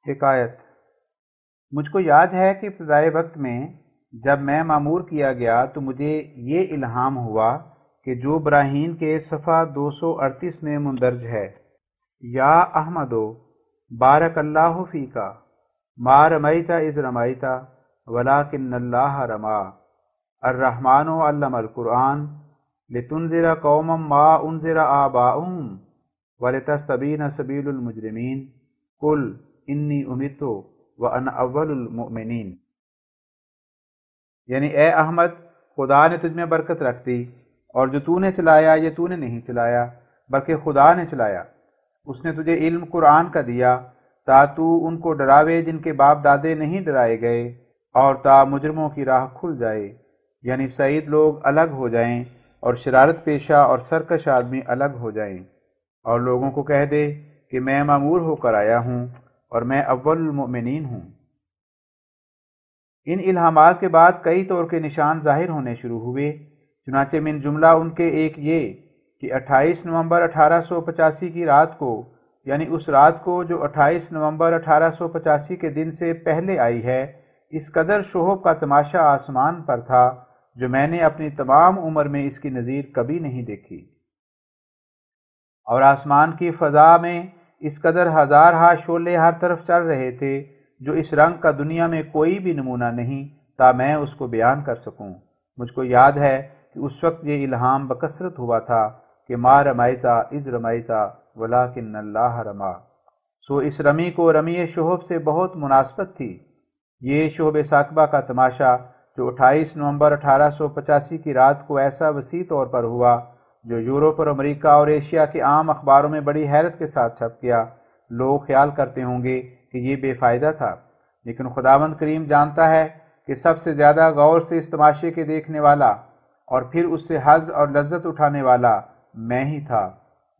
حکایت۔ مجھ کو یاد ہے کہ ابتدائی وقت میں جب میں مامور کیا گیا تو مجھے یہ الہام ہوا کہ جو براہین کے صفحہ 238 میں مندرج ہے، یا احمدو بارک اللہ فیکا ما رمیت اذ رمیت ولکن اللہ رما، الرحمن علم القرآن لتنذر قوما ما انذر آباؤہم ولتستبین سبیل المجرمین قل انی امرت وانا اول المؤمنین۔ یعنی اے احمد، خدا نے تجھ میں برکت رکھ دی، اور جو تو نے چلایا یہ تو نے نہیں چلایا بلکہ خدا نے چلایا۔ اس نے تجھے علم قرآن کا دیا تا تو ان کو ڈراوے جن کے باپ دادے نہیں ڈرائے گئے، اور تا مجرموں کی راہ کھل جائے، یعنی سعید لوگ الگ ہو جائیں اور شرارت پیشہ اور سرکش آدمی الگ ہو جائیں، اور لوگوں کو کہہ دے کہ میں مامور ہو کر آیا ہوں اور میں اول المؤمنین ہوں۔ ان الہامات کے بعد کئی طور کے نشان ظاہر ہونے شروع ہوئے، چنانچہ من جملہ ان کے ایک یہ کہ 28 نومبر 1885 کی رات کو، یعنی اس رات کو جو 28 نومبر 1885 کے دن سے پہلے آئی ہے، اس قدر شہب کا تماشا آسمان پر تھا جو میں نے اپنی تمام عمر میں اس کی نظیر کبھی نہیں دیکھی، اور آسمان کی فضا میں اس قدر ہزارہا شعلے ہر طرف چل رہے تھے جو اس رنگ کا دنیا میں کوئی بھی نمونہ نہیں تا میں اس کو بیان کر سکوں۔ مجھ کو یاد ہے کہ اس وقت یہ الہام بکثرت ہوا تھا کہ ما رمیتا اذ رمیتا ولکن اللہ رما، سو اس رمی کو رمی شہب سے بہت مناسبت تھی۔ یہ شہب ثاقبہ کا تماشا جو 28 نومبر 1885 کی رات کو ایسا وسیع طور پر ہوا، جو یورپ اور امریکہ اور ایشیا کے عام اخباروں میں بڑی حیرت کے ساتھ چھپ گیا، لوگ خیال کرتے ہوں گے کہ یہ بے فائدہ تھا، لیکن خداوند کریم جانتا ہے کہ سب سے زیادہ غور سے اس تماشے کے دیکھنے والا اور پھر اس سے حظ اور لذت اٹھانے والا میں ہی تھا۔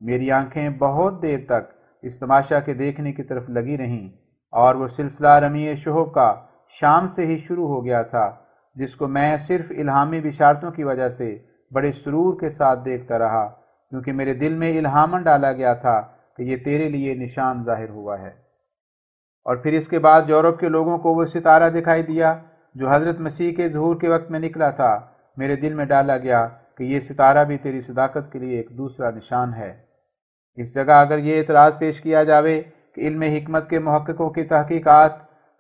میری آنکھیں بہت دیر تک اس تماشا کے دیکھنے کی طرف لگی رہیں، اور وہ سلسلہ رمی شہب کا شام سے ہی شروع ہو گیا تھا، جس کو میں صرف الہامی بشارتوں کی وجہ سے بڑے سرور کے ساتھ دیکھتا رہا، کیونکہ میرے دل میں الہاماً ڈالا گیا تھا کہ یہ تیرے لیے نشان ظاہر ہوا ہے۔ اور پھر اس کے بعد یورپ کے لوگوں کو وہ ستارہ دکھائی دیا جو حضرت مسیح کے ظہور کے وقت میں نکلا تھا۔ میرے دل میں ڈالا گیا کہ یہ ستارہ بھی تیری صداقت کے لیے ایک دوسرا نشان ہے۔ اس جگہ اگر یہ اعتراض پیش کیا جاوے کہ علم حکمت کے محققوں کی تحقیقات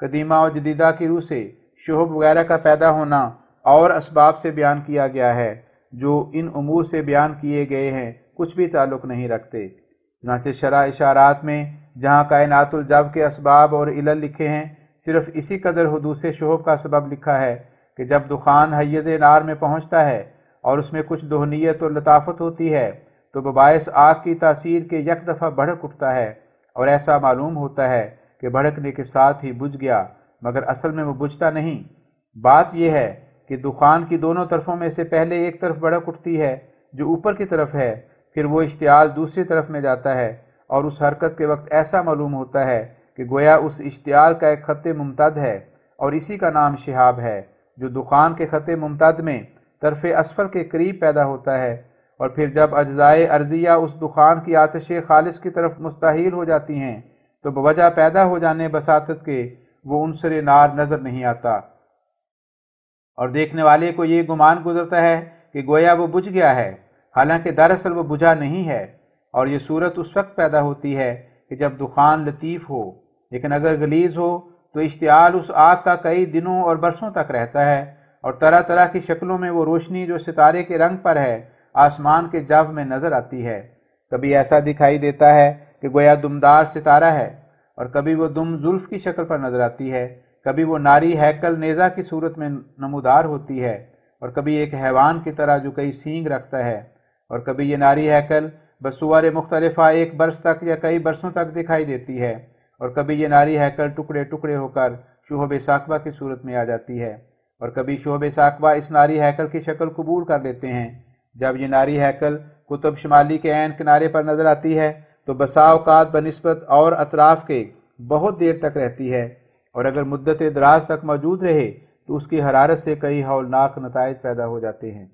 قدیمہ و جدیدہ کی روح سے شہب وغیرہ کا پیدا ہونا اور اسباب سے بیان کیا گیا ہے جو ان امور سے بیان کیے گئے ہیں کچھ بھی تعلق نہیں رکھتے، چنانچہ شرح اشارات میں جہاں کائنات الجب کے اسباب اور علل لکھے ہیں، صرف اسی قدر حدوث شہب کا سبب لکھا ہے کہ جب دخان حیز نار میں پہنچتا ہے اور اس میں کچھ دہنیت اور لطافت ہوتی ہے تو بباعث آگ کی تاثیر کے یک دفعہ بھڑک اٹھتا ہے، اور ایسا معلوم ہوتا ہے کہ بھڑکنے کے ساتھ ہی بجھ گیا، مگر اصل میں وہ بجھتا نہیں۔ بات یہ ہے کہ دخان کی دونوں طرفوں میں سے پہلے ایک طرف بھڑک اٹھتی ہے جو اوپر کی طرف ہے، پھر وہ اشتعال دوسری طرف میں جاتا ہے، اور اس حرکت کے وقت ایسا معلوم ہوتا ہے کہ گویا اس اشتعال کا ایک خط ممتد ہے، اور اسی کا نام شہاب ہے، جو دخان کے خط ممتد میں طرف اسفل کے قریب پیدا ہوتا ہے، اور پھر جب اجزائے ارضیہ اس دخان کی آتش خالص کی طرف مستحیل ہو جاتی ہیں تو بوجہ پیدا ہو جانے بساطت کے وہ عنصر نار نظر نہیں آتا، اور دیکھنے والے کو یہ گمان گزرتا ہے کہ گویا وہ بجھ گیا ہے، حالانکہ دراصل وہ بجھا نہیں ہے۔ اور یہ صورت اس وقت پیدا ہوتی ہے کہ جب دخان لطیف ہو، لیکن اگر غلیظ ہو تو اشتعال اس آگ کا کئی دنوں اور برسوں تک رہتا ہے، اور طرح طرح کی شکلوں میں وہ روشنی جو ستارے کے رنگ پر ہے آسمان کے جو میں نظر آتی ہے۔ کبھی ایسا دکھائی دیتا ہے کہ گویا دمدار ستارہ ہے، اور کبھی وہ دم زلف کی شکل پر نظر آتی ہے، کبھی وہ ناری ہیکل نیزہ کی صورت میں نمودار ہوتی ہے، اور کبھی ایک حیوان کی طرح جو کئی سینگ رکھتا ہے، اور کبھی یہ ناری ہیکل بصور مختلفہ ایک برس تک یا کئی برسوں تک دکھائی دیتی ہے، اور کبھی یہ ناری ہیکل ٹکڑے ٹکڑے ہو کر شہب ثاقبہ کی صورت میں آ جاتی ہے، اور کبھی شہب ثاقبہ اس ناری ہیکل کی شکل قبول کر لیتے ہیں۔ جب یہ ناری ہیکل قطب شمالی کے عین کنارے پر نظر آتی ہے تو بسا اوقات بنسبت اور اطراف کے بہت دیر تک رہتی ہے، اور اگر مدت دراز تک موجود رہے تو اس کی حرارت سے کئی ہولناک نتائج پیدا ہو جاتے ہیں۔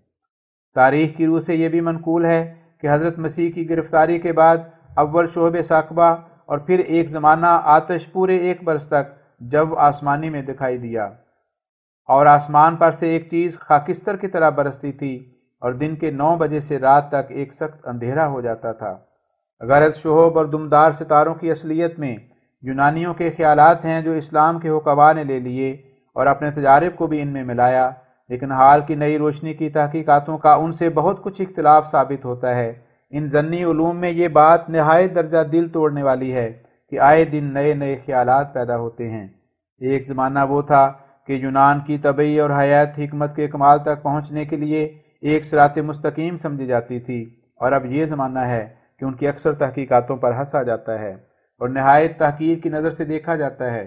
تاریخ کی روح سے یہ بھی منقول ہے کہ حضرت مسیح کی گرفتاری کے بعد اول شعب ثاقبہ اور پھر ایک زمانہ آتش پورے 1 برس تک جب آسمانی میں دکھائی دیا، اور آسمان پر سے ایک چیز خاکستر کی طرح برستی تھی، اور دن کے 9 بجے سے رات تک ایک سخت اندھیرا ہو جاتا تھا۔ غرض شہب اور دمدار ستاروں کی اصلیت میں یونانیوں کے خیالات ہیں جو اسلام کے حکماء نے لے لیے اور اپنے تجارب کو بھی ان میں ملایا، لیکن حال کی نئی روشنی کی تحقیقاتوں کا ان سے بہت کچھ اختلاف ثابت ہوتا ہے۔ ان ضمنی علوم میں یہ بات نہایت درجہ دل توڑنے والی ہے کہ آئے دن نئے نئے خیالات پیدا ہوتے ہیں۔ ایک زمانہ وہ تھا کہ یونان کی طبعی اور حیات حکمت کے کمال تک پہنچنے کے لیے ایک صراط مستقیم سمجھی جاتی تھی، اور اب یہ زمانہ ہے کہ ان کی اکثر تحقیقاتوں پر ہنسا جاتا ہے اور نہایت تحقیر کی نظر سے دیکھا جاتا ہے،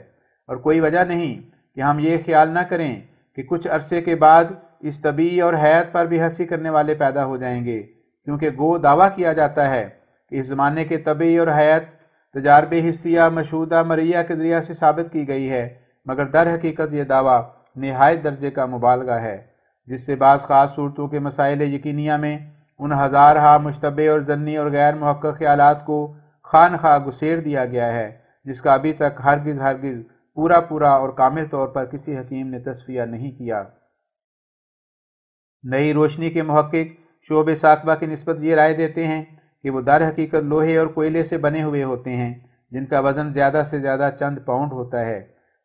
اور کوئی وجہ نہیں کہ ہم یہ خیال نہ کریں کہ کچھ عرصے کے بعد اس طبیعی اور حیات پر بھی ہنسی کرنے والے پیدا ہو جائیں گے، کیونکہ گو دعویٰ کیا جاتا ہے کہ اس زمانے کے طبعی اور حیات تجارب حسیہ مشہودہ مریہ کے ذریعہ سے ثابت کی گئی ہے، مگر در حقیقت یہ دعویٰ نہایت درجے کا مبالغہ ہے، جس سے بعض خاص صورتوں کے مسائل یقینیہ میں ان ہزارہا مشتبہ اور ظنی اور غیر محقق خیالات کو خواہ خواہ گسیر دیا گیا ہے، جس کا ابھی تک ہرگز پورا اور کامل طور پر کسی حکیم نے تصفیہ نہیں کیا۔ نئی روشنی کے محقق شعب ثاقبہ کی نسبت یہ رائے دیتے ہیں کہ وہ در حقیقت لوہے اور کوئلے سے بنے ہوئے ہوتے ہیں، جن کا وزن زیادہ سے زیادہ چند پاؤنڈ ہوتا ہے،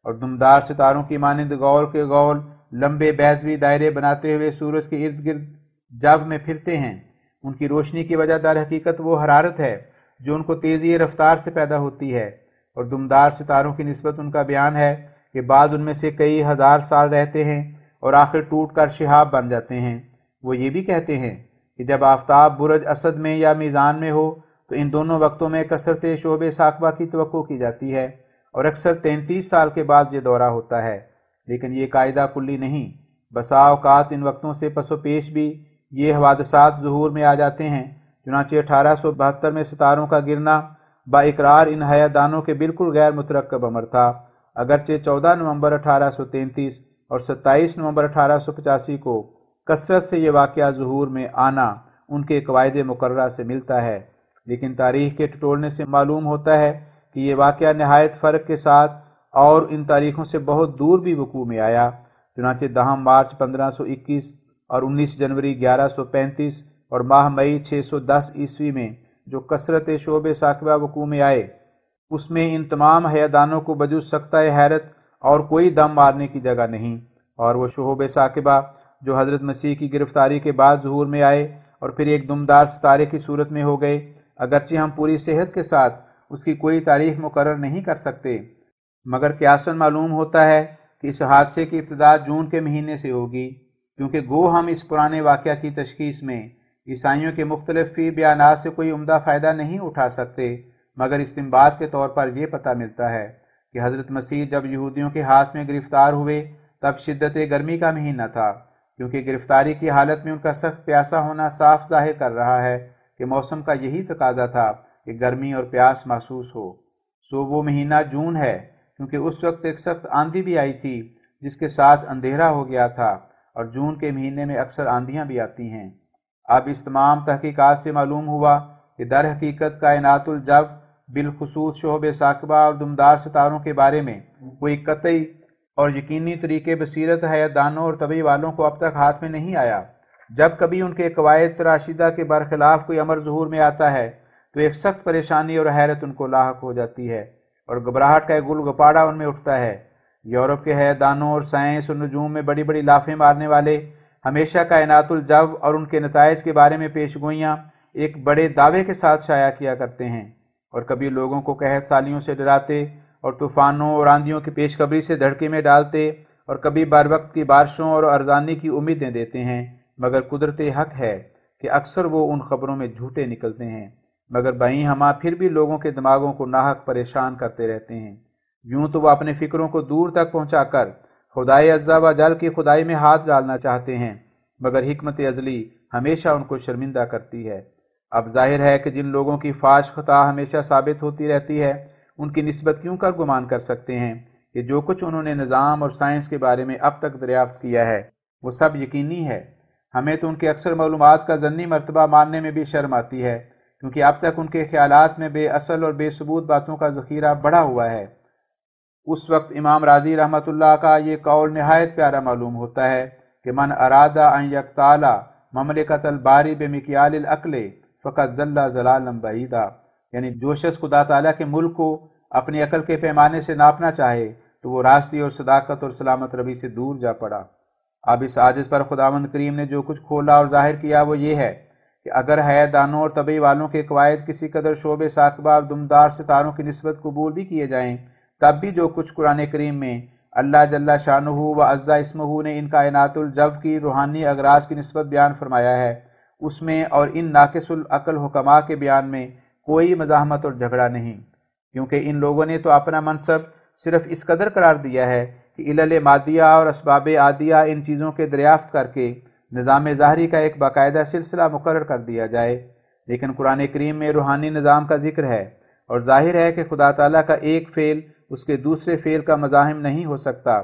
اور دمدار ستاروں کی مانند گول کے گول لمبے بیضوی دائرے بناتے ہوئے سورج کے ارد گرد جب میں پھرتے ہیں۔ ان کی روشنی کی وجہ در حقیقت وہ حرارت ہے جو ان کو تیزی رفتار سے پیدا ہوتی ہے، اور دمدار ستاروں کی نسبت ان کا بیان ہے کہ بعض ان میں سے کئی ہزار سال رہتے ہیں اور آخر ٹوٹ کر شہاب بن جاتے ہیں۔ وہ یہ بھی کہتے ہیں کہ جب آفتاب برج اسد میں یا میزان میں ہو تو ان دونوں وقتوں میں کثرت شعب ثاقبہ کی توقع کی جاتی ہے، اور اکثر 33 سال کے بعد یہ دورہ ہوتا ہے، لیکن یہ قاعدہ کلی نہیں۔ بسا اوقات ان وقتوں سے پس و پیش بھی یہ حوادثات ظہور میں آ جاتے ہیں۔ چنانچہ 1872 میں ستاروں کا گرنا با اقرار ان حیات دانوں کے بالکل غیر مترکب امر تھا، اگرچہ 14 نومبر 1833 اور 27 نومبر 1885 کو کثرت سے یہ واقعہ ظہور میں آنا ان کے قواعد مقررہ سے ملتا ہے، لیکن تاریخ کے ٹٹولنے سے معلوم ہوتا ہے کہ یہ واقعہ نہایت فرق کے ساتھ اور ان تاریخوں سے بہت دور بھی وقوع میں آیا۔ چنانچہ 10 مارچ 1521 اور 19 جنوری 1135 اور ماہ مئی 610 عیسوی میں جو کثرت شعب ثاقبہ وقوع میں آئے، اس میں ان تمام حیادانوں کو بجز سکتہ حیرت اور کوئی دم مارنے کی جگہ نہیں، اور وہ شعب ثاقبہ جو حضرت مسیح کی گرفتاری کے بعد ظہور میں آئے اور پھر ایک دمدار ستارے کی صورت میں ہو گئے، اگرچہ ہم پوری صحت کے ساتھ اس کی کوئی تاریخ مقرر نہیں کر سکتے، مگر قیاساً معلوم ہوتا ہے کہ اس حادثے کی ابتدا جون کے مہینے سے ہوگی، کیونکہ گو ہم اس پرانے واقعہ کی تشخیص میں عیسائیوں کے مختلف فی بیانات سے کوئی عمدہ فائدہ نہیں اٹھا سکتے، مگر استنباط کے طور پر یہ پتہ ملتا ہے کہ حضرت مسیح جب یہودیوں کے ہاتھ میں گرفتار ہوئے تب شدت گرمی کا مہینہ تھا، کیونکہ گرفتاری کی حالت میں ان کا سخت پیاسا ہونا صاف ظاہر کر رہا ہے کہ موسم کا یہی تقاضا تھا کہ گرمی اور پیاس محسوس ہو۔ سو وہ مہینہ جون ہے، کیونکہ اس وقت ایک سخت آندھی بھی آئی تھی جس کے ساتھ اندھیرا ہو گیا تھا، اور جون کے مہینے میں اکثر آندھیاں بھی آتی ہیں۔ اب اس تمام تحقیقات سے معلوم ہوا کہ در حقیقت کائنات الجو بالخصوص شعب ثاقبہ اور دمدار ستاروں کے بارے میں کوئی قطعی اور یقینی طریقے بصیرت حیات دانوں اور طبی والوں کو اب تک ہاتھ میں نہیں آیا۔ جب کبھی ان کے قواعد تراشیدہ کے برخلاف کوئی امر ظہور میں آتا ہے تو ایک سخت پریشانی اور حیرت ان کو لاحق ہو جاتی ہے، اور گھبراہٹ کا ایک گل گپاڑا ان میں اٹھتا ہے۔ یورپ کے حیات دانوں اور سائنس اور نجوم میں بڑی بڑی لافیں مارنے والے ہمیشہ کائنات الجو اور ان کے نتائج کے بارے میں پیش گوئیاں ایک بڑے دعوے کے ساتھ شائع کیا کرتے ہیں، اور کبھی لوگوں کو قحط سالیوں سے ڈراتے اور طوفانوں اور آندھیوں کی پیشخبری سے دھڑکے میں ڈالتے، اور کبھی بر وقت کی بارشوں اور ارزانی کی امیدیں دیتے ہیں، مگر قدرت حق ہے کہ اکثر وہ ان خبروں میں جھوٹے نکلتے ہیں، مگر بائیں ہمہ پھر بھی لوگوں کے دماغوں کو ناحق پریشان کرتے رہتے ہیں۔ یوں تو وہ اپنے فکروں کو دور تک پہنچا کر خدائے عز و جل کی خدائی میں ہاتھ ڈالنا چاہتے ہیں، مگر حکمت ازلی ہمیشہ ان کو شرمندہ کرتی ہے۔ اب ظاہر ہے کہ جن لوگوں کی فاش خطا ہمیشہ ثابت ہوتی رہتی ہے، ان کی نسبت کیوں کر گمان کر سکتے ہیں کہ جو کچھ انہوں نے نظام اور سائنس کے بارے میں اب تک دریافت کیا ہے وہ سب یقینی ہے۔ ہمیں تو ان کے اکثر معلومات کا ضمنی مرتبہ ماننے میں بھی شرم آتی ہے، کیونکہ اب تک ان کے خیالات میں بے اصل اور بے ثبوت باتوں کا ذخیرہ بڑھا ہوا ہے۔ اس وقت امام راضی رحمۃ اللہ کا یہ قول نہایت پیارا معلوم ہوتا ہے کہ من ارادہ ان یقتالا مملکت الباری بمکیال العقل فقط ضل ضلالا بعیدا، یعنی جو شخص خدا تعالیٰ کے ملک کو اپنی عقل کے پیمانے سے ناپنا چاہے تو وہ راستی اور صداقت اور سلامت روی سے دور جا پڑا۔ اب اس عاجز پر خداوند کریم نے جو کچھ کھولا اور ظاہر کیا وہ یہ ہے کہ اگر ہے دانوں اور طبی والوں کے قواعد کسی قدر شعبے ثاقبہ اور دمدار ستاروں کی نسبت قبول بھی کیے جائیں، تب بھی جو کچھ قرآن کریم میں اللہ جل شانہ و عز اسمہ نے ان کائنات الجو کی روحانی اغراض کی نسبت بیان فرمایا ہے، اس میں اور ان ناقص العقل حکماء کے بیان میں کوئی مزاحمت اور جھگڑا نہیں، کیونکہ ان لوگوں نے تو اپنا منصب صرف اس قدر قرار دیا ہے کہ علل مادیہ اور اسباب عادیہ ان چیزوں کے دریافت کر کے نظام ظاہری کا ایک باقاعدہ سلسلہ مقرر کر دیا جائے، لیکن قرآن کریم میں روحانی نظام کا ذکر ہے، اور ظاہر ہے کہ خدا تعالیٰ کا ایک فعل اس کے دوسرے فعل کا مزاحم نہیں ہو سکتا۔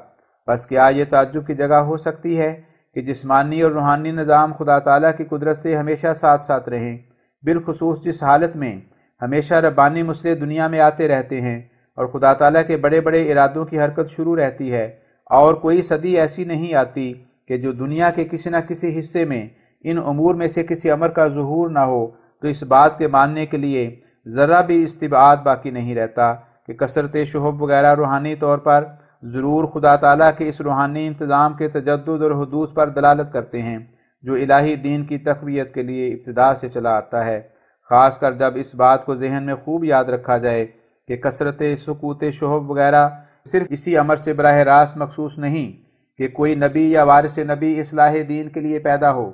بس کیا یہ تعجب کی جگہ ہو سکتی ہے کہ جسمانی اور روحانی نظام خدا تعالیٰ کی قدرت سے ہمیشہ ساتھ ساتھ رہیں، بالخصوص جس حالت میں ہمیشہ ربانی مسئلے دنیا میں آتے رہتے ہیں اور خدا تعالیٰ کے بڑے بڑے ارادوں کی حرکت شروع رہتی ہے، اور کوئی صدی ایسی نہیں آتی کہ جو دنیا کے کسی نہ کسی حصے میں ان امور میں سے کسی امر کا ظہور نہ ہو، تو اس بات کے ماننے کے لیے ذرا بھی استبعاد باقی نہیں رہتا کہ کثرت شہب وغیرہ روحانی طور پر ضرور خدا تعالیٰ کے اس روحانی انتظام کے تجدد اور حدوث پر دلالت کرتے ہیں جو الہی دین کی تقویت کے لیے ابتدا سے چلا آتا ہے، خاص کر جب اس بات کو ذہن میں خوب یاد رکھا جائے کہ کثرت سکوت شہب وغیرہ صرف اسی امر سے براہ راست مخصوص نہیں کہ کوئی نبی یا وارث نبی اصلاح دین کے لیے پیدا ہو،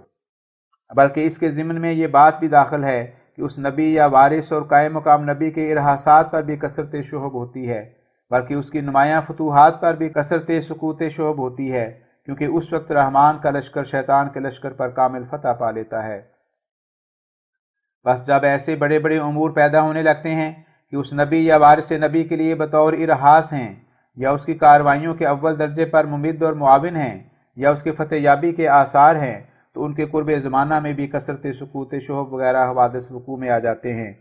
بلکہ اس کے ضمن میں یہ بات بھی داخل ہے کہ اس نبی یا وارث اور قائم مقام نبی کے ارحاسات پر بھی کثرت شہب ہوتی ہے، بلکہ اس کی نمایاں فتوحات پر بھی کثرت سکوت شہب ہوتی ہے، کیونکہ اس وقت رحمان کا لشکر شیطان کے لشکر پر کامل فتح پا لیتا ہے۔ بس جب ایسے بڑے بڑے امور پیدا ہونے لگتے ہیں کہ اس نبی یا وارث نبی کے لیے بطور ارحاس ہیں، یا اس کی کارروائیوں کے اول درجے پر ممد اور معاون ہیں، یا اس کے فتح یابی کے آثار ہیں، تو ان کے قرب زمانہ میں بھی کثرت سکوت شہب وغیرہ حوادث وقوع میں آ جاتے ہیں۔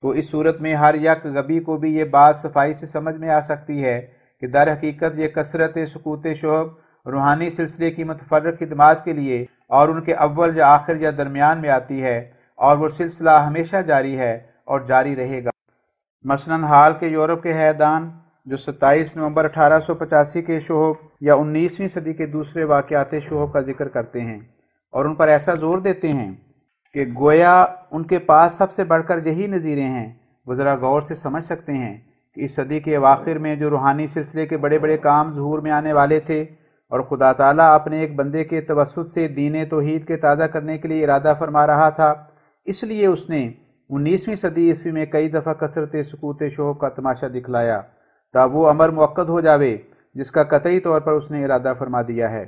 تو اس صورت میں ہر یک غبی کو بھی یہ بات صفائی سے سمجھ میں آ سکتی ہے کہ در حقیقت یہ کثرت سکوت شہب روحانی سلسلے کی متفرق خدمات کے لیے اور ان کے اول یا آخر یا درمیان میں آتی ہے، اور وہ سلسلہ ہمیشہ جاری ہے اور جاری رہے گا۔ مثلاً حال کے یورپ کے حیدان جو 27 نومبر 1885 کے شہب یا 19ویں صدی کے دوسرے واقعات شہب کا ذکر کرتے ہیں اور ان پر ایسا زور دیتے ہیں کہ گویا ان کے پاس سب سے بڑھ کر یہی نظیریں ہیں، وہ ذرا غور سے سمجھ سکتے ہیں کہ اس صدی کے اواخر میں جو روحانی سلسلے کے بڑے بڑے کام ظہور میں آنے والے تھے، اور خدا تعالیٰ اپنے ایک بندے کے توسط سے دین توحید کے تازہ کرنے کے لیے ارادہ فرما رہا تھا، اس لیے اس نے 19ویں صدی عیسوی میں کئی دفعہ کثرت سکوت شہب کا تماشا دکھلایا تاب وہ امر مؤکد ہو جاوے جس کا قطعی طور پر اس نے ارادہ فرما دیا ہے۔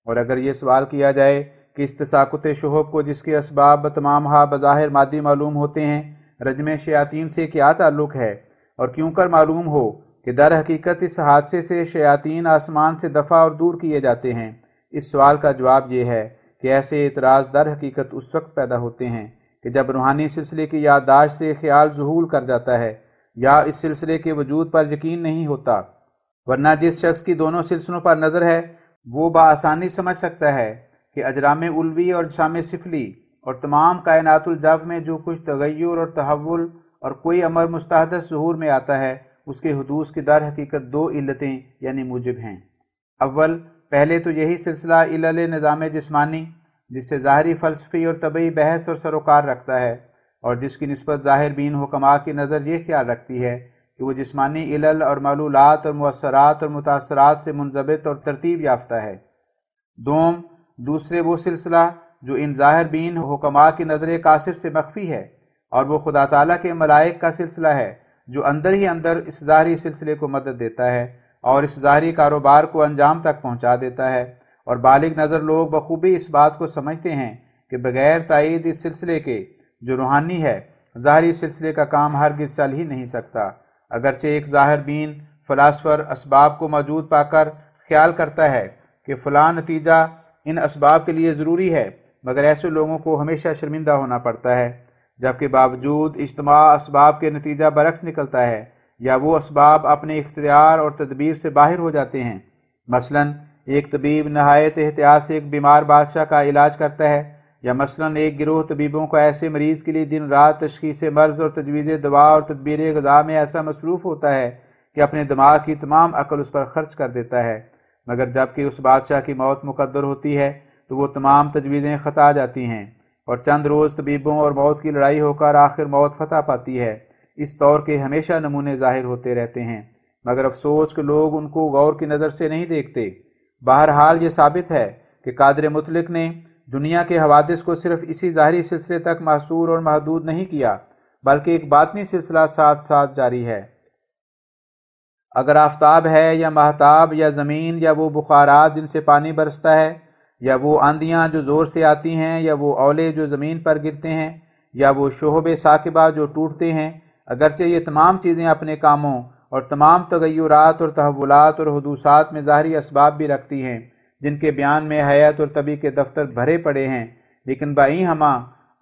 اور اگر یہ سوال کیا جائے کہ اس تساقط شہب کو جس کے اسباب بتمام ہا بظاہر مادی معلوم ہوتے ہیں رجم شیاطین سے کیا تعلق ہے، اور کیوں کر معلوم ہو کہ در حقیقت اس حادثے سے شیاطین آسمان سے دفع اور دور کیے جاتے ہیں، اس سوال کا جواب یہ ہے کہ ایسے اعتراض در حقیقت اس وقت پیدا ہوتے ہیں کہ جب روحانی سلسلے کی یادداشت سے خیال ظہور کر جاتا ہے یا اس سلسلے کے وجود پر یقین نہیں ہوتا، ورنہ جس شخص کی دونوں سلسلوں پر نظر ہے وہ بآسانی سمجھ سکتا ہے کہ اجرام علوی اور اجسام سفلی اور تمام کائنات الجو میں جو کچھ تغیر اور تحول اور کوئی امر مستحدث ظہور میں آتا ہے اس کے حدوث کی در حقیقت دو علتیں یعنی موجب ہیں۔ اول، پہلے تو یہی سلسلہ علل نظام جسمانی جس سے ظاہری فلسفی اور طبعی بحث اور سروکار رکھتا ہے، اور جس کی نسبت ظاہر بین حکماء کی نظر یہ خیال رکھتی ہے کہ وہ جسمانی علل اور معلولات اور مؤثرات اور متاثرات سے منضبط اور ترتیب یافتہ ہے۔ دوسرے وہ سلسلہ جو ان ظاہر بین حکماء کی نظر قاصر سے مخفی ہے، اور وہ خدا تعالیٰ کے ملائک کا سلسلہ ہے جو اندر ہی اندر اس ظاہری سلسلے کو مدد دیتا ہے اور اس ظاہری کاروبار کو انجام تک پہنچا دیتا ہے، اور بالغ نظر لوگ بخوبی اس بات کو سمجھتے ہیں کہ بغیر تائید اس سلسلے کے جو روحانی ہے ظاہری سلسلے کا کام ہرگز چل ہی نہیں سکتا، اگرچہ ایک ظاہر بین فلاسفر اسباب کو موجود پا کر خیال کرتا ہے کہ فلاں نتیجہ ان اسباب کے لیے ضروری ہے، مگر ایسے لوگوں کو ہمیشہ شرمندہ ہونا پڑتا ہے جبکہ باوجود اجتماع اسباب کے نتیجہ برعکس نکلتا ہے، یا وہ اسباب اپنے اختیار اور تدبیر سے باہر ہو جاتے ہیں۔ مثلاً ایک طبیب نہایت احتیاط سے ایک بیمار بادشاہ کا علاج کرتا ہے، یا مثلاً ایک گروہ طبیبوں کو ایسے مریض کے لیے دن رات تشخیص مرض اور تجویز دوا اور تدبیر غذا میں ایسا مصروف ہوتا ہے کہ اپنے دماغ کی تمام عقل اس پر خرچ کر دیتا ہے، مگر جب کہ اس بادشاہ کی موت مقدر ہوتی ہے تو وہ تمام تجویزیں خطا جاتی ہیں، اور چند روز طبیبوں اور موت کی لڑائی ہو کر آخر موت فتح پاتی ہے۔ اس طور کے ہمیشہ نمونے ظاہر ہوتے رہتے ہیں، مگر افسوس کہ لوگ ان کو غور کی نظر سے نہیں دیکھتے۔ بہرحال یہ ثابت ہے کہ قادر مطلق نے دنیا کے حوادث کو صرف اسی ظاہری سلسلے تک محصور اور محدود نہیں کیا، بلکہ ایک باطنی سلسلہ ساتھ ساتھ جاری ہے۔ اگر آفتاب ہے یا مہتاب یا زمین یا وہ بخارات جن سے پانی برستا ہے، یا وہ آندیاں جو زور سے آتی ہیں، یا وہ اولے جو زمین پر گرتے ہیں، یا وہ شہب ثاقبہ جو ٹوٹتے ہیں، اگرچہ یہ تمام چیزیں اپنے کاموں اور تمام تغیرات اور تحولات اور حدوثات میں ظاہری اسباب بھی رکھتی ہیں جن کے بیان میں حیات اور طبی کے دفتر بھرے پڑے ہیں، لیکن بائیں ہمہ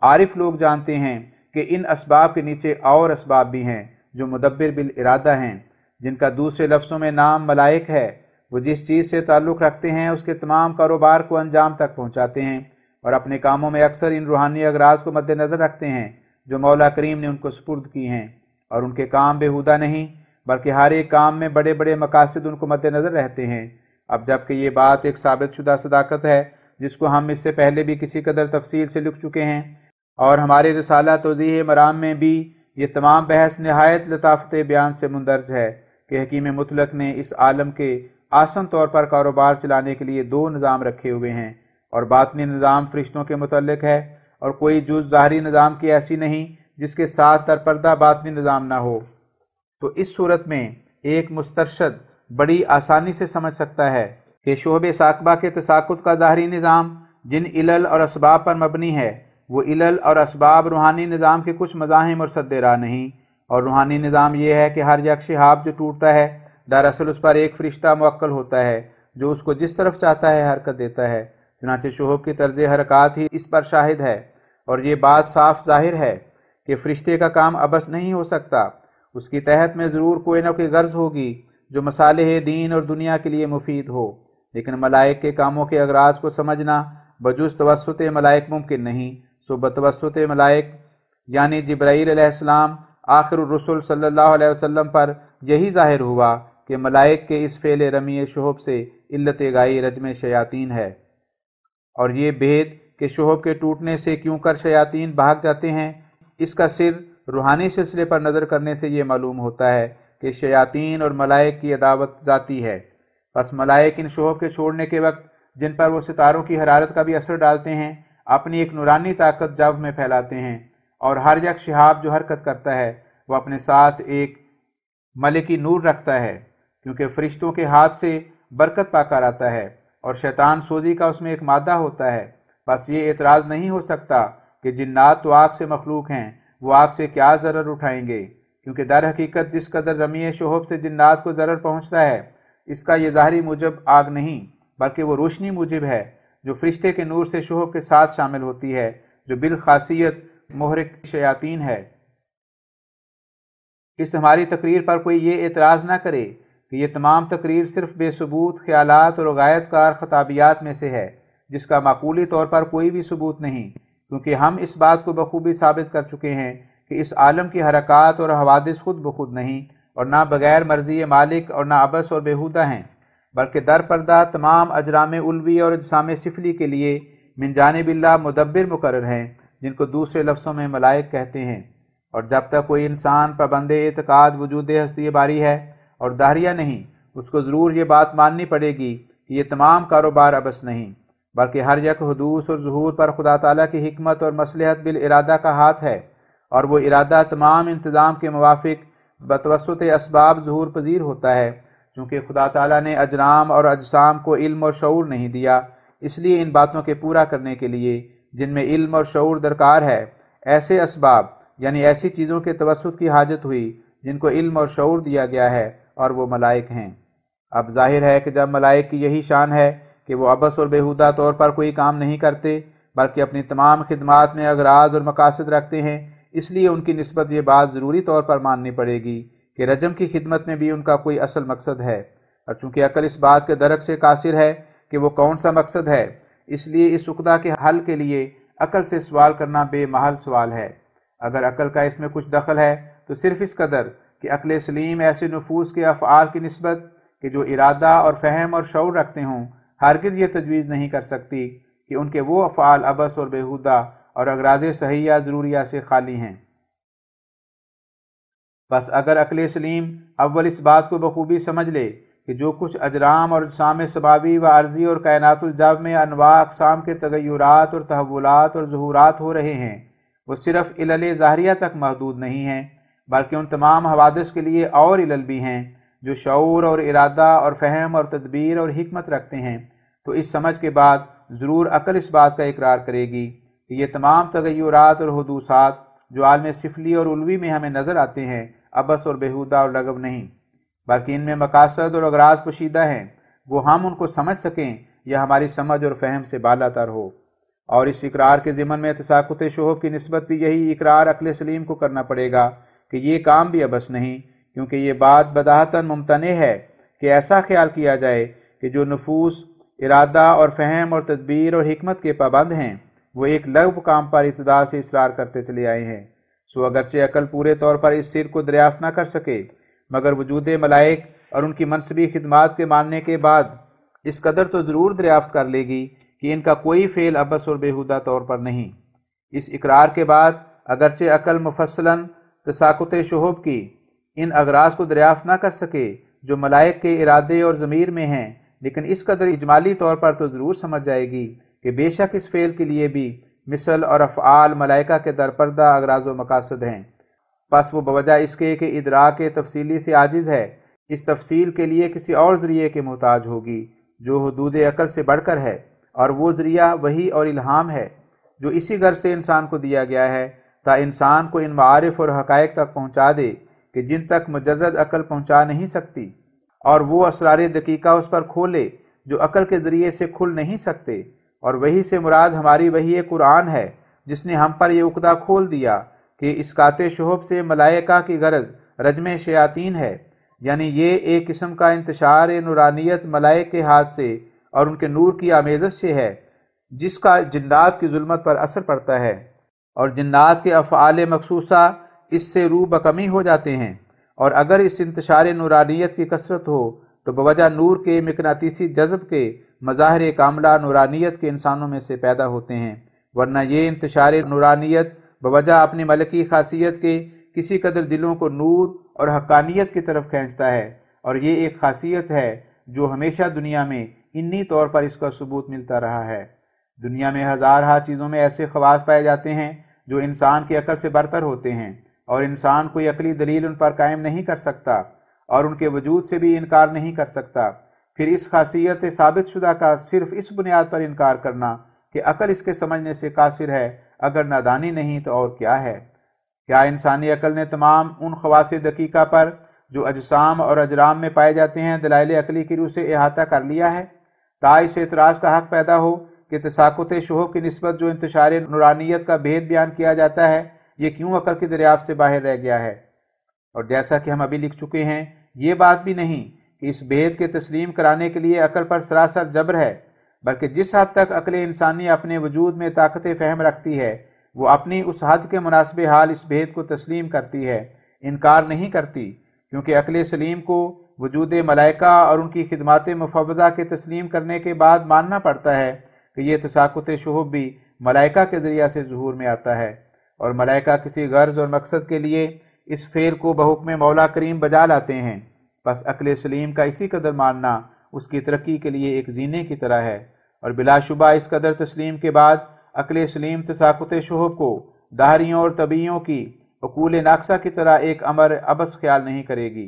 عارف لوگ جانتے ہیں کہ ان اسباب کے نیچے اور اسباب بھی ہیں جو مدبر بالارادہ ہیں، جن کا دوسرے لفظوں میں نام ملائک ہے۔ وہ جس چیز سے تعلق رکھتے ہیں اس کے تمام کاروبار کو انجام تک پہنچاتے ہیں، اور اپنے کاموں میں اکثر ان روحانی اغراض کو مد نظر رکھتے ہیں جو مولا کریم نے ان کو سپرد کی ہیں، اور ان کے کام بیہودہ نہیں بلکہ ہر ایک کام میں بڑے بڑے مقاصد ان کو مد نظر رہتے ہیں۔ اب جبکہ یہ بات ایک ثابت شدہ صداقت ہے جس کو ہم اس سے پہلے بھی کسی قدر تفصیل سے لکھ چکے ہیں، اور ہمارے رسالہ توضیح مرام میں بھی یہ تمام بحث نہایت لطافت بیان سے مندرج ہے کہ حکیم مطلق نے اس عالم کے آسن طور پر کاروبار چلانے کے لیے دو نظام رکھے ہوئے ہیں، اور باطنی نظام فرشتوں کے متعلق ہے، اور کوئی جز ظاہری نظام کی ایسی نہیں جس کے ساتھ درپردہ باطنی نظام نہ ہو۔ تو اس صورت میں ایک مسترشد بڑی آسانی سے سمجھ سکتا ہے کہ شعب ثاقبہ کے تساقط کا ظاہری نظام جن علل اور اسباب پر مبنی ہے، وہ علل اور اسباب روحانی نظام کے کچھ مزاحم اور سد راہ نہیں، اور روحانی نظام یہ ہے کہ ہر یک شہاب جو ٹوٹتا ہے دراصل اس پر ایک فرشتہ موکل ہوتا ہے جو اس کو جس طرف چاہتا ہے حرکت دیتا ہے، چنانچہ شہب کی طرز حرکات ہی اس پر شاہد ہے، اور یہ بات صاف ظاہر ہے کہ فرشتے کا کام عبث نہیں ہو سکتا، اس کی تحت میں ضرور کوئی نہ کوئی غرض ہوگی جو مصالح دین اور دنیا کے لیے مفید ہو، لیکن ملائک کے کاموں کے اغراض کو سمجھنا بجز توسط ملائک ممکن نہیں، سو بتوسط ملائک یعنی جبرائیل علیہ السلام آخر الرسل صلی اللہ علیہ وسلم پر یہی ظاہر ہوا کہ ملائک کے اس فعل رمی شہب سے علت گائی رجم شیاطین ہے، اور یہ بھید کہ شہب کے ٹوٹنے سے کیوں کر شیاطین بھاگ جاتے ہیں، اس کا سر روحانی سلسلے پر نظر کرنے سے یہ معلوم ہوتا ہے کہ شیاطین اور ملائک کی عداوت ذاتی ہے۔ پس ملائک ان شہب کے چھوڑنے کے وقت جن پر وہ ستاروں کی حرارت کا بھی اثر ڈالتے ہیں اپنی ایک نورانی طاقت جو میں پھیلاتے ہیں، اور ہر یک شہاب جو حرکت کرتا ہے وہ اپنے ساتھ ایک ملکی نور رکھتا ہے، کیونکہ فرشتوں کے ہاتھ سے برکت پا کر آتا ہے، اور شیطان سوزی کا اس میں ایک مادہ ہوتا ہے۔ بس یہ اعتراض نہیں ہو سکتا کہ جنات تو آگ سے مخلوق ہیں، وہ آگ سے کیا ضرر اٹھائیں گے، کیونکہ در حقیقت جس قدر رمی شہب سے جنات کو ضرر پہنچتا ہے اس کا یہ ظاہری موجب آگ نہیں بلکہ وہ روشنی موجب ہے جو فرشتے کے نور سے شہب کے ساتھ شامل ہوتی ہے، جو بالخاصیت محرک شیاطین ہے۔ اس ہماری تقریر پر کوئی یہ اعتراض نہ کرے کہ یہ تمام تقریر صرف بے ثبوت خیالات اور غایت کار خطابیات میں سے ہے جس کا معقولی طور پر کوئی بھی ثبوت نہیں، کیونکہ ہم اس بات کو بخوبی ثابت کر چکے ہیں کہ اس عالم کی حرکات اور حوادث خود بخود نہیں، اور نہ بغیر مرضی مالک، اور نہ عبث اور بیہودہ ہیں، بلکہ در پردہ تمام اجرام علوی اور اجسام سفلی کے لیے من جانب اللہ مدبر مقرر ہیں، جن کو دوسرے لفظوں میں ملائک کہتے ہیں۔ اور جب تک کوئی انسان پابند اعتقاد وجود ہستی باری ہے اور داہریہ نہیں، اس کو ضرور یہ بات ماننی پڑے گی کہ یہ تمام کاروبار عبث نہیں، بلکہ ہر یک حدوث اور ظہور پر خدا تعالیٰ کی حکمت اور مصلحت بالارادہ کا ہاتھ ہے، اور وہ ارادہ تمام انتظام کے موافق بتوسط اسباب ظہور پذیر ہوتا ہے، چونکہ خدا تعالیٰ نے اجرام اور اجسام کو علم اور شعور نہیں دیا، اس لیے ان باتوں کے پورا کرنے کے لیے جن میں علم اور شعور درکار ہے ایسے اسباب یعنی ایسی چیزوں کے توسط کی حاجت ہوئی جن کو علم اور شعور دیا گیا ہے، اور وہ ملائک ہیں۔ اب ظاہر ہے کہ جب ملائک کی یہی شان ہے کہ وہ عبث اور بیہودہ طور پر کوئی کام نہیں کرتے بلکہ اپنی تمام خدمات میں اغراض اور مقاصد رکھتے ہیں، اس لیے ان کی نسبت یہ بات ضروری طور پر ماننی پڑے گی کہ رجم کی خدمت میں بھی ان کا کوئی اصل مقصد ہے، اور چونکہ عقل اس بات کے درک سے قاصر ہے کہ وہ کون سا مقصد ہے، اس لیے اس عقدہ کے حل کے لیے عقل سے سوال کرنا بے محل سوال ہے۔ اگر عقل کا اس میں کچھ دخل ہے تو صرف اس قدر کہ عقل سلیم ایسے نفوس کے افعال کی نسبت کہ جو ارادہ اور فہم اور شعور رکھتے ہوں ہرگز یہ تجویز نہیں کر سکتی کہ ان کے وہ افعال عبث اور بیہودہ اور اغراض صحیحہ ضروریہ سے خالی ہیں۔ بس اگر عقل سلیم اول اس بات کو بخوبی سمجھ لے کہ جو کچھ اجرام اور اجسام سبابی و عرضی اور کائنات الجو میں انواع اقسام کے تغیرات اور تحولات اور ظہورات ہو رہے ہیں وہ صرف علل ظاہریہ تک محدود نہیں ہیں، بلکہ ان تمام حوادث کے لیے اور علل بھی ہیں جو شعور اور ارادہ اور فہم اور تدبیر اور حکمت رکھتے ہیں، تو اس سمجھ کے بعد ضرور عقل اس بات کا اقرار کرے گی کہ یہ تمام تغیرات اور حدوثات جو عالم سفلی اور علوی میں ہمیں نظر آتے ہیں عبث اور بیہودہ اور لغو نہیں، بلکہ ان میں مقاصد اور اغراض پوشیدہ ہیں، وہ ہم ان کو سمجھ سکیں یا ہماری سمجھ اور فہم سے بالا تر ہو۔ اور اس اقرار کے ضمن میں تساقط شہب کی نسبت بھی یہی اقرار عقل سلیم کو کرنا پڑے گا کہ یہ کام بھی عبث نہیں، کیونکہ یہ بات بداہتاً ممتنع ہے کہ ایسا خیال کیا جائے کہ جو نفوس ارادہ اور فہم اور تدبیر اور حکمت کے پابند ہیں وہ ایک لغو کام پر ابتدا سے اصرار کرتے چلے آئے ہیں۔ سو اگرچہ عقل پورے طور پر اس سر کو دریافت نہ کر سکے، مگر وجود ملائک اور ان کی منصبی خدمات کے ماننے کے بعد اس قدر تو ضرور دریافت کر لے گی کہ ان کا کوئی فعل عبث اور بیہودہ طور پر نہیں۔ اس اقرار کے بعد اگرچہ عقل مفصلاً تساقط شہب کی ان اغراض کو دریافت نہ کر سکے جو ملائک کے ارادے اور ضمیر میں ہیں، لیکن اس قدر اجمالی طور پر تو ضرور سمجھ جائے گی کہ بے شک اس فعل کے لیے بھی مثل اور افعال ملائکہ کے درپردہ اغراض و مقاصد ہیں، پس وہ بوجہ اس کے کہ ادراک تفصیلی سے عاجز ہے اس تفصیل کے لیے کسی اور ذریعے کے محتاج ہوگی جو حدود عقل سے بڑھ کر ہے، اور وہ ذریعہ وحی اور الہام ہے جو اسی غرض سے انسان کو دیا گیا ہے تا انسان کو ان معارف اور حقائق تک پہنچا دے کہ جن تک مجرد عقل پہنچا نہیں سکتی، اور وہ اسرار دقیقہ اس پر کھولے جو عقل کے ذریعے سے کھل نہیں سکتے۔ اور وحی سے مراد ہماری وحی قرآن ہے جس نے ہم پر یہ عقدہ کھول دیا کہ اسقاط شہب سے ملائکہ کی غرض رجم شیاطین ہے، یعنی یہ ایک قسم کا انتشار نورانیت ملائک کے ہاتھ سے اور ان کے نور کی آمیزش سے ہے جس کا جنات کی ظلمت پر اثر پڑتا ہے، اور جنات کے افعال مخصوصہ اس سے رو بکمی ہو جاتے ہیں، اور اگر اس انتشار نورانیت کی کثرت ہو تو بوجہ نور کے مقناطیسی جذب کے مظاہر کاملہ نورانیت کے انسانوں میں سے پیدا ہوتے ہیں، ورنہ یہ انتشار نورانیت بوجہ اپنی ملکی خاصیت کے کسی قدر دلوں کو نور اور حقانیت کی طرف کھینچتا ہے، اور یہ ایک خاصیت ہے جو ہمیشہ دنیا میں انی طور پر اس کا ثبوت ملتا رہا ہے۔ دنیا میں ہزارہا چیزوں میں ایسے خواص پائے جاتے ہیں جو انسان کی عقل سے برتر ہوتے ہیں، اور انسان کوئی عقلی دلیل ان پر قائم نہیں کر سکتا اور ان کے وجود سے بھی انکار نہیں کر سکتا۔ پھر اس خاصیت ثابت شدہ کا صرف اس بنیاد پر انکار کرنا کہ عقل اس کے سمجھنے سے قاصر ہے، اگر نادانی نہیں تو اور کیا ہے؟ کیا انسانی عقل نے تمام ان خواص دقیقہ پر جو اجسام اور اجرام میں پائے جاتے ہیں دلائل عقلی کی روح سے احاطہ کر لیا ہے؟ تا اس اعتراض کا حق پیدا ہو کہ تساقط شہب کی نسبت جو انتشار نورانیت کا بھید بیان کیا جاتا ہے یہ کیوں عقل کی دریافت سے باہر رہ گیا ہے؟ اور جیسا کہ ہم ابھی لکھ چکے ہیں، یہ بات بھی نہیں کہ اس بھید کے تسلیم کرانے کے لیے عقل پر سراسر جبر ہے، بلکہ جس حد تک عقل انسانی اپنے وجود میں طاقت فہم رکھتی ہے وہ اپنی اس حد کے مناسب حال اس بھید کو تسلیم کرتی ہے، انکار نہیں کرتی، کیونکہ عقل سلیم کو وجود ملائکہ اور ان کی خدمات مفوضہ کے تسلیم کرنے کے بعد ماننا پڑتا ہے کہ یہ تساقط شہب بھی ملائکہ کے ذریعہ سے ظہور میں آتا ہے، اور ملائکہ کسی غرض اور مقصد کے لیے اس فعل کو بحکم مولا کریم بجا لاتے ہیں، بس عقل سلیم کا اسی قدر ماننا اس کی ترقی کے لیے ایک زینے کی طرح ہے، اور بلا شبہ اس قدر تسلیم کے بعد عقل سلیم تساقط شہب کو دہریوں اور طبیعیوں کی عقول ناقصہ کی طرح ایک امر عبث خیال نہیں کرے گی،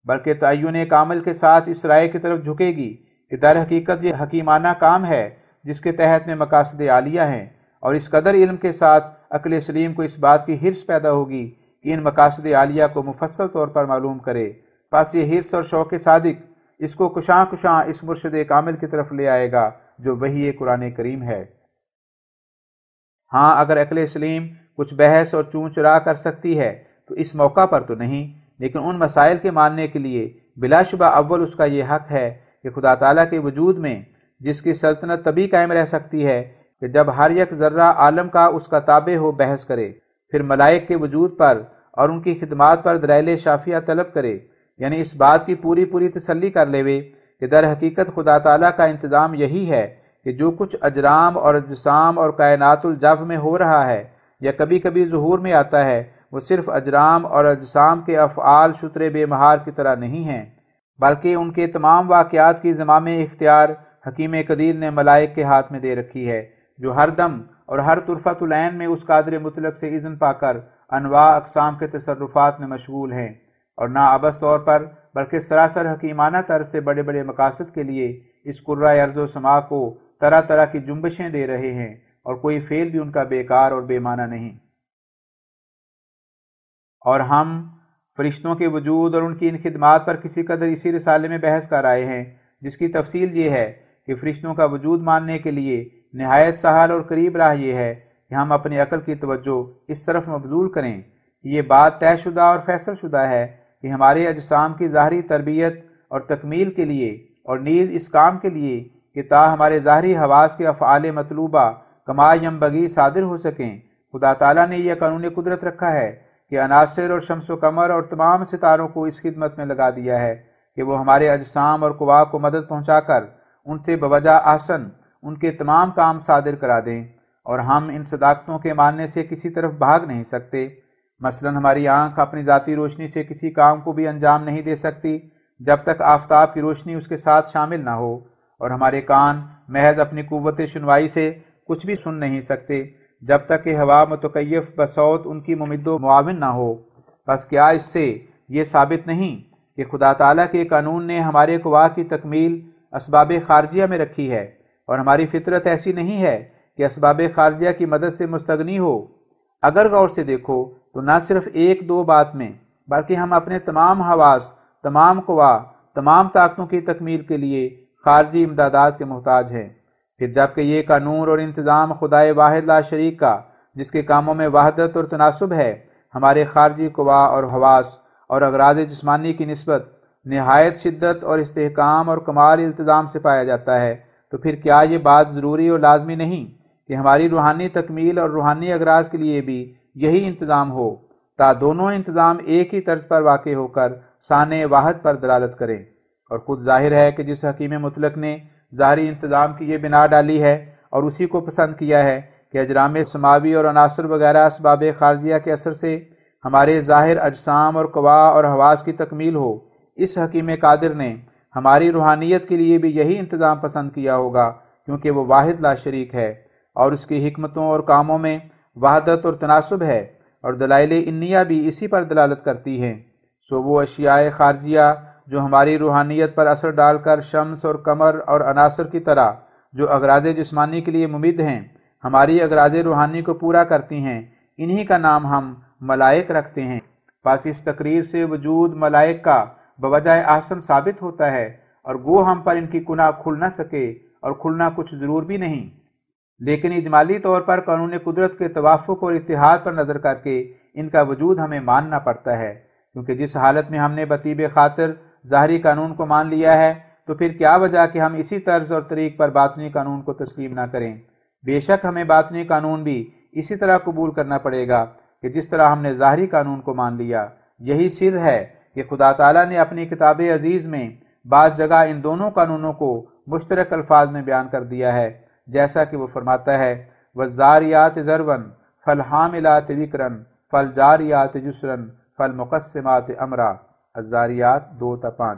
بلکہ تعین کامل کے ساتھ اس رائے کی طرف جھکے گی کہ در حقیقت یہ حکیمانہ کام ہے جس کے تحت میں مقاصد عالیہ ہیں، اور اس قدر علم کے ساتھ عقل سلیم کو اس بات کی حرص پیدا ہوگی کہ ان مقاصد عالیہ کو مفصل طور پر معلوم کرے، پس یہ حرص اور شوق صادق اس کو کشاں کشاں اس مرشد کامل کی طرف لے آئے گا جو وحی قرآن کریم ہے۔ ہاں اگر عقل سلیم کچھ بحث اور چون چرا کر سکتی ہے تو اس موقع پر تو نہیں، لیکن ان مسائل کے ماننے کے لیے بلا شبہ اول اس کا یہ حق ہے کہ خدا تعالیٰ کے وجود میں جس کی سلطنت تبھی قائم رہ سکتی ہے کہ جب ہر یک ذرہ عالم کا اس کا تابع ہو بحث کرے، پھر ملائک کے وجود پر اور ان کی خدمات پر دلائل شافیہ طلب کرے، یعنی اس بات کی پوری تسلی کر لیوے کہ در حقیقت خدا تعالیٰ کا انتظام یہی ہے کہ جو کچھ اجرام اور اجسام اور کائنات الجو میں ہو رہا ہے یا کبھی کبھی ظہور میں آتا ہے، وہ صرف اجرام اور اجسام کے افعال شتر بے مہار کی طرح نہیں ہیں، بلکہ ان کے تمام واقعات کی زمام اختیار حکیم قدیر نے ملائک کے ہاتھ میں دے رکھی ہے، جو ہر دم اور ہر طرفۃ العین میں اس قادر مطلق سے اذن پا کر انواع اقسام کے تصرفات میں مشغول ہیں، اور نہ عبث طور پر بلکہ سراسر حکیمانہ طرز سے بڑے بڑے مقاصد کے لیے اس کرۂ ارض و سما کو طرح طرح کی جنبشیں دے رہے ہیں، اور کوئی فعل بھی ان کا بیکار اور بے معنی نہیں۔ اور ہم فرشتوں کے وجود اور ان کی ان خدمات پر کسی قدر اسی رسالے میں بحث کر آئے ہیں، جس کی تفصیل یہ ہے کہ فرشتوں کا وجود ماننے کے لیے نہایت سہل اور قریب راہ یہ ہے کہ ہم اپنی عقل کی توجہ اس طرف مبذول کریں کہ یہ بات طے شدہ اور فیصل شدہ ہے کہ ہمارے اجسام کی ظاہری تربیت اور تکمیل کے لیے اور نیز اس کام کے لیے کہ تا ہمارے ظاہری حواس کے افعال مطلوبہ کما ینبغی صادر ہو سکیں، خدا تعالیٰ نے یہ قانون قدرت رکھا ہے کہ عناصر اور شمس و قمر اور تمام ستاروں کو اس خدمت میں لگا دیا ہے کہ وہ ہمارے اجسام اور قوا کو مدد پہنچا کر ان سے بوجہ احسن ان کے تمام کام صادر کرا دیں، اور ہم ان صداقتوں کے ماننے سے کسی طرف بھاگ نہیں سکتے۔ مثلا ہماری آنکھ اپنی ذاتی روشنی سے کسی کام کو بھی انجام نہیں دے سکتی جب تک آفتاب کی روشنی اس کے ساتھ شامل نہ ہو، اور ہمارے کان محض اپنی قوت سنوائی سے کچھ بھی سن نہیں سکتے جب تک کہ ہوا متکیف بصوت ان کی ممد و معاون نہ ہو۔ بس کیا اس سے یہ ثابت نہیں کہ خدا تعالیٰ کے قانون نے ہمارے قوا کی تکمیل اسباب خارجیہ میں رکھی ہے، اور ہماری فطرت ایسی نہیں ہے کہ اسباب خارجیہ کی مدد سے مستغنی ہو؟ اگر غور سے دیکھو تو نہ صرف ایک دو بات میں بلکہ ہم اپنے تمام حواس، تمام قوا، تمام طاقتوں کی تکمیل کے لیے خارجی امدادات کے محتاج ہیں۔ پھر جبکہ یہ قانون اور انتظام خدائے واحد لا شریک کا، جس کے کاموں میں وحدت اور تناسب ہے، ہمارے خارجی قوا اور حواس اور اغراض جسمانی کی نسبت نہایت شدت اور استحکام اور کمال التزام سے پایا جاتا ہے، تو پھر کیا یہ بات ضروری اور لازمی نہیں کہ ہماری روحانی تکمیل اور روحانی اغراض کے لیے بھی یہی انتظام ہو، تا دونوں انتظام ایک ہی طرز پر واقع ہو کر سانع واحد پر دلالت کریں؟ اور خود ظاہر ہے کہ جس حکیم مطلق نے ظاہری انتظام کی یہ بنا ڈالی ہے اور اسی کو پسند کیا ہے کہ اجرام سماوی اور عناصر وغیرہ اسباب خارجیہ کے اثر سے ہمارے ظاہر اجسام اور قوا اور حواس کی تکمیل ہو، اس حکیم قادر نے ہماری روحانیت کے لیے بھی یہی انتظام پسند کیا ہوگا، کیونکہ وہ واحد لا شریک ہے اور اس کی حکمتوں اور کاموں میں وحدت اور تناسب ہے، اور دلائل انیہ بھی اسی پر دلالت کرتی ہیں۔ سو وہ اشیاء خارجیہ جو ہماری روحانیت پر اثر ڈال کر شمس اور قمر اور عناصر کی طرح جو اغراض جسمانی کے لیے ممد ہیں، ہماری اغراض روحانی کو پورا کرتی ہیں، انہی کا نام ہم ملائک رکھتے ہیں۔ پس اس تقریر سے وجود ملائک کا بوجہ احسن ثابت ہوتا ہے، اور گو ہم پر ان کی کناں کھل نہ سکے اور کھلنا کچھ ضرور بھی نہیں، لیکن اجمالی طور پر قانون قدرت کے توافق اور اتحاد پر نظر کر کے ان کا وجود ہمیں ماننا پڑتا ہے، کیونکہ جس حالت میں ہم نے بطیب خاطر ظاہری قانون کو مان لیا ہے تو پھر کیا وجہ کہ ہم اسی طرز اور طریق پر باطنی قانون کو تسلیم نہ کریں؟ بے شک ہمیں باطنی قانون بھی اسی طرح قبول کرنا پڑے گا کہ جس طرح ہم نے ظاہری قانون کو مان لیا۔ یہی سر ہے کہ خدا تعالیٰ نے اپنی کتاب عزیز میں بعض جگہ ان دونوں قانونوں کو مشترک الفاظ میں بیان کر دیا ہے، جیسا کہ وہ فرماتا ہے وَالزَّارِيَاتِ ذَرْوًا فَالْحَامِلَاتِ وِقْرًا فَالْجَارِيَاتِ جُسْرًا فَالْمُقَسِّمَاتِ أَمْرًا۔ الزاریات 2-5۔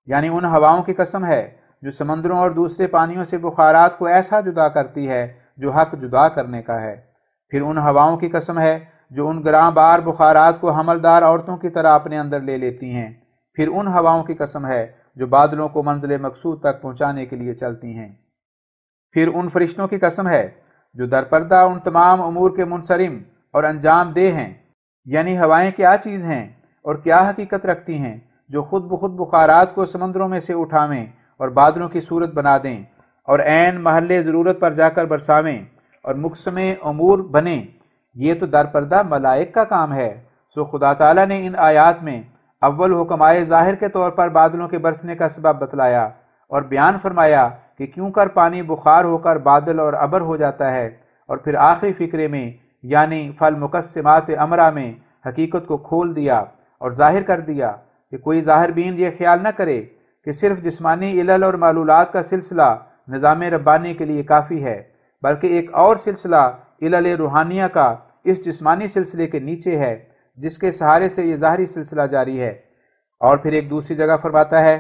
یعنی ان ہواؤں کی قسم ہے جو سمندروں اور دوسرے پانیوں سے بخارات کو ایسا جدا کرتی ہے جو حق جدا کرنے کا ہے۔ پھر ان ہواؤں کی قسم ہے جو ان گراں بار بخارات کو حملدار عورتوں کی طرح اپنے اندر لے لیتی ہیں۔ پھر ان ہواؤں کی قسم ہے جو بادلوں کو منزل مقصود تک پہنچانے کے لیے چلتی ہیں۔ پھر ان فرشتوں کی قسم ہے جو درپردہ ان تمام امور کے منصرم اور انجام دہ ہیں۔ یعنی ہوائیں کیا چیز ہیں اور کیا حقیقت رکھتی ہیں جو خود بخود بخارات کو سمندروں میں سے اٹھاویں اور بادلوں کی صورت بنا دیں اور عین محل ضرورت پر جا کر برساویں، اور مقسم امور بنے، یہ تو در پردہ ملائک کا کام ہے۔ سو خدا تعالیٰ نے ان آیات میں اول حکمائے ظاہر کے طور پر بادلوں کے برسنے کا سبب بتلایا اور بیان فرمایا کہ کیوں کر پانی بخار ہو کر بادل اور ابر ہو جاتا ہے، اور پھر آخری فقرے میں یعنی فالمقسمات امرا میں حقیقت کو کھول دیا اور ظاہر کر دیا کہ کوئی ظاہر بین یہ خیال نہ کرے کہ صرف جسمانی علل اور معلولات کا سلسلہ نظام ربانی کے لیے کافی ہے، بلکہ ایک اور سلسلہ علل روحانیہ کا اس جسمانی سلسلے کے نیچے ہے، جس کے سہارے سے یہ ظاہری سلسلہ جاری ہے۔ اور پھر ایک دوسری جگہ فرماتا ہے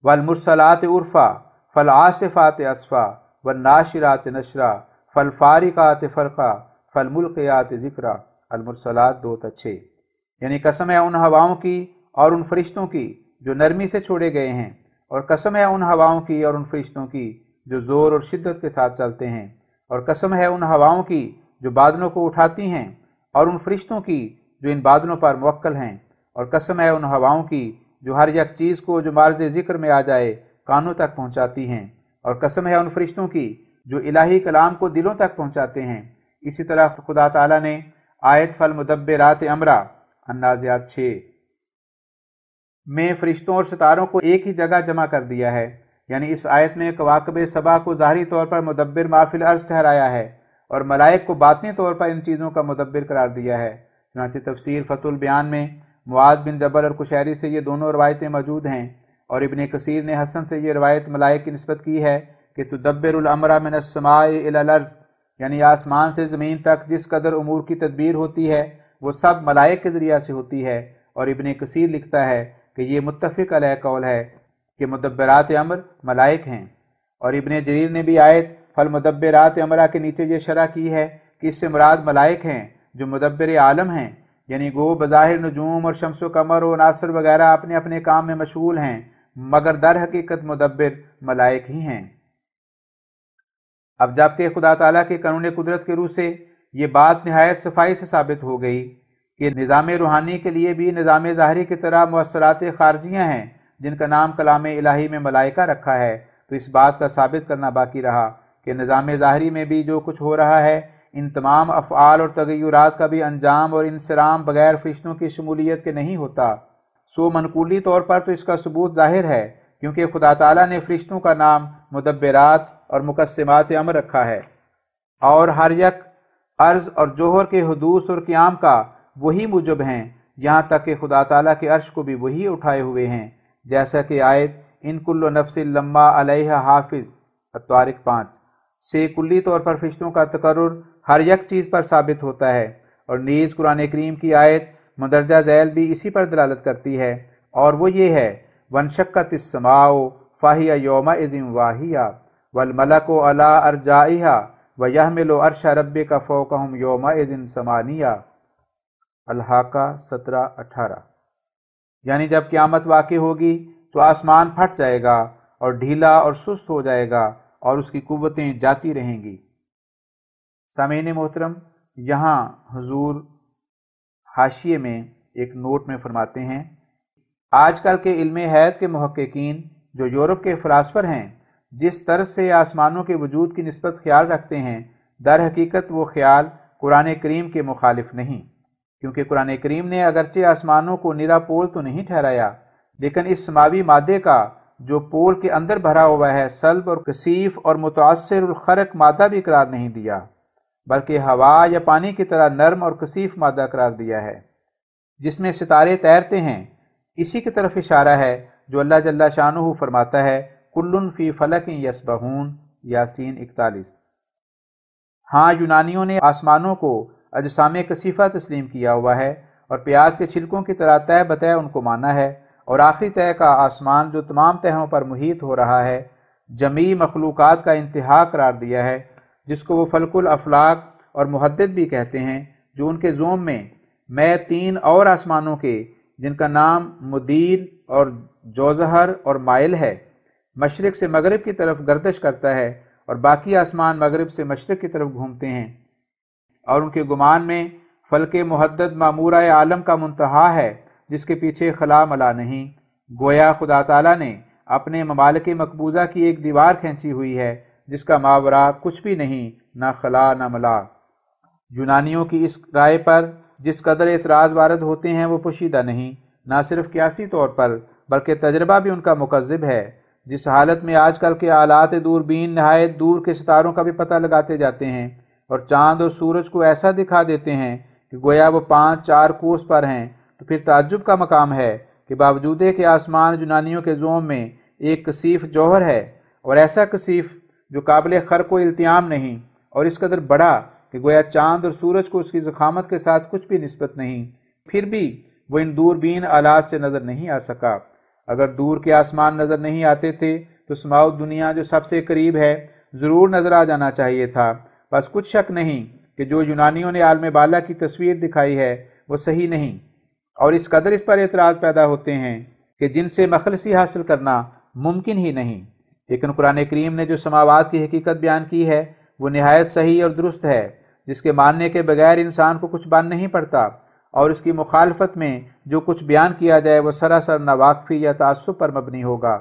والمرسلات عرفا فالعاصفات عصفا والناشرات نشرا فالفارقات فرقا فالملقیات ذکرا۔ المرسلات 2:6، یعنی قسم ہے ان ہواؤں کی اور ان فرشتوں کی جو نرمی سے چھوڑے گئے ہیں، اور قسم ہے ان ہواؤں کی اور ان فرشتوں کی جو زور اور شدت کے ساتھ چلتے ہیں، اور قسم ہے ان ہواؤں کی جو بادلوں کو اٹھاتی ہیں، اور ان فرشتوں کی جو ان بادلوں پر موکل ہیں، اور قسم ہے ان ہواؤں کی جو ہر یک چیز کو جو معرض ذکر میں آ جائے کانوں تک پہنچاتی ہیں، اور قسم ہے ان فرشتوں کی جو الہی کلام کو دلوں تک پہنچاتے ہیں۔ اسی طرح خدا تعالیٰ نے آیت فالمدبرات امرا النازعات 6 میں فرشتوں اور ستاروں کو ایک ہی جگہ جمع کر دیا ہے، یعنی اس آیت میں کواکب سبا کو ظاہری طور پر مدبر ما فی الارض ٹھہرایا ہے اور ملائک کو باطنی طور پر ان چیزوں کا مدبر قرار دیا ہے۔ چنانچہ تفسیر فتح البیان میں معاذ بن جبل اور قشیری سے یہ دونوں روایتیں موجود ہیں، اور ابن کثیر نے حسن سے یہ روایت ملائک کی نسبت کی ہے کہ تدبر الامر من السماء الی الارض، یعنی آسمان سے زمین تک جس قدر امور کی تدبیر ہوتی ہے وہ سب ملائک کے ذریعہ سے ہوتی ہے۔ اور ابن کثیر لکھتا ہے کہ یہ متفق علیہ قول ہے کہ مدبرات امر ملائک ہیں، اور ابن جریر نے بھی آیت فالمدبرات امرا کے نیچے یہ شرح کی ہے کہ اس سے مراد ملائک ہیں جو مدبر عالم ہیں، یعنی گو بظاہر نجوم اور شمس و قمر و عناصر وغیرہ اپنے اپنے کام میں مشغول ہیں، مگر در حقیقت مدبر ملائک ہی ہیں۔ اب جبکہ خدا تعالیٰ کے قانون قدرت کے روح سے یہ بات نہایت صفائی سے ثابت ہو گئی کہ نظام روحانی کے لیے بھی نظام ظاہری کی طرح مؤثرات خارجیہ ہیں جن کا نام کلام الہی میں ملائکہ رکھا ہے، تو اس بات کا ثابت کرنا باقی رہا کہ نظام ظاہری میں بھی جو کچھ ہو رہا ہے ان تمام افعال اور تغیرات کا بھی انجام اور انصرام بغیر فرشتوں کی شمولیت کے نہیں ہوتا۔ سو منقولی طور پر تو اس کا ثبوت ظاہر ہے، کیونکہ خدا تعالیٰ نے فرشتوں کا نام مدبرات اور مقسمات امر رکھا ہے، اور ہر یک عرض اور جوہر کے حدوث اور قیام کا وہی موجب ہیں، یہاں تک کہ خدا تعالیٰ کے عرش کو بھی وہی اٹھائے ہوئے ہیں، جیسا کہ آیت ان کل نفس لما علیہ حافظ الطارق 5 سے کلی طور پر فرشتوں کا تقرر ہر یک چیز پر ثابت ہوتا ہے، اور نیز قرآن کریم کی آیت مندرجہ ذیل بھی اسی پر دلالت کرتی ہے، اور وہ یہ ہے وانشقت السماء فہی یومئذ واہیہ والملک علی ارجائہا ویحمل عرش ربک فوقہم یومئذ ثمانیہ۔ الحاقہ 17-18، یعنی جب قیامت واقع ہوگی تو آسمان پھٹ جائے گا اور ڈھیلا اور سست ہو جائے گا اور اس کی قوتیں جاتی رہیں گی۔ سامعین محترم، یہاں حضور حاشیے میں ایک نوٹ میں فرماتے ہیں آج کل کے علم حیات کے محققین جو یورپ کے فلاسفر ہیں جس طرز سے آسمانوں کے وجود کی نسبت خیال رکھتے ہیں، در حقیقت وہ خیال قرآن کریم کے مخالف نہیں، کیونکہ قرآن کریم نے اگرچہ آسمانوں کو نرا پول تو نہیں ٹھہرایا، لیکن اس سماوی مادے کا جو پول کے اندر بھرا ہوا ہے سلب اور کثیف اور متاثر الخرق مادہ بھی قرار نہیں دیا، بلکہ ہوا یا پانی کی طرح نرم اور کثیف مادہ قرار دیا ہے جس میں ستارے تیرتے ہیں۔ اسی کی طرف اشارہ ہے جو اللہ جل شانہ فرماتا ہے کلن فی فلک یسبحون، یاسین 41۔ ہاں، یونانیوں نے آسمانوں کو اجسام کثیفہ تسلیم کیا ہوا ہے اور پیاز کے چھلکوں کی طرح تہ بتہ ان کو مانا ہے، اور آخری تہ کا آسمان جو تمام تہوں پر محیط ہو رہا ہے جمیع مخلوقات کا انتہا قرار دیا ہے، جس کو وہ فلک الافلاق اور محدد بھی کہتے ہیں، جو ان کے زوم میں 3 اور آسمانوں کے جن کا نام مدیر اور جوزہر اور مائل ہے، مشرق سے مغرب کی طرف گردش کرتا ہے، اور باقی آسمان مغرب سے مشرق کی طرف گھومتے ہیں، اور ان کے گمان میں فلک محدد معمورہ عالم کا منتہا ہے جس کے پیچھے خلا ملا نہیں۔ گویا خدا تعالیٰ نے اپنے ممالک مقبوضہ کی ایک دیوار کھینچی ہوئی ہے جس کا ماورا کچھ بھی نہیں، نہ خلا نہ ملا۔ یونانیوں کی اس رائے پر جس قدر اعتراض وارد ہوتے ہیں وہ پوشیدہ نہیں، نہ صرف قیاسی طور پر بلکہ تجربہ بھی ان کا مکذب ہے۔ جس حالت میں آج کل کے آلات دوربین نہایت دور کے ستاروں کا بھی پتہ لگاتے جاتے ہیں اور چاند اور سورج کو ایسا دکھا دیتے ہیں کہ گویا وہ 5-4 کوس پر ہیں، تو پھر تعجب کا مقام ہے کہ باوجود کہ آسمان یونانیوں کے ذوم میں ایک کثیف جوہر ہے، اور ایسا کثیف جو قابل خرق و التیام نہیں، اور اس قدر بڑا کہ گویا چاند اور سورج کو اس کی ضخامت کے ساتھ کچھ بھی نسبت نہیں، پھر بھی وہ ان دوربین آلات سے نظر نہیں آ سکا۔ اگر دور کے آسمان نظر نہیں آتے تھے تو سماؤ دنیا جو سب سے قریب ہے ضرور نظر آ جانا چاہیے تھا۔ بس کچھ شک نہیں کہ جو یونانیوں نے عالم بالا کی تصویر دکھائی ہے وہ صحیح نہیں، اور اس قدر اس پر اعتراض پیدا ہوتے ہیں کہ جن سے مخلصی حاصل کرنا ممکن ہی نہیں۔ لیکن قرآن کریم نے جو سماوات کی حقیقت بیان کی ہے وہ نہایت صحیح اور درست ہے، جس کے ماننے کے بغیر انسان کو کچھ بن نہیں پڑتا، اور اس کی مخالفت میں جو کچھ بیان کیا جائے وہ سراسر ناواقفی یا تعصب پر مبنی ہوگا۔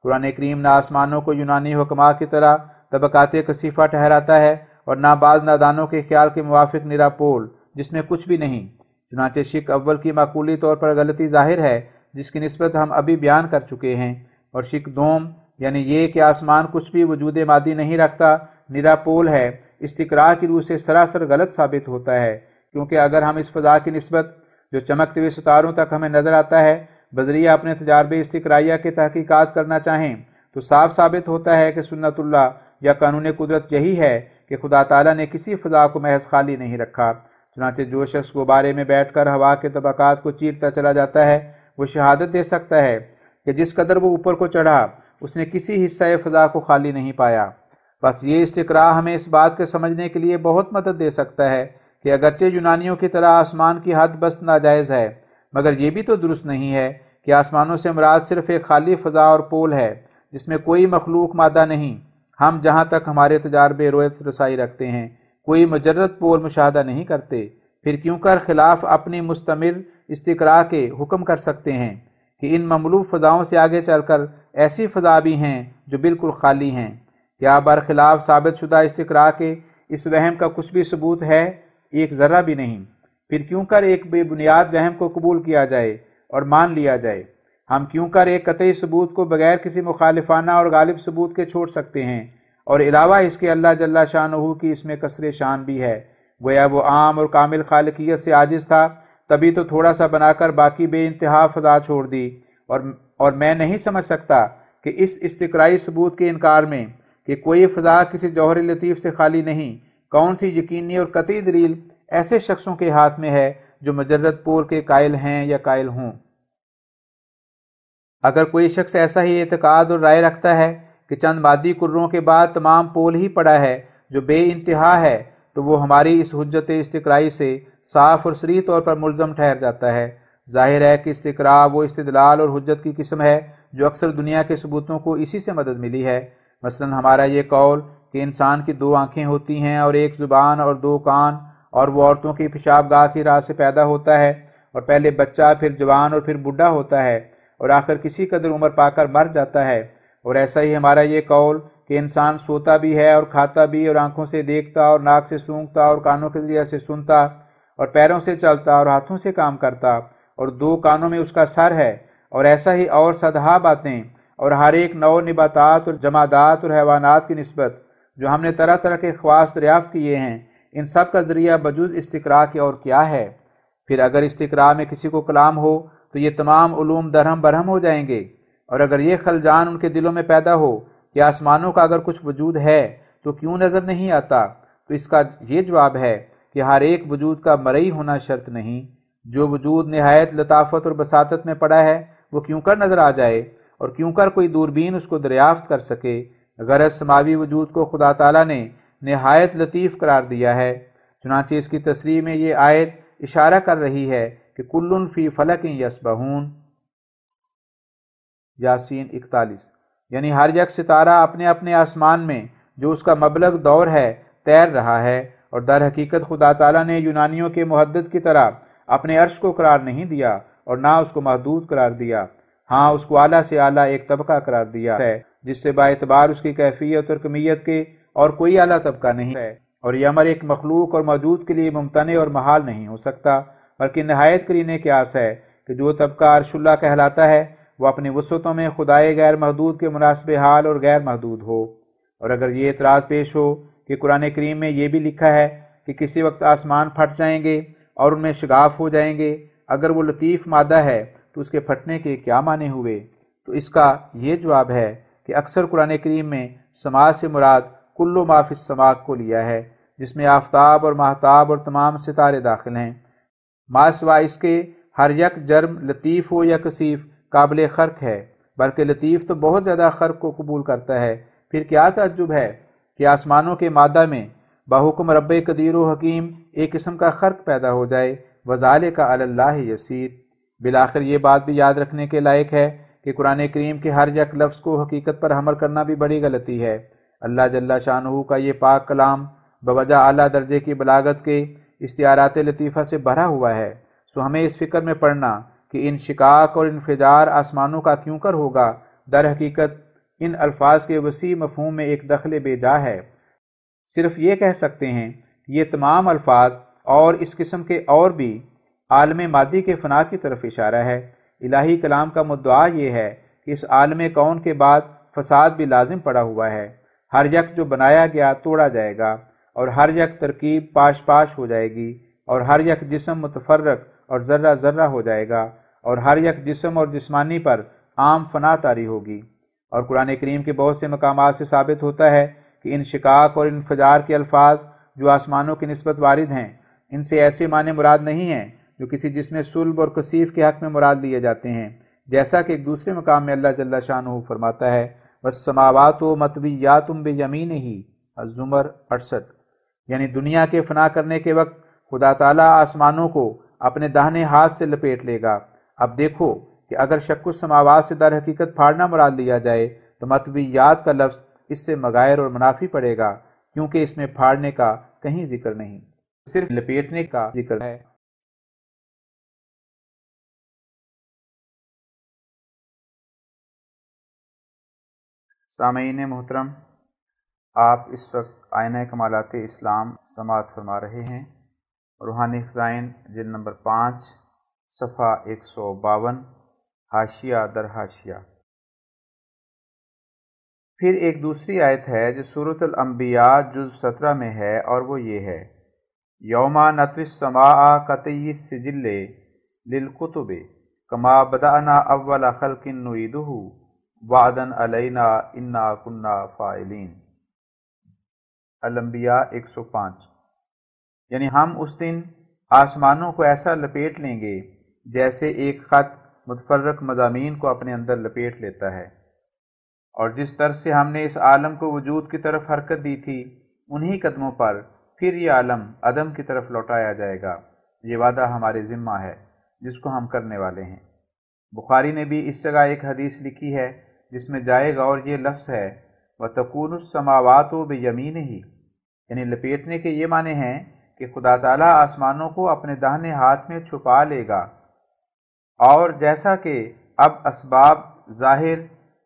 قرآن کریم نہ آسمانوں کو یونانی حکماء کی طرح طبقات کثیفہ ٹھہراتا ہے اور نہ بعض نادانوں کے خیال کے موافق نرا پول جس میں کچھ بھی نہیں۔ چنانچہ شق اول کی معقولی طور پر غلطی ظاہر ہے جس کی نسبت ہم ابھی بیان کر چکے ہیں، اور شق دوم یعنی یہ کہ آسمان کچھ بھی وجود مادی نہیں رکھتا نرا پول ہے، استقراء کی روح سے سراسر غلط ثابت ہوتا ہے، کیونکہ اگر ہم اس فضا کی نسبت جو چمکتے ہوئے ستاروں تک ہمیں نظر آتا ہے بذریعہ اپنے تجارب استقرائیہ کے تحقیقات کرنا چاہیں تو صاف ثابت ہوتا ہے کہ سنت اللہ یا قانون قدرت یہی ہے کہ خدا تعالیٰ نے کسی فضا کو محض خالی نہیں رکھا۔ چنانچہ جو شخص غبارے میں بیٹھ کر ہوا کے طبقات کو چیرتا چلا جاتا ہے وہ شہادت دے سکتا ہے کہ جس قدر وہ اوپر کو چڑھا اس نے کسی حصہ فضا کو خالی نہیں پایا۔ بس یہ استقراء ہمیں اس بات کے سمجھنے کے لیے بہت مدد دے سکتا ہے کہ اگرچہ یونانیوں کی طرح آسمان کی حد بست ناجائز ہے، مگر یہ بھی تو درست نہیں ہے کہ آسمانوں سے مراد صرف ایک خالی فضا اور پول ہے جس میں کوئی مخلوق مادہ نہیں۔ ہم جہاں تک ہمارے تجاربے رویت رسائی رکھتے ہیں کوئی مجرد پول مشاہدہ نہیں کرتے، پھر کیوں کر خلاف اپنی مستمر استقراء کے حکم کر سکتے ہیں کہ ان مملوء فضاؤں سے آگے چل کر ایسی فضا بھی ہیں جو بالکل خالی ہیں؟ کیا برخلاف ثابت شدہ استقراء کے اس وہم کا کچھ بھی ثبوت ہے؟ ایک ذرہ بھی نہیں۔ پھر کیوں کر ایک بے بنیاد وہم کو قبول کیا جائے اور مان لیا جائے؟ ہم کیوں کر ایک قطعی ثبوت کو بغیر کسی مخالفانہ اور غالب ثبوت کے چھوڑ سکتے ہیں؟ اور علاوہ اس کے اللہ جل شانہ کی اس میں کثر شان بھی ہے، گویا وہ عام اور کامل خالقیت سے عاجز تھا، تبھی تو تھوڑا سا بنا کر باقی بے انتہا فضا چھوڑ دی۔ اور میں نہیں سمجھ سکتا کہ اس استقرائی ثبوت کے انکار میں کہ کوئی فضا کسی جوہر لطیف سے خالی نہیں، کون سی یقینی اور قطعی دلیل ایسے شخصوں کے ہاتھ میں ہے جو مجرد پول کے قائل ہیں یا قائل ہوں۔ اگر کوئی شخص ایسا ہی اعتقاد اور رائے رکھتا ہے کہ چند مادی کروں کے بعد تمام پول ہی پڑا ہے جو بے انتہا ہے، تو وہ ہماری اس حجت استقرائی سے صاف اور صریح طور پر ملزم ٹھہر جاتا ہے۔ ظاہر ہے کہ استقراء وہ استدلال اور حجت کی قسم ہے جو اکثر دنیا کے ثبوتوں کو اسی سے مدد ملی ہے۔ مثلا ہمارا یہ قول کہ انسان کی 2 آنکھیں ہوتی ہیں اور 1 زبان اور 2 کان، اور وہ عورتوں کی پیشاب گاہ کی راہ سے پیدا ہوتا ہے، اور پہلے بچہ پھر جوان اور پھر بوڑھا ہوتا ہے، اور آخر کسی قدر عمر پا کر مر جاتا ہے۔ اور ایسا ہی ہمارا یہ قول کہ انسان سوتا بھی ہے اور کھاتا بھی، اور آنکھوں سے دیکھتا اور ناک سے سونگھتا اور کانوں کے ذریعے سے سنتا اور پیروں سے چلتا اور ہاتھوں سے کام کرتا، اور 2 کانوں میں اس کا سر ہے، اور ایسا ہی اور صدہا باتیں، اور ہر ایک نوع نباتات اور جمادات اور حیوانات کی نسبت جو ہم نے طرح طرح کے خواص دریافت کیے ہیں، ان سب کا ذریعہ بجز استقراء کے اور کیا ہے؟ پھر اگر استقراء میں کسی کو کلام ہو تو یہ تمام علوم درہم برہم ہو جائیں گے، اور اگر یہ خلجان ان کے دلوں میں پیدا ہو کہ آسمانوں کا اگر کچھ وجود ہے تو کیوں نظر نہیں آتا، تو اس کا یہ جواب ہے کہ ہر ایک وجود کا مرئی ہونا شرط نہیں۔ جو وجود نہایت لطافت اور بساطت میں پڑا ہے وہ کیوں کر نظر آ جائے، اور کیوں کر کوئی دوربین اس کو دریافت کر سکے؟ غرض سماوی وجود کو خدا تعالیٰ نے نہایت لطیف قرار دیا ہے۔ چنانچہ اس کی تصریح میں یہ آیت اشارہ کر رہی ہے کہ کلن فی فلک یسبحون، یاسین 41، یعنی ہر یک ستارہ اپنے اپنے آسمان میں جو اس کا مبلغ دور ہے تیر رہا ہے، اور در حقیقت خدا تعالیٰ نے یونانیوں کے محدد کی طرح اپنے عرش کو قرار نہیں دیا اور نہ اس کو محدود قرار دیا، ہاں اس کو اعلیٰ سے اعلیٰ ایک طبقہ قرار دیا ہے جس سے باعتبار اس کی کیفیت اور کمیت کے اور کوئی اعلیٰ طبقہ نہیں ہے، اور یہ امر ایک مخلوق اور موجود کے لیے ممتنع اور محال نہیں ہو سکتا، بلکہ نہایت قرینے قیاس ہے کہ جو طبقہ عرش اللہ کہلاتا ہے وہ اپنی وسعتوں میں خدائے غیر محدود کے مناسب حال اور غیر محدود ہو۔ اور اگر یہ اعتراض پیش ہو کہ قرآن کریم میں یہ بھی لکھا ہے کہ کسی وقت آسمان پھٹ جائیں گے اور ان میں شگاف ہو جائیں گے، اگر وہ لطیف مادہ ہے تو اس کے پھٹنے کے کیا معنی ہوئے؟ تو اس کا یہ جواب ہے کہ اکثر قرآن کریم میں سما سے مراد کل ما فی السماء کو لیا ہے، جس میں آفتاب اور ماہتاب اور تمام ستارے داخل ہیں۔ ما سوا اس کے ہر یک جرم لطیف ہو یا کثیف قابل خرق ہے، بلکہ لطیف تو بہت زیادہ خرق کو قبول کرتا ہے۔ پھر کیا تعجب ہے کہ آسمانوں کے مادہ میں بحکم رب قدیر و حکیم ایک قسم کا خرق پیدا ہو جائے، وذالک علی اللہ یسیر۔ بالآخر یہ بات بھی یاد رکھنے کے لائق ہے کہ قرآن کریم کے ہر یک لفظ کو حقیقت پر حمل کرنا بھی بڑی غلطی ہے۔ اللہ جل شانہ کا یہ پاک کلام بوجہ اعلیٰ درجے کی بلاغت کے استعارات لطیفہ سے بھرا ہوا ہے، سو ہمیں اس فکر میں پڑنا کہ انشقاق اور انفجار آسمانوں کا کیوں کر ہوگا، در حقیقت ان الفاظ کے وسیع مفہوم میں ایک دخل بے جا ہے۔ صرف یہ کہہ سکتے ہیں کہ یہ تمام الفاظ اور اس قسم کے اور بھی عالم مادی کے فنا کی طرف اشارہ ہے۔ الہی کلام کا مدعا یہ ہے کہ اس عالم کون کے بعد فساد بھی لازم پڑا ہوا ہے، ہر یک جو بنایا گیا توڑا جائے گا، اور ہر یک ترکیب پاش پاش ہو جائے گی، اور ہر یک جسم متفرق اور ذرہ ذرہ ہو جائے گا، اور ہر یک جسم اور جسمانی پر عام فنا طاری ہوگی۔ اور قرآن کریم کے بہت سے مقامات سے ثابت ہوتا ہے کہ انشقاق اور انفجار کے الفاظ جو آسمانوں کی نسبت وارد ہیں، ان سے ایسے معنی مراد نہیں ہیں جو کسی جسم صلب اور کثیف کے حق میں مراد لیے جاتے ہیں، جیسا کہ ایک دوسرے مقام میں اللہ جل شانہ فرماتا ہے وَالسَّمَاوَاتُ مَطْوِيَّاتٌ بِيَمِينِهِ الزمر 68۔ یعنی دنیا کے فنا کرنے کے وقت خدا تعالیٰ آسمانوں کو اپنے داہنے ہاتھ سے لپیٹ لے گا۔ اب دیکھو کہ اگر شق السماوات سے در حقیقت پھاڑنا مراد لیا جائے تو مطویات کا لفظ اس سے مغائر اور منافی پڑے گا، کیونکہ اس میں پھاڑنے کا کہیں ذکر نہیں، صرف لپیٹنے کا ذکر ہے۔ سامعین محترم، آپ اس وقت آئینہ کمالات اسلام سماعت فرما رہے ہیں۔ روحانی خزائن جلد نمبر 5 صفحہ 152، حاشیہ در حاشیہ۔ پھر ایک دوسری آیت ہے جو سورۃ الانبیاء جزء 17 میں ہے، اور وہ یہ ہے یوم نطوی السماء کطی السجل للکتب کما بدأنا اول خلق نعیدہ وعدا علینا انا کنا فاعلین۔ الانبیاء 105۔ یعنی ہم اس دن آسمانوں کو ایسا لپیٹ لیں گے جیسے ایک خط متفرق مضامین کو اپنے اندر لپیٹ لیتا ہے، اور جس طرح سے ہم نے اس عالم کو وجود کی طرف حرکت دی تھی، انہی قدموں پر پھر یہ عالم عدم کی طرف لوٹایا جائے گا۔ یہ وعدہ ہمارے ذمہ ہے جس کو ہم کرنے والے ہیں۔ بخاری نے بھی اس جگہ ایک حدیث لکھی ہے جس میں جائے گا اور یہ لفظ ہے وَتَكُونُ السَّمَاوَاتُ بِيَمِينِهِ، یعنی لپیٹنے کے یہ معنی ہیں کہ خدا تعالیٰ آسمانوں کو اپنے داہنے ہاتھ میں چھپا لے گا، اور جیسا کہ اب اسباب ظاہر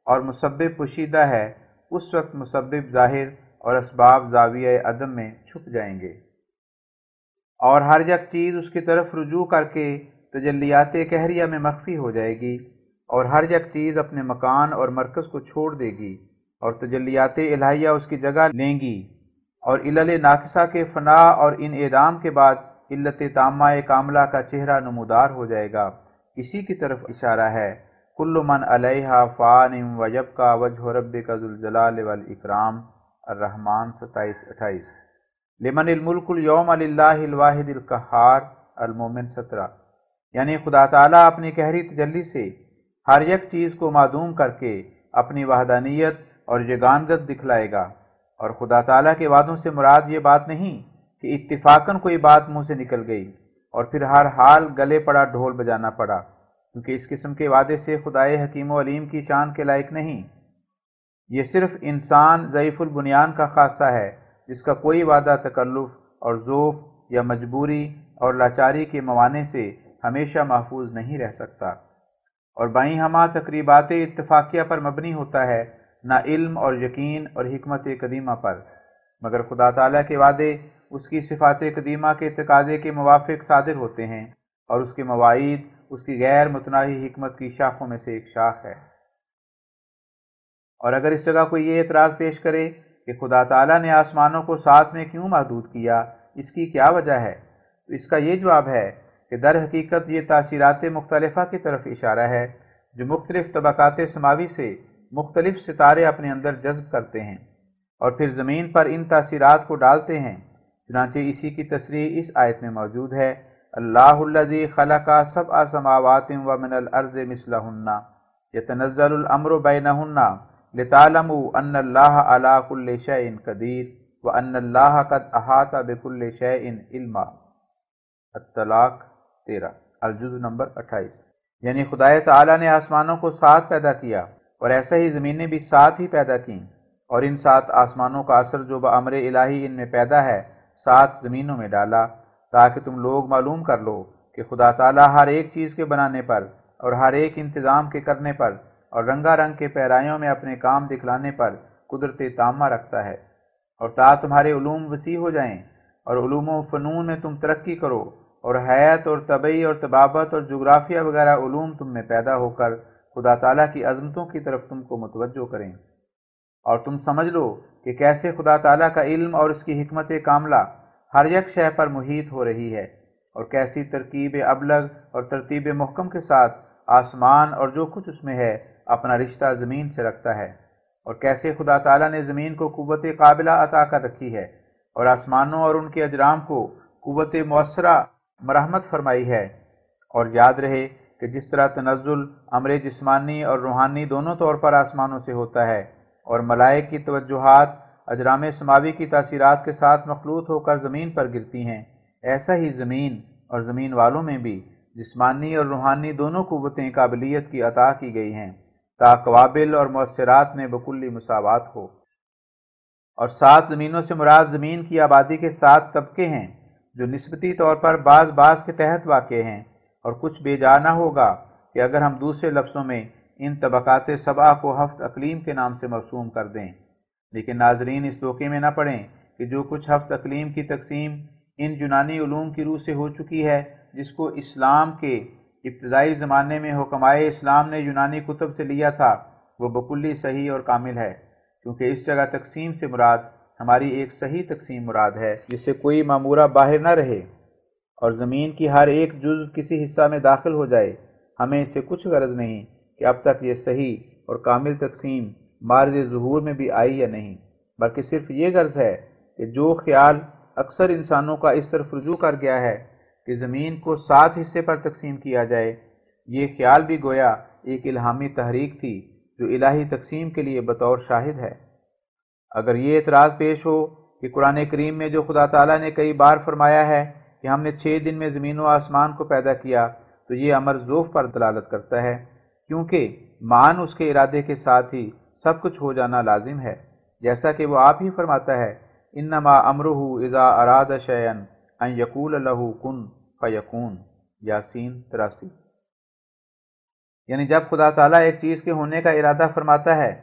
اور مسبب پوشیدہ ہے، اس وقت مسبب ظاہر اور اسباب زاویہ عدم میں چھپ جائیں گے، اور ہر یک چیز اس کی طرف رجوع کر کے تجلیات قہریہ میں مخفی ہو جائے گی، اور ہر یک چیز اپنے مکان اور مرکز کو چھوڑ دے گی، اور تجلیات الہیہ اس کی جگہ لیں گی، اور علل ناقصہ کے فنا اور انعدام کے بعد علت تامہ کاملہ کا چہرہ نمودار ہو جائے گا۔ اسی کی طرف اشارہ ہے کل من علیہا فان ویبقی وجہ ربک ذو الجلال والاکرام، الرحمن 27-28۔ لمن الملک اليوم للہ الواحد القہار، المومن 17۔ یعنی خدا تعالیٰ اپنی قہری تجلی سے ہر یک چیز کو معدوم کر کے اپنی وحدانیت اور یگانگت دکھلائے گا، اور خدا تعالیٰ کے وعدوں سے مراد یہ بات نہیں کہ اتفاقاً کوئی بات منہ سے نکل گئی اور پھر ہر حال گلے پڑا ڈھول بجانا پڑا، کیونکہ اس قسم کے وعدے سے خدائے حکیم و علیم کی شان کے لائق نہیں۔ یہ صرف انسان ضعیف البنیان کا خاصہ ہے جس کا کوئی وعدہ تکلف اور ذوف یا مجبوری اور لاچاری کے موانع سے ہمیشہ محفوظ نہیں رہ سکتا، اور بائیں ہمہ تقریبات اتفاقیہ پر مبنی ہوتا ہے نہ علم اور یقین اور حکمت قدیمہ پر، مگر خدا تعالیٰ کے وعدے اس کی صفات قدیمہ کے تقاضے کے موافق صادر ہوتے ہیں، اور اس کے مواعید اس کی غیر متناہی حکمت کی شاخوں میں سے ایک شاخ ہے۔ اور اگر اس جگہ کوئی یہ اعتراض پیش کرے کہ خدا تعالیٰ نے آسمانوں کو 7 میں کیوں محدود کیا، اس کی کیا وجہ ہے، تو اس کا یہ جواب ہے کہ در حقیقت یہ تاثیرات مختلفہ کی طرف اشارہ ہے جو مختلف طبقات سماوی سے مختلف ستارے اپنے اندر جذب کرتے ہیں اور پھر زمین پر ان تاثیرات کو ڈالتے ہیں۔ چنانچہ اسی کی تصریح اس آیت میں موجود ہے، اللہ الذی خلق 7 سماوات ومن الارض مثلہن یتنزل الامر بینہن لتعلموا ان اللہ علی کل شیء قدیر وان اللہ قد احاط بکل شیء علما۔ الطلاق 13 الجزء نمبر 28۔ یعنی خدا تعالیٰ نے آسمانوں کو 7 پیدا کیا اور ایسا ہی زمینیں بھی 7 ہی پیدا کیں، اور ان 7 آسمانوں کا اثر جو بامر الہی ان میں پیدا ہے 7 زمینوں میں ڈالا، تاکہ تم لوگ معلوم کر لو کہ خدا تعالیٰ ہر ایک چیز کے بنانے پر اور ہر ایک انتظام کے کرنے پر اور رنگا رنگ کے پیرایوں میں اپنے کام دکھلانے پر قدرت تامہ رکھتا ہے، اور تا تمہارے علوم وسیع ہو جائیں اور علوم و فنون میں تم ترقی کرو اور حیات اور طبعی اور طبابت اور جغرافیہ وغیرہ علوم تم میں پیدا ہو کر خدا تعالیٰ کی عظمتوں کی طرف تم کو متوجہ کریں، اور تم سمجھ لو کہ کیسے خدا تعالیٰ کا علم اور اس کی حکمت کاملہ ہر یک شے پر محیط ہو رہی ہے، اور کیسی ترکیب ابلغ اور ترتیب محکم کے ساتھ آسمان اور جو کچھ اس میں ہے اپنا رشتہ زمین سے رکھتا ہے، اور کیسے خدا تعالیٰ نے زمین کو قوت قابلہ عطا کر رکھی ہے اور آسمانوں اور ان کے اجرام کو قوت مؤثرہ مرحمت فرمائی ہے۔ اور یاد رہے کہ جس طرح تنزل امر جسمانی اور روحانی دونوں طور پر آسمانوں سے ہوتا ہے، اور ملائک کی توجہات اجرام سماوی کی تاثیرات کے ساتھ مخلوط ہو کر زمین پر گرتی ہیں، ایسا ہی زمین اور زمین والوں میں بھی جسمانی اور روحانی دونوں قوتیں قابلیت کی عطا کی گئی ہیں تا قوابل اور مؤثرات میں بکلی مساوات ہو۔ اور 7 زمینوں سے مراد زمین کی آبادی کے 7 طبقے ہیں جو نسبتی طور پر بعض کے تحت واقع ہیں، اور کچھ بے جا نہ ہوگا کہ اگر ہم دوسرے لفظوں میں ان طبقات 7 کو 7 اقلیم کے نام سے مرسوم کر دیں، لیکن ناظرین اس دھوکے میں نہ پڑیں کہ جو کچھ 7 اقلیم کی تقسیم ان یونانی علوم کی روح سے ہو چکی ہے، جس کو اسلام کے ابتدائی زمانے میں حکمائے اسلام نے یونانی کتب سے لیا تھا، وہ بکلی صحیح اور کامل ہے، کیونکہ اس جگہ تقسیم سے مراد ہماری ایک صحیح تقسیم مراد ہے جس سے کوئی معمورہ باہر نہ رہے اور زمین کی ہر ایک جزو کسی حصہ میں داخل ہو جائے۔ ہمیں اس سے کچھ غرض نہیں کہ اب تک یہ صحیح اور کامل تقسیم مارج ظہور میں بھی آئی یا نہیں، بلکہ صرف یہ غرض ہے کہ جو خیال اکثر انسانوں کا اس طرف رجوع کر گیا ہے کہ زمین کو 7 حصے پر تقسیم کیا جائے، یہ خیال بھی گویا ایک الہامی تحریک تھی جو الہی تقسیم کے لیے بطور شاہد ہے۔ اگر یہ اعتراض پیش ہو کہ قرآن کریم میں جو خدا تعالیٰ نے کئی بار فرمایا ہے کہ ہم نے 6 دن میں زمین و آسمان کو پیدا کیا، تو یہ امر ذوف پر دلالت کرتا ہے، کیونکہ مان اس کے ارادے کے ساتھ ہی سب کچھ ہو جانا لازم ہے، جیسا کہ وہ آپ ہی فرماتا ہے، انما امرہ اذا اراد شیئا ان یقول لہ کن فیکون، یاسین 83۔ یعنی جب خدا تعالیٰ ایک چیز کے ہونے کا ارادہ فرماتا ہے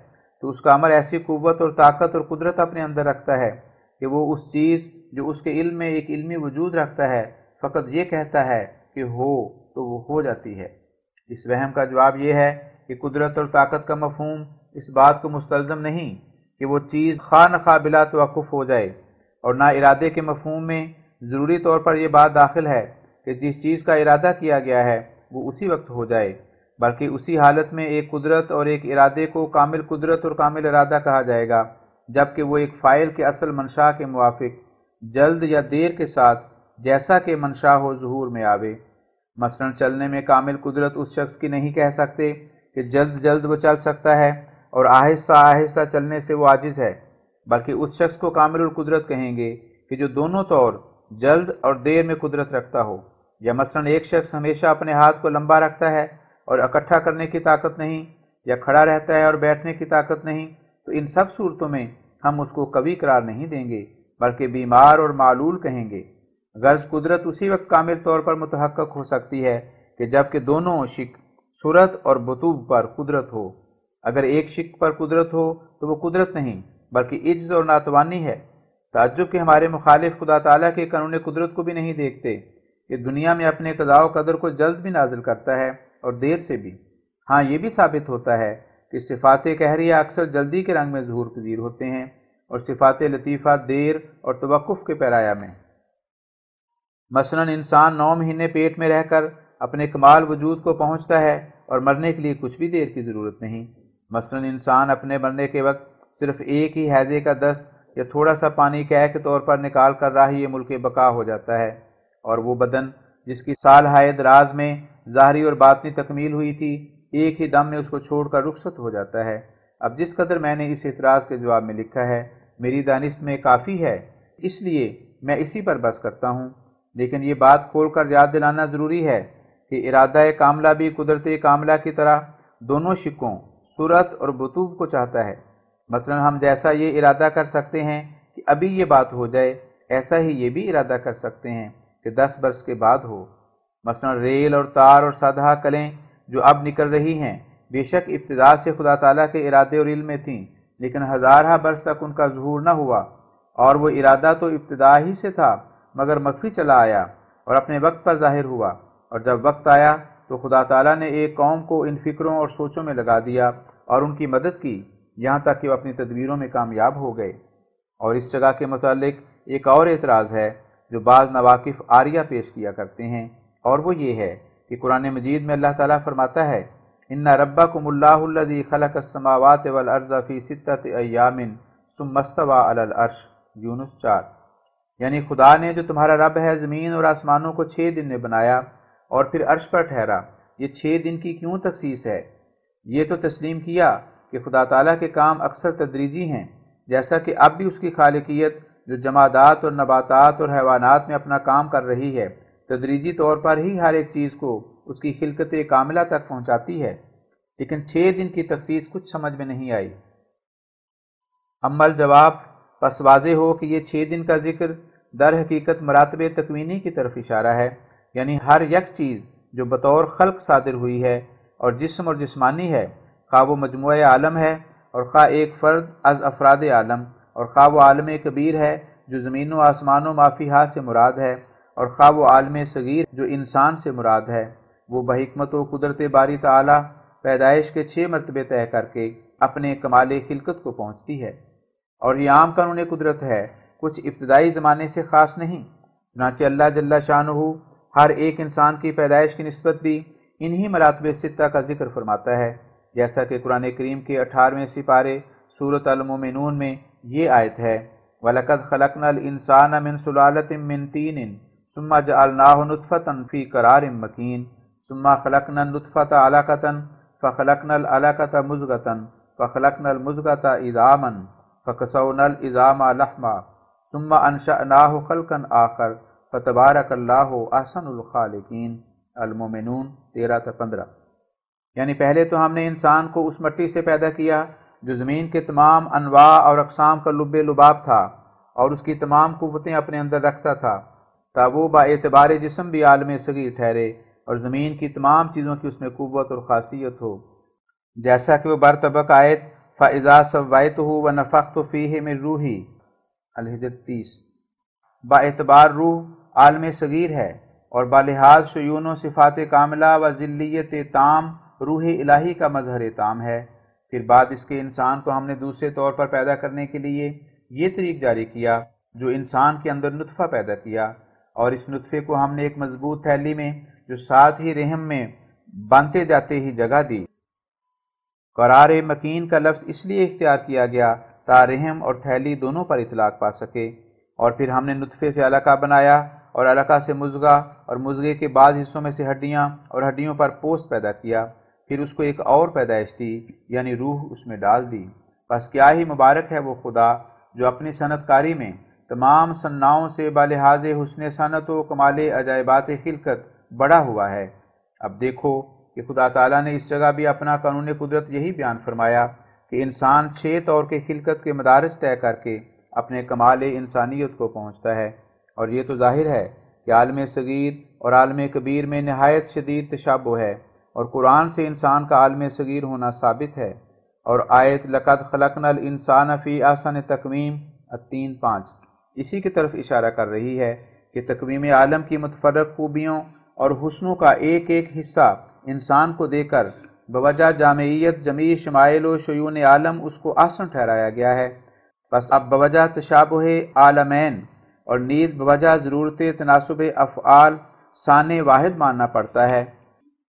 تو اس کا امر ایسی قوت اور طاقت اور قدرت اپنے اندر رکھتا ہے کہ وہ اس چیز جو اس کے علم میں ایک علمی وجود رکھتا ہے فقط یہ کہتا ہے کہ ہو تو وہ ہو جاتی ہے۔ اس وہم کا جواب یہ ہے کہ قدرت اور طاقت کا مفہوم اس بات کو مستلزم نہیں کہ وہ چیز خواہ نخواہ بلا توقف ہو جائے، اور نہ ارادے کے مفہوم میں ضروری طور پر یہ بات داخل ہے کہ جس چیز کا ارادہ کیا گیا ہے وہ اسی وقت ہو جائے، بلکہ اسی حالت میں ایک قدرت اور ایک ارادے کو کامل قدرت اور کامل ارادہ کہا جائے گا، جبکہ وہ ایک فاعل کے اصل منشا کے موافق جلد یا دیر کے ساتھ جیسا کہ منشا ہو ظہور میں آوے۔ مثلا چلنے میں کامل قدرت اس شخص کی نہیں کہہ سکتے کہ جلد وہ چل سکتا ہے اور آہستہ آہستہ چلنے سے وہ عاجز ہے، بلکہ اس شخص کو کامل القدرت کہیں گے کہ جو دونوں طور جلد اور دیر میں قدرت رکھتا ہو۔ یا مثلا ایک شخص ہمیشہ اپنے ہاتھ کو لمبا رکھتا ہے اور اکٹھا کرنے کی طاقت نہیں، یا کھڑا رہتا ہے اور بیٹھنے کی طاقت نہیں، تو ان سب صورتوں میں ہم اس کو قوی قرار نہیں دیں گے بلکہ بیمار اور معلول کہیں گے۔ غرض قدرت اسی وقت کامل طور پر متحقق ہو سکتی ہے کہ جب کہ دونوں صورت اور بطوب پر قدرت ہو۔ اگر ایک شق پر قدرت ہو تو وہ قدرت نہیں بلکہ عجز اور ناتوانی ہے۔ تعجب کہ ہمارے مخالف خدا تعالیٰ کے قانون قدرت کو بھی نہیں دیکھتے کہ دنیا میں اپنے قضاء و قدر کو جلد بھی نازل کرتا ہے اور دیر سے بھی۔ ہاں یہ بھی ثابت ہوتا ہے کہ صفات قہریہ اکثر جلدی کے رنگ میں ظہور پذیر ہوتے ہیں اور صفات لطیفہ دیر اور توقف کے پیرایہ میں۔ مثلا انسان 9 مہینے پیٹ میں رہ کر اپنے کمال وجود کو پہنچتا ہے اور مرنے کے لیے کچھ بھی دیر کی ضرورت نہیں۔ مثلا انسان اپنے مرنے کے وقت صرف ایک ہی ہیضے کا دست یا تھوڑا سا پانی قے کے طور پر نکال کر راہی ملک بقا ہو جاتا ہے، اور وہ بدن جس کی سال ہائے دراز میں ظاہری اور باطنی تکمیل ہوئی تھی ایک ہی دم میں اس کو چھوڑ کر رخصت ہو جاتا ہے۔ اب جس قدر میں نے اس اعتراض کے جواب میں لکھا ہے میری دانست میں کافی ہے، اس لیے میں اسی پر بس کرتا ہوں، لیکن یہ بات کھول کر یاد دلانا ضروری ہے کہ ارادہ کاملہ بھی قدرت کاملہ کی طرح دونوں شقوں صورت اور بطوب کو چاہتا ہے۔ مثلا ہم جیسا یہ ارادہ کر سکتے ہیں کہ ابھی یہ بات ہو جائے، ایسا ہی یہ بھی ارادہ کر سکتے ہیں کہ 10 برس کے بعد ہو۔ مثلا ریل اور تار اور سادہ کلیں جو اب نکل رہی ہیں بے شک ابتدا سے خدا تعالیٰ کے ارادے اور علم میں تھیں، لیکن ہزارہ برس تک ان کا ظہور نہ ہوا، اور وہ ارادہ تو ابتدا ہی سے تھا مگر مخفی چلا آیا اور اپنے وقت پر ظاہر ہوا، اور جب وقت آیا تو خدا تعالیٰ نے ایک قوم کو ان فکروں اور سوچوں میں لگا دیا اور ان کی مدد کی یہاں تک کہ وہ اپنی تدبیروں میں کامیاب ہو گئے۔ اور اس جگہ کے متعلق ایک اور اعتراض ہے جو بعض نواقف عاریہ پیش کیا کرتے ہیں، اور وہ یہ ہے کہ قرآن مجید میں اللہ تعالیٰ فرماتا ہے ان ربکم اللہ الذی خلق السماوات والارض فی 6 ایام ثم استوی علی العرش، یونس 4، یعنی خدا نے جو تمہارا رب ہے زمین اور آسمانوں کو 6 دن میں بنایا اور پھر عرش پر ٹھہرا۔ یہ 6 دن کی کیوں تخصیص ہے؟ یہ تو تسلیم کیا کہ خدا تعالیٰ کے کام اکثر تدریجی ہیں، جیسا کہ اب بھی اس کی خالقیت جو جمادات اور نباتات اور حیوانات میں اپنا کام کر رہی ہے تدریجی طور پر ہی ہر ایک چیز کو اس کی خلقت کاملہ تک پہنچاتی ہے، لیکن 6 دن کی تخصیص کچھ سمجھ میں نہیں آئی۔ اما الجواب، پس واضح ہو کہ یہ 6 دن کا ذکر در حقیقت مراتب تکوینی کی طرف اشارہ ہے، یعنی ہر یک چیز جو بطور خلق صادر ہوئی ہے اور جسم اور جسمانی ہے، خواہ وہ مجموعہ عالم ہے اور خواہ ایک فرد از افراد عالم، اور خواہ وہ عالم کبیر ہے جو زمین و آسمان و مافیہا سے مراد ہے، اور خواہ وہ عالم صغیر جو انسان سے مراد ہے، وہ بحکمت و قدرت باری تعالی پیدائش کے 6 مرتبے طے کر کے اپنے کمال خلقت کو پہنچتی ہے، اور یہ عام قانون قدرت ہے، کچھ ابتدائی زمانے سے خاص نہیں۔ چنانچہ اللہ جل شانہ ہر ایک انسان کی پیدائش کی نسبت بھی انہی مراتب 6 کا ذکر فرماتا ہے، جیسا کہ قرآن کریم کے 18ویں سپارے سورۃ المومنون میں یہ آیت ہے وَلَقَدْ خَلَقْنَا الْإِنسَانَ مِنْ سُلَالَةٍ مِّن طِینٍ ثُمَّ جَعَلْنَاهُ نُطْفَةً فِی قَرَارٍ مَکِین ثُمَّ خَلَقْنَا النُّطْفَةَ عَلَقَةً فَخَلَقْنَا الْعَلَقَةَ مُضْغَةً فَخَلَقْنَا الْمُضْغَةَ عِظَامًا فَكَسَوْنَا الْعِظَامَ لَحْمًا ثُمَّ أَنشَأْنَاهُ خَلْقًا آخَرَ فَتَبَارَكَ اللَّهُ أَحْسَنُ الْخَالِقِینَ، المومنون 13-15۔ یعنی پہلے تو ہم نے انسان کو اس مٹی سے پیدا کیا جو زمین کے تمام انواع اور اقسام کا لب لباب تھا اور اس کی تمام قوتیں اپنے اندر رکھتا تھا، تا وہ با اعتبار جسم بھی عالم صغیر ٹھہرے اور زمین کی تمام چیزوں کی اس میں قوت اور خاصیت ہو، جیسا کہ وہ برطبق آیت فَإِذَا سَوَّيْتُهُ وَنَفَخْتُ فِيهِ مِن رُوحِي الحجر 30، با اعتبار روح عالم صغیر ہے اور بالحاظ شیون و صفات کاملہ و ذلیت تام روح الہی کا مظہر تام ہے۔ پھر بعد اس کے انسان کو ہم نے دوسرے طور پر پیدا کرنے کے لیے یہ طریق جاری کیا جو انسان کے اندر نطفہ پیدا کیا، اور اس نطفے کو ہم نے ایک مضبوط تھیلی میں جو ساتھ ہی رحم میں باندھتے جاتے ہی جگہ دی۔ قرار مکین کا لفظ اس لیے اختیار کیا گیا تا رحم اور تھیلی دونوں پر اطلاق پا سکے، اور پھر ہم نے نطفے سے علقہ بنایا اور علقہ سے مضغہ اور مضغے کے بعض حصوں میں سے ہڈیاں اور ہڈیوں پر پوست پیدا کیا، پھر اس کو ایک اور پیدائش دی یعنی روح اس میں ڈال دی۔ بس کیا ہی مبارک ہے وہ خدا جو اپنی صنعت کاری میں تمام صناؤں سے بالحاظ حسن صنعت و کمال عجائبات خلقت بڑا ہوا ہے۔ اب دیکھو کہ خدا تعالیٰ نے اس جگہ بھی اپنا قانون قدرت یہی بیان فرمایا کہ انسان 6 طور کے خلقت کے مدارج طے کر کے اپنے کمال انسانیت کو پہنچتا ہے، اور یہ تو ظاہر ہے کہ عالم صغیر اور عالم کبیر میں نہایت شدید تشابہ ہے، اور قرآن سے انسان کا عالم صغیر ہونا ثابت ہے، اور آیت لقد خلقنا الانسان فی احسن تقویم 3:5 اسی کی طرف اشارہ کر رہی ہے کہ تقویم عالم کی متفرق خوبیوں اور حسنوں کا ایک ایک حصہ انسان کو دے کر بوجہ جامعیت جمیع شمائل و شیون عالم اس کو احسن ٹھہرایا گیا ہے۔ بس اب بوجہ تشابہ عالمین اور نیز بوجہ ضرورت تناسب افعال ثان واحد ماننا پڑتا ہے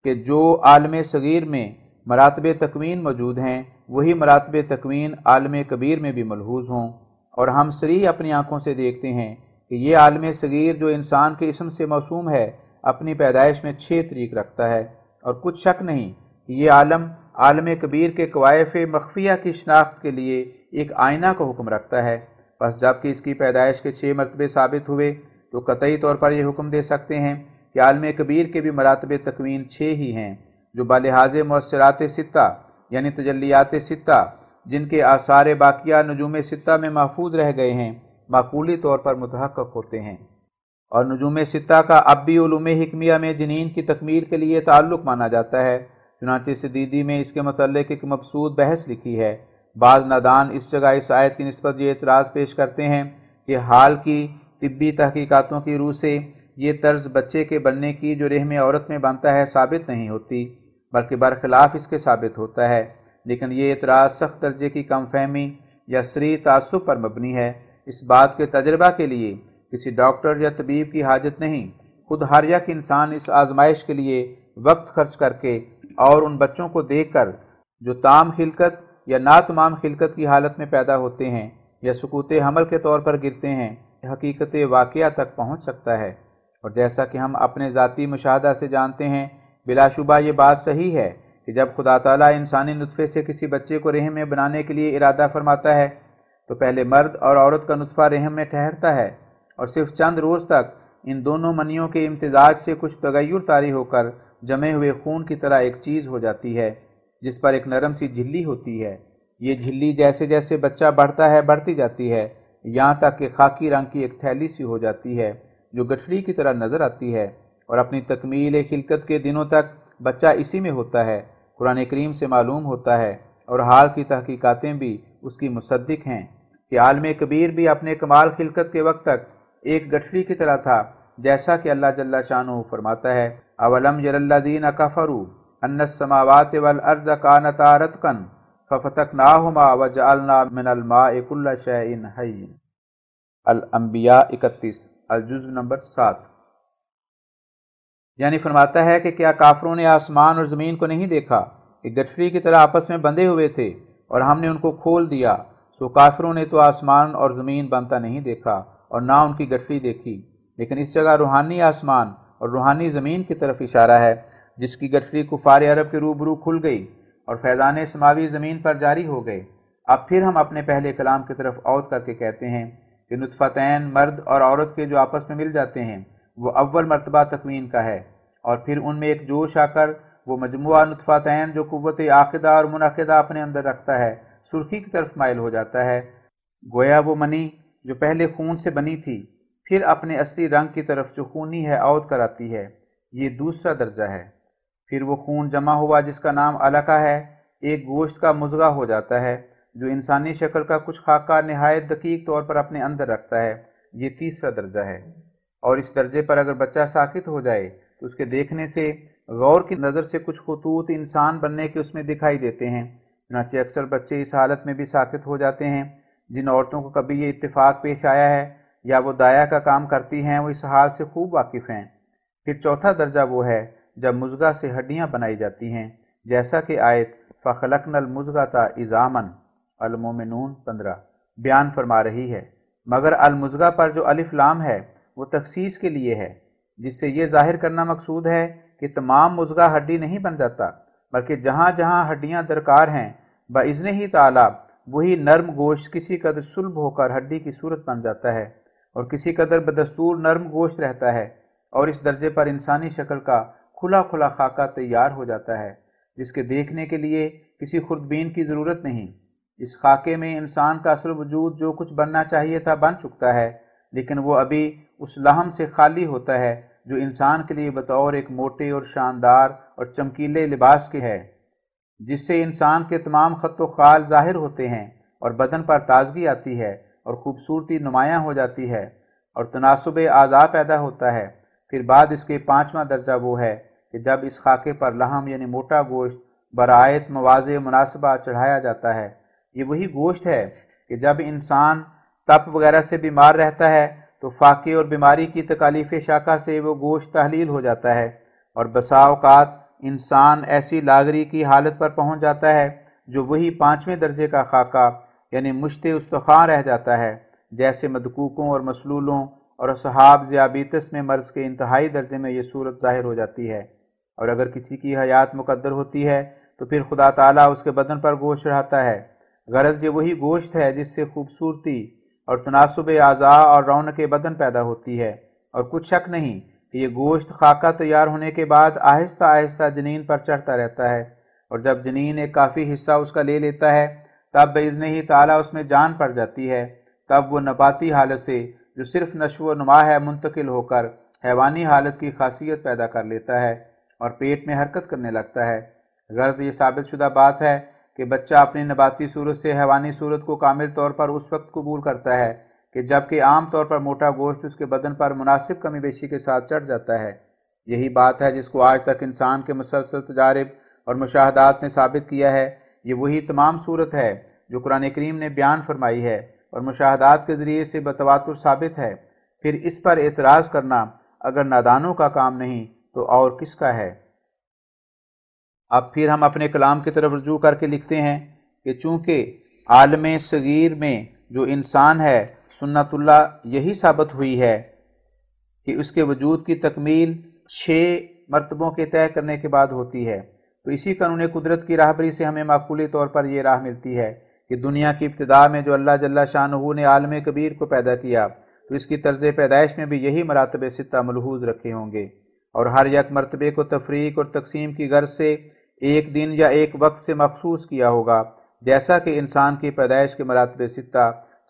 کہ جو عالم صغیر میں مراتب تکوین موجود ہیں وہی مراتب تکوین عالم کبیر میں بھی ملحوظ ہوں، اور ہم صریح اپنی آنکھوں سے دیکھتے ہیں کہ یہ عالم صغیر جو انسان کے اسم سے موسوم ہے اپنی پیدائش میں 6 طریق رکھتا ہے، اور کچھ شک نہیں کہ یہ عالم کبیر کے کوائف مخفیہ کی شناخت کے لیے ایک آئینہ کا حکم رکھتا ہے۔ بس جب کہ اس کی پیدائش کے 6 مرتبے ثابت ہوئے تو قطعی طور پر یہ حکم دے سکتے ہیں کہ عالم کبیر کے بھی مراتب تکوین 6 ہی ہیں، جو بلحاظ مؤثرات ستہ یعنی تجلیات ستہ جن کے آثار باقیہ نجوم ستہ میں محفوظ رہ گئے ہیں معقولی طور پر متحقق ہوتے ہیں، اور نجوم ستہ کا اب بھی علوم حکمیہ میں جنین کی تکمیل کے لیے تعلق مانا جاتا ہے۔ چنانچہ سدیدی میں اس کے متعلق ایک مبسوط بحث لکھی ہے۔ بعض نادان اس جگہ اس آیت کی نسبت یہ اعتراض پیش کرتے ہیں کہ حال کی طبی تحقیقاتوں کی روح سے یہ طرز بچے کے بننے کی جو رحم عورت میں بنتا ہے ثابت نہیں ہوتی، بلکہ برخلاف اس کے ثابت ہوتا ہے، لیکن یہ اعتراض سخت درجے کی کم فہمی یا صریح تعصب پر مبنی ہے۔ اس بات کے تجربہ کے لیے کسی ڈاکٹر یا طبیب کی حاجت نہیں، خود ہر یک انسان اس آزمائش کے لیے وقت خرچ کر کے اور ان بچوں کو دیکھ کر جو تام خلقت یا ناتمام خلقت کی حالت میں پیدا ہوتے ہیں یا سقوط حمل کے طور پر گرتے ہیں، حقیقت واقعہ تک پہنچ سکتا ہے۔ اور جیسا کہ ہم اپنے ذاتی مشاہدہ سے جانتے ہیں، بلا شبہ یہ بات صحیح ہے کہ جب خدا تعالیٰ انسانی نطفے سے کسی بچے کو رحم میں بنانے کے لیے ارادہ فرماتا ہے تو پہلے مرد اور عورت کا نطفہ رحم میں ٹھہرتا ہے، اور صرف چند روز تک ان دونوں منیوں کے امتزاج سے کچھ تغیر طاری ہو کر جمے ہوئے خون کی طرح ایک چیز ہو جاتی ہے جس پر ایک نرم سی جھلی ہوتی ہے۔ یہ جھلی جیسے جیسے بچہ بڑھتا ہے بڑھتی جاتی ہے، یہاں تک کہ خاکی رنگ کی ایک تھیلی سی ہو جاتی ہے جو گٹھڑی کی طرح نظر آتی ہے، اور اپنی تکمیل خلقت کے دنوں تک بچہ اسی میں ہوتا ہے۔ قرآن کریم سے معلوم ہوتا ہے اور حال کی تحقیقاتیں بھی اس کی مصدق ہیں کہ عالم کبیر بھی اپنے کمال خلقت کے وقت تک ایک گٹھڑی کی طرح تھا، جیسا کہ اللہ جل شانہ فرماتا ہے اولم یر الذین کفروا ان السماوات والارض کانتا رتقا ففتقناہما وجعلنا من الماء کل شیء حی۔ الانبیاء 31 الجزء نمبر 7۔ یعنی فرماتا ہے کہ کیا کافروں نے آسمان اور زمین کو نہیں دیکھا کہ گٹھڑی کی طرح آپس میں بندھے ہوئے تھے اور ہم نے ان کو کھول دیا، سو کافروں نے تو آسمان اور زمین بنتا نہیں دیکھا اور نہ ان کی گٹھڑی دیکھی۔ لیکن اس جگہ روحانی آسمان اور روحانی زمین کی طرف اشارہ ہے جس کی گٹھڑی کفار عرب کے روبرو کھل گئی اور فیضان سماوی زمین پر جاری ہو گئے۔ اب پھر ہم اپنے پہلے کلام کی طرف عود کر کے کہتے ہیں کہ نطفتین مرد اور عورت کے جو آپس میں مل جاتے ہیں وہ اول مرتبہ تکوین کا ہے، اور پھر ان میں ایک جوش آ کر وہ مجموعہ نطفتین جو قوت عاقدہ اور منعقدہ اپنے اندر رکھتا ہے سرخی کی طرف مائل ہو جاتا ہے، گویا وہ منی جو پہلے خون سے بنی تھی پھر اپنے اصلی رنگ کی طرف جو خونی ہے عود کر آتی ہے، یہ دوسرا درجہ ہے۔ پھر وہ خون جمع ہوا جس کا نام علقہ ہے ایک گوشت کا مضغہ ہو جاتا ہے جو انسانی شکل کا کچھ خاکہ نہایت دقیق طور پر اپنے اندر رکھتا ہے، یہ تیسرا درجہ ہے۔ اور اس درجے پر اگر بچہ ساکت ہو جائے تو اس کے دیکھنے سے غور کی نظر سے کچھ خطوط انسان بننے کے اس میں دکھائی دیتے ہیں۔ چنانچہ اکثر بچے اس حالت میں بھی ساکت ہو جاتے ہیں۔ جن عورتوں کو کبھی یہ اتفاق پیش آیا ہے یا وہ دایا کا کام کرتی ہیں وہ اس حال سے خوب واقف ہیں۔ پھر چوتھا درجہ وہ ہے جب مضغہ سے ہڈیاں بنائی جاتی ہیں، جیسا کہ آیت فَخَلَقْنَا الْمُضْغَةَ عِظَامًا المومنون 15 بیان فرما رہی ہے، مگر المضغہ پر جو الف لام ہے وہ تخصیص کے لیے ہے، جس سے یہ ظاہر کرنا مقصود ہے کہ تمام مضغہ ہڈی نہیں بن جاتا، بلکہ جہاں جہاں ہڈیاں درکار ہیں باذن ہی تعالیٰ وہی نرم گوشت کسی قدر صلب ہو کر ہڈی کی صورت بن جاتا ہے اور کسی قدر بدستور نرم گوشت رہتا ہے، اور اس درجے پر انسانی شکل کا کھلا کھلا خاکہ تیار ہو جاتا ہے جس کے دیکھنے کے لیے کسی خوردبین کی ضرورت نہیں۔ اس خاکے میں انسان کا اصل وجود جو کچھ بننا چاہیے تھا بن چکتا ہے، لیکن وہ ابھی اس لحم سے خالی ہوتا ہے جو انسان کے لیے بطور ایک موٹے اور شاندار اور چمکیلے لباس کے ہے۔ جس سے انسان کے تمام خط و خال ظاہر ہوتے ہیں اور بدن پر تازگی آتی ہے اور خوبصورتی نمایاں ہو جاتی ہے اور تناسب اعضاء پیدا ہوتا ہے۔ پھر بعد اس کے 5واں درجہ وہ ہے کہ جب اس خاکے پر لحم یعنی موٹا گوشت برایت مواضع مناسبہ چڑھایا جاتا ہے۔ یہ وہی گوشت ہے کہ جب انسان تپ وغیرہ سے بیمار رہتا ہے تو فاقے اور بیماری کی تکالیف شاقہ سے وہ گوشت تحلیل ہو جاتا ہے، اور بسا اوقات انسان ایسی لاغری کی حالت پر پہنچ جاتا ہے جو وہی 5ویں درجے کا خاکہ یعنی مشت استخوان رہ جاتا ہے، جیسے مدکوکوں اور مسلولوں اور اصحاب ذیابیطس میں مرض کے انتہائی درجے میں یہ صورت ظاہر ہو جاتی ہے۔ اور اگر کسی کی حیات مقدر ہوتی ہے تو پھر خدا تعالیٰ اس کے بدن پر گوشت چڑھاتا ہے۔ غرض یہ وہی گوشت ہے جس سے خوبصورتی اور تناسب اعضاء اور رونق بدن پیدا ہوتی ہے، اور کچھ شک نہیں کہ یہ گوشت خاکہ تیار ہونے کے بعد آہستہ آہستہ جنین پر چڑھتا رہتا ہے، اور جب جنین ایک کافی حصہ اس کا لے لیتا ہے تب باذن ہی تعالیٰ اس میں جان پڑ جاتی ہے۔ تب وہ نباتی حالت سے جو صرف نشو و نما ہے منتقل ہو کر حیوانی حالت کی خاصیت پیدا کر لیتا ہے اور پیٹ میں حرکت کرنے لگتا ہے۔ غرض یہ ثابت شدہ بات ہے کہ بچہ اپنی نباتی صورت سے حیوانی صورت کو کامل طور پر اس وقت قبول کرتا ہے کہ جبکہ عام طور پر موٹا گوشت اس کے بدن پر مناسب کمی بیشی کے ساتھ چڑھ جاتا ہے۔ یہی بات ہے جس کو آج تک انسان کے مسلسل تجارب اور مشاہدات نے ثابت کیا ہے۔ یہ وہی تمام صورت ہے جو قرآن کریم نے بیان فرمائی ہے اور مشاہدات کے ذریعے سے بتواتر ثابت ہے۔ پھر اس پر اعتراض کرنا اگر نادانوں کا کام نہیں تو اور کس کا ہے؟ اب پھر ہم اپنے کلام کی طرف رجوع کر کے لکھتے ہیں کہ چونکہ عالم صغیر میں جو انسان ہے سنت اللہ یہی ثابت ہوئی ہے کہ اس کے وجود کی تکمیل 6 مرتبوں کے طے کرنے کے بعد ہوتی ہے، تو اسی قانون قدرت کی راہبری سے ہمیں معقولی طور پر یہ راہ ملتی ہے کہ دنیا کی ابتدا میں جو اللہ جل شانہ نے عالم کبیر کو پیدا کیا تو اس کی طرز پیدائش میں بھی یہی مراتب 6 ملحوظ رکھے ہوں گے، اور ہر یک مرتبے کو تفریق اور تقسیم کی غرض سے ایک دن یا ایک وقت سے مخصوص کیا ہوگا، جیسا کہ انسان کی پیدائش کے مراتب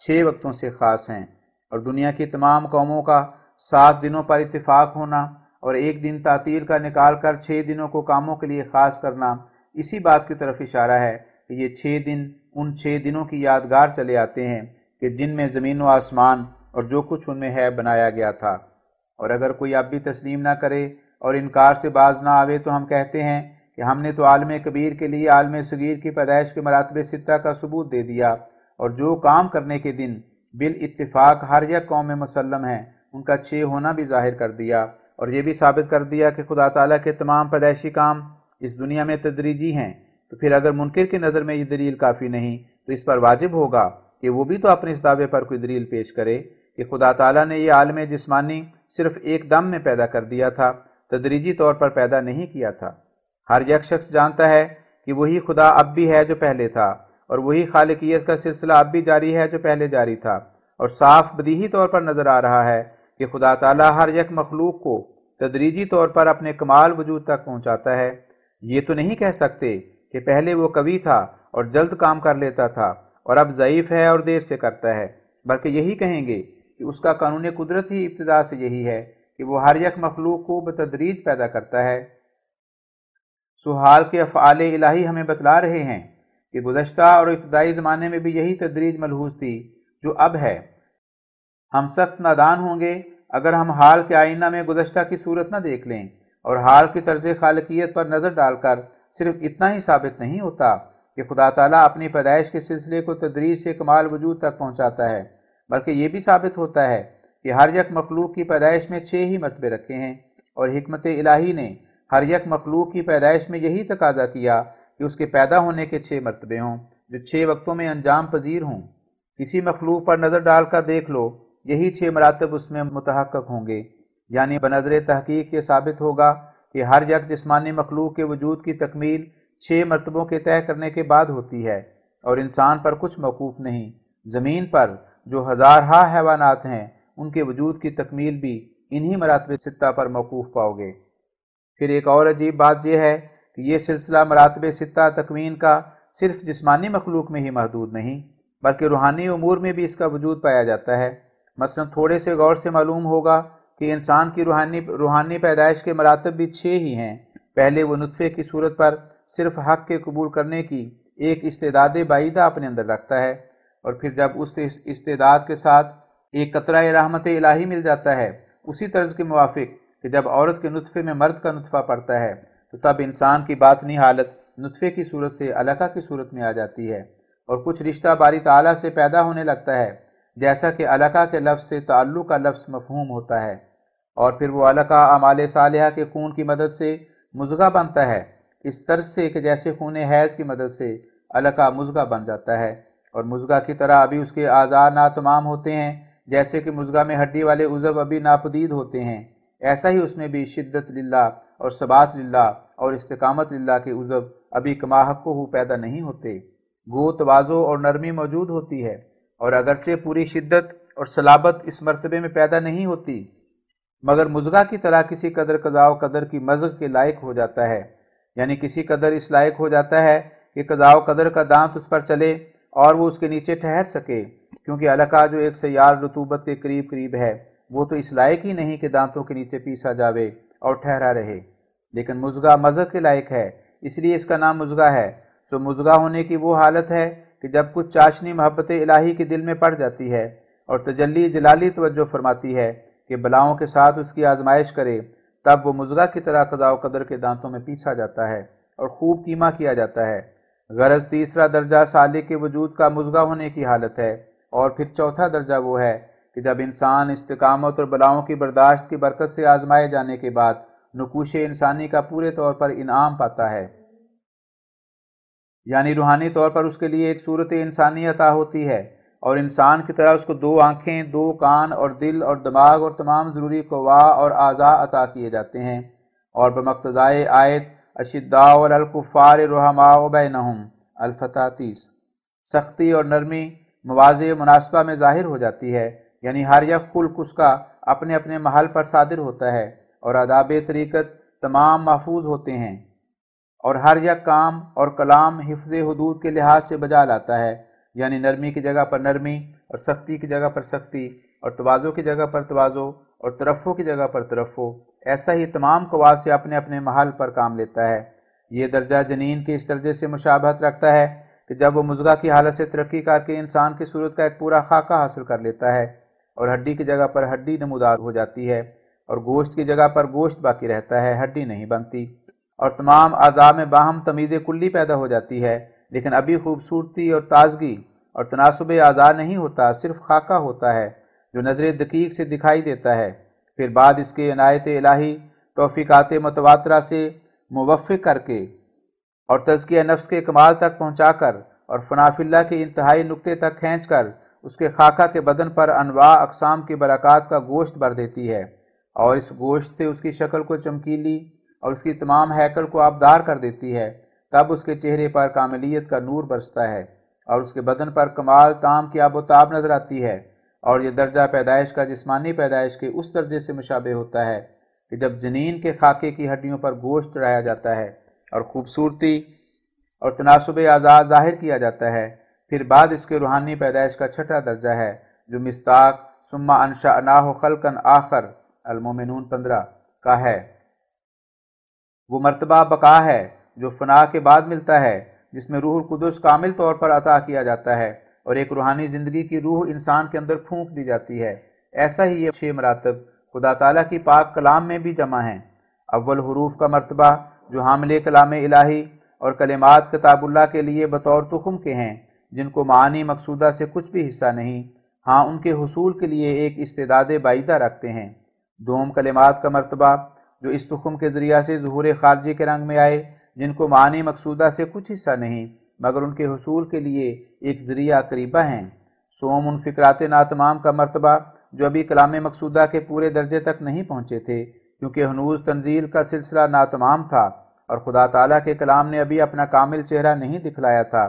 6 وقتوں سے خاص ہیں۔ اور دنیا کی تمام قوموں کا 7 دنوں پر اتفاق ہونا اور ایک دن تعطیل کا نکال کر 6 دنوں کو کاموں کے لیے خاص کرنا اسی بات کی طرف اشارہ ہے کہ یہ 6 دن ان 6 دنوں کی یادگار چلے آتے ہیں کہ جن میں زمین و آسمان اور جو کچھ ان میں ہے بنایا گیا تھا۔ اور اگر کوئی اب بھی تسلیم نہ کرے اور انکار سے باز نہ آوے تو ہم کہتے ہیں کہ ہم نے تو عالم کبیر کے لیے عالم صغیر کی پیدائش کے مراتب 6 کا ثبوت دے دیا، اور جو کام کرنے کے دن بالاتفاق ہر یک قوم میں مسلم ہیں ان کا 6 ہونا بھی ظاہر کر دیا، اور یہ بھی ثابت کر دیا کہ خدا تعالیٰ کے تمام پیدائشی کام اس دنیا میں تدریجی ہیں۔ تو پھر اگر منکر کی نظر میں یہ دلیل کافی نہیں تو اس پر واجب ہوگا کہ وہ بھی تو اپنے اس دعوے پر کوئی دلیل پیش کرے کہ خدا تعالیٰ نے یہ عالم جسمانی صرف ایک دم میں پیدا کر دیا تھا، تدریجی طور پر پیدا نہیں کیا تھا۔ ہر یک شخص جانتا ہے کہ وہی خدا اب بھی ہے جو پہلے تھا، اور وہی خالقیت کا سلسلہ اب بھی جاری ہے جو پہلے جاری تھا، اور صاف بدیہی طور پر نظر آ رہا ہے کہ خدا تعالیٰ ہر یک مخلوق کو تدریجی طور پر اپنے کمال وجود تک پہنچاتا ہے۔ یہ تو نہیں کہہ سکتے کہ پہلے وہ قوی تھا اور جلد کام کر لیتا تھا اور اب ضعیف ہے اور دیر سے کرتا ہے، بلکہ یہی کہیں گے کہ اس کا قانون قدرت ہی ابتدا سے یہی ہے کہ وہ ہر یک مخلوق کو بتدریج پیدا کرتا ہے۔ سو حال کے افعال الہی ہمیں بتلا رہے ہیں کہ گزشتہ اور ابتدائی زمانے میں بھی یہی تدریج ملحوظ تھی جو اب ہے۔ ہم سخت نادان ہوں گے اگر ہم حال کے آئینہ میں گزشتہ کی صورت نہ دیکھ لیں، اور حال کی طرز خالقیت پر نظر ڈال کر صرف اتنا ہی ثابت نہیں ہوتا کہ خدا تعالیٰ اپنی پیدائش کے سلسلے کو تدریج سے کمال وجود تک پہنچاتا ہے، بلکہ یہ بھی ثابت ہوتا ہے کہ ہر یک مخلوق کی پیدائش میں 6 ہی مرتبے رکھے ہیں، اور حکمت الہی نے ہر یک مخلوق کی پیدائش میں یہی تقاضا کیا کہ اس کے پیدا ہونے کے 6 مرتبے ہوں جو 6 وقتوں میں انجام پذیر ہوں۔ کسی مخلوق پر نظر ڈال کر دیکھ لو، یہی 6 مراتب اس میں متحقق ہوں گے، یعنی بنظر تحقیق یہ ثابت ہوگا کہ ہر یک جسمانی مخلوق کے وجود کی تکمیل 6 مرتبوں کے طے کرنے کے بعد ہوتی ہے، اور انسان پر کچھ موقوف نہیں۔ زمین پر جو ہزارہا حیوانات ہیں ان کے وجود کی تکمیل بھی انہی مراتب 6 پر موقوف پاؤ گے۔ پھر ایک اور عجیب بات یہ ہے کہ یہ سلسلہ مراتب 6 تکوین کا صرف جسمانی مخلوق میں ہی محدود نہیں، بلکہ روحانی امور میں بھی اس کا وجود پایا جاتا ہے۔ مثلا تھوڑے سے غور سے معلوم ہوگا کہ انسان کی روحانی پیدائش کے مراتب بھی 6 ہی ہیں۔ پہلے وہ نطفے کی صورت پر صرف حق کے قبول کرنے کی ایک استعداد بعیدہ اپنے اندر رکھتا ہے، اور پھر جب اس استعداد کے ساتھ ایک قطرہ رحمت الہی مل جاتا ہے اسی طرز کے موافق کہ جب عورت کے نطفے میں مرد کا نطفہ پڑتا ہے تو تب انسان کی باطنی حالت نطفے کی صورت سے علقہ کی صورت میں آ جاتی ہے، اور کچھ رشتہ باری تعالیٰ سے پیدا ہونے لگتا ہے، جیسا کہ علقہ کے لفظ سے تعلق کا لفظ مفہوم ہوتا ہے، اور پھر وہ علقہ اعمال صالحہ کے خون کی مدد سے مضغہ بنتا ہے، اس طرز سے کہ جیسے خون حیض کی مدد سے علقہ مضغہ بن جاتا ہے، اور مضغہ کی طرح ابھی اس کے اعضاء ناتمام ہوتے ہیں، جیسے کہ مضغہ میں ہڈی والے عضو ابھی ناپدید ہوتے ہیں، ایسا ہی اس میں بھی شدت للہ اور ثبات للہ اور استقامت للہ کے عضو ابھی کما حق ہو پیدا نہیں ہوتے، گو تواضع اور نرمی موجود ہوتی ہے، اور اگرچہ پوری شدت اور صلابت اس مرتبے میں پیدا نہیں ہوتی، مگر مضغہ کی طرح کسی قدر قضاء و قدر کی مضغ کے لائق ہو جاتا ہے، یعنی کسی قدر اس لائق ہو جاتا ہے کہ قضاء و قدر کا دانت اس پر چلے اور وہ اس کے نیچے ٹھہر سکے، کیونکہ علقہ جو ایک سیال رطوبت کے قریب قریب ہے وہ تو اس لائق ہی نہیں کہ دانتوں کے نیچے پیسا جاوے اور ٹھہرا رہے، لیکن مضغہ مضغ کے لائق ہے، اس لیے اس کا نام مضغہ ہے۔ سو مضغہ ہونے کی وہ حالت ہے کہ جب کچھ چاشنی محبت الہی کے دل میں پڑ جاتی ہے اور تجلی جلالی توجہ فرماتی ہے کہ بلاؤں کے ساتھ اس کی آزمائش کرے، تب وہ مضغہ کی طرح قضاء و قدر کے دانتوں میں پیسا جاتا ہے اور خوب کیما کیا جاتا ہے۔ غرض تیسرا درجہ سالک کے وجود کا مضغہ ہونے کی حالت ہے، اور پھر چوتھا درجہ وہ ہے کہ جب انسان استقامت اور بلاؤں کی برداشت کی برکت سے آزمائے جانے کے بعد نقوش انسانی کا پورے طور پر انعام پاتا ہے، یعنی روحانی طور پر اس کے لیے ایک صورت انسانی عطا ہوتی ہے، اور انسان کی طرح اس کو 2 آنکھیں، 2 کان اور دل اور دماغ اور تمام ضروری قوا اور اعضاء عطا کیے جاتے ہیں، اور بمقتضائے آیت اشداء علی الکفار رحماء بینہم الفتح 30 سختی اور نرمی مواضع مناسبہ میں ظاہر ہو جاتی ہے، یعنی ہر یک خلق اس کا اپنے اپنے محل پر صادر ہوتا ہے، اور آداب طریقت تمام محفوظ ہوتے ہیں، اور ہر یک کام اور کلام حفظ حدود کے لحاظ سے بجا لاتا ہے، یعنی نرمی کی جگہ پر نرمی اور سختی کی جگہ پر سختی اور تواضع کی جگہ پر تواضع اور ترفع کی جگہ پر ترفع، ایسا ہی تمام قوا سے اپنے اپنے محل پر کام لیتا ہے۔ یہ درجہ جنین کے اس درجے سے مشابہت رکھتا ہے کہ جب وہ مضغہ کی حالت سے ترقی کر کے انسان کی صورت کا ایک پورا خاکہ حاصل کر لیتا ہے، اور ہڈی کی جگہ پر ہڈی نمودار ہو جاتی ہے، اور گوشت کی جگہ پر گوشت باقی رہتا ہے، ہڈی نہیں بنتی، اور تمام اعضاء میں باہم تمیز کلی پیدا ہو جاتی ہے، لیکن ابھی خوبصورتی اور تازگی اور تناسب اعضاء نہیں ہوتا، صرف خاکہ ہوتا ہے جو نظر دقیق سے دکھائی دیتا ہے۔ پھر بعد اس کے عنایت الہی توفیقات متواترہ سے موفق کر کے اور تزکیہ نفس کے کمال تک پہنچا کر اور فنا فی اللہ کے انتہائی نقطے تک کھینچ کر اس کے خاکہ کے بدن پر انواع اقسام کی برکات کا گوشت بھر دیتی ہے، اور اس گوشت سے اس کی شکل کو چمکیلی اور اس کی تمام ہیکل کو آبدار کر دیتی ہے، تب اس کے چہرے پر کاملیت کا نور برستا ہے اور اس کے بدن پر کمال تام کی آب و تاب نظر آتی ہے، اور یہ درجہ پیدائش کا جسمانی پیدائش کے اس درجے سے مشابہ ہوتا ہے کہ جب جنین کے خاکے کی ہڈیوں پر گوشت چڑھایا جاتا ہے اور خوبصورتی اور تناسب اعضاء ظاہر کیا جاتا ہے، پھر بعد اس کے روحانی پیدائش کا چھٹا درجہ ہے جو مصداق ثم انشأناہ خلقا آخر المومنون 15 کا ہے۔ وہ مرتبہ بقا ہے جو فنا کے بعد ملتا ہے، جس میں روح القدس کامل طور پر عطا کیا جاتا ہے اور ایک روحانی زندگی کی روح انسان کے اندر پھونک دی جاتی ہے۔ ایسا ہی یہ 6 مراتب خدا تعالیٰ کی پاک کلام میں بھی جمع ہیں۔ اول حروف کا مرتبہ جو حامل کلام الہی اور کلمات کتاب اللہ کے لیے بطور تخم کے ہیں، جن کو معانی مقصودہ سے کچھ بھی حصہ نہیں، ہاں ان کے حصول کے لیے ایک استعداد بعیدہ رکھتے ہیں۔ دوم کلمات کا مرتبہ جو اس تخم کے ذریعہ سے ظہور خارجی کے رنگ میں آئے، جن کو معانی مقصودہ سے کچھ حصہ نہیں مگر ان کے حصول کے لیے ایک ذریعہ قریبہ ہیں۔ سوم ان فکرات ناتمام کا مرتبہ جو ابھی کلام مقصودہ کے پورے درجے تک نہیں پہنچے تھے، کیونکہ ہنوز تنزیل کا سلسلہ ناتمام تھا اور خدا تعالیٰ کے کلام نے ابھی اپنا کامل چہرہ نہیں دکھلایا تھا،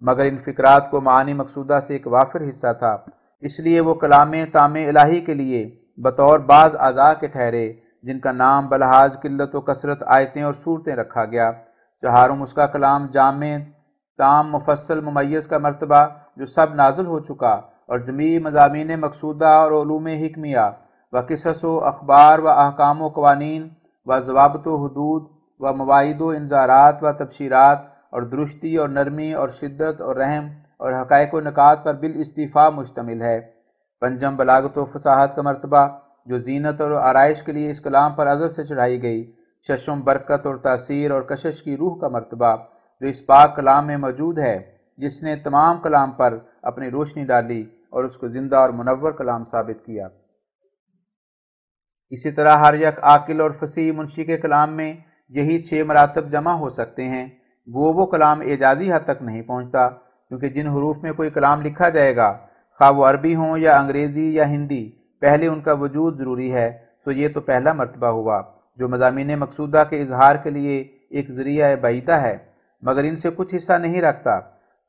مگر ان فکرات کو معانی مقصودہ سے ایک وافر حصہ تھا، اس لیے وہ کلام تام الہی کے لیے بطور بعض اعضاء کے ٹھہرے، جن کا نام بلحاظ قلت و کثرت آیتیں اور صورتیں رکھا گیا۔ چہارم اس کا کلام جامع تام مفصل ممیز کا مرتبہ جو سب نازل ہو چکا اور جمیع مضامین مقصودہ اور علوم حکمیہ و قصص و اخبار و احکام و قوانین و ضوابط و حدود و مواعید و انذارات و تبشیرات اور درستی اور نرمی اور شدت اور رحم اور حقائق و نکات پر بالاستیفاء مشتمل ہے۔ پنجم بلاغت و فصاحت کا مرتبہ جو زینت اور آرائش کے لیے اس کلام پر ازل سے چڑھائی گئی۔ ششم برکت اور تاثیر اور کشش کی روح کا مرتبہ جو اس پاک کلام میں موجود ہے، جس نے تمام کلام پر اپنی روشنی ڈالی اور اس کو زندہ اور منور کلام ثابت کیا۔ اسی طرح ہر یک عاقل اور فصیح منشی کے کلام میں یہی 6 مراتب جمع ہو سکتے ہیں۔ وہ کلام اعجازی حد تک نہیں پہنچتا، کیونکہ جن حروف میں کوئی کلام لکھا جائے گا، خواہ وہ عربی ہوں یا انگریزی یا ہندی، پہلے ان کا وجود ضروری ہے۔ تو یہ تو پہلا مرتبہ ہوا جو مضامین مقصودہ کے اظہار کے لیے ایک ذریعہ بعیدہ ہے، مگر ان سے کچھ حصہ نہیں رکھتا۔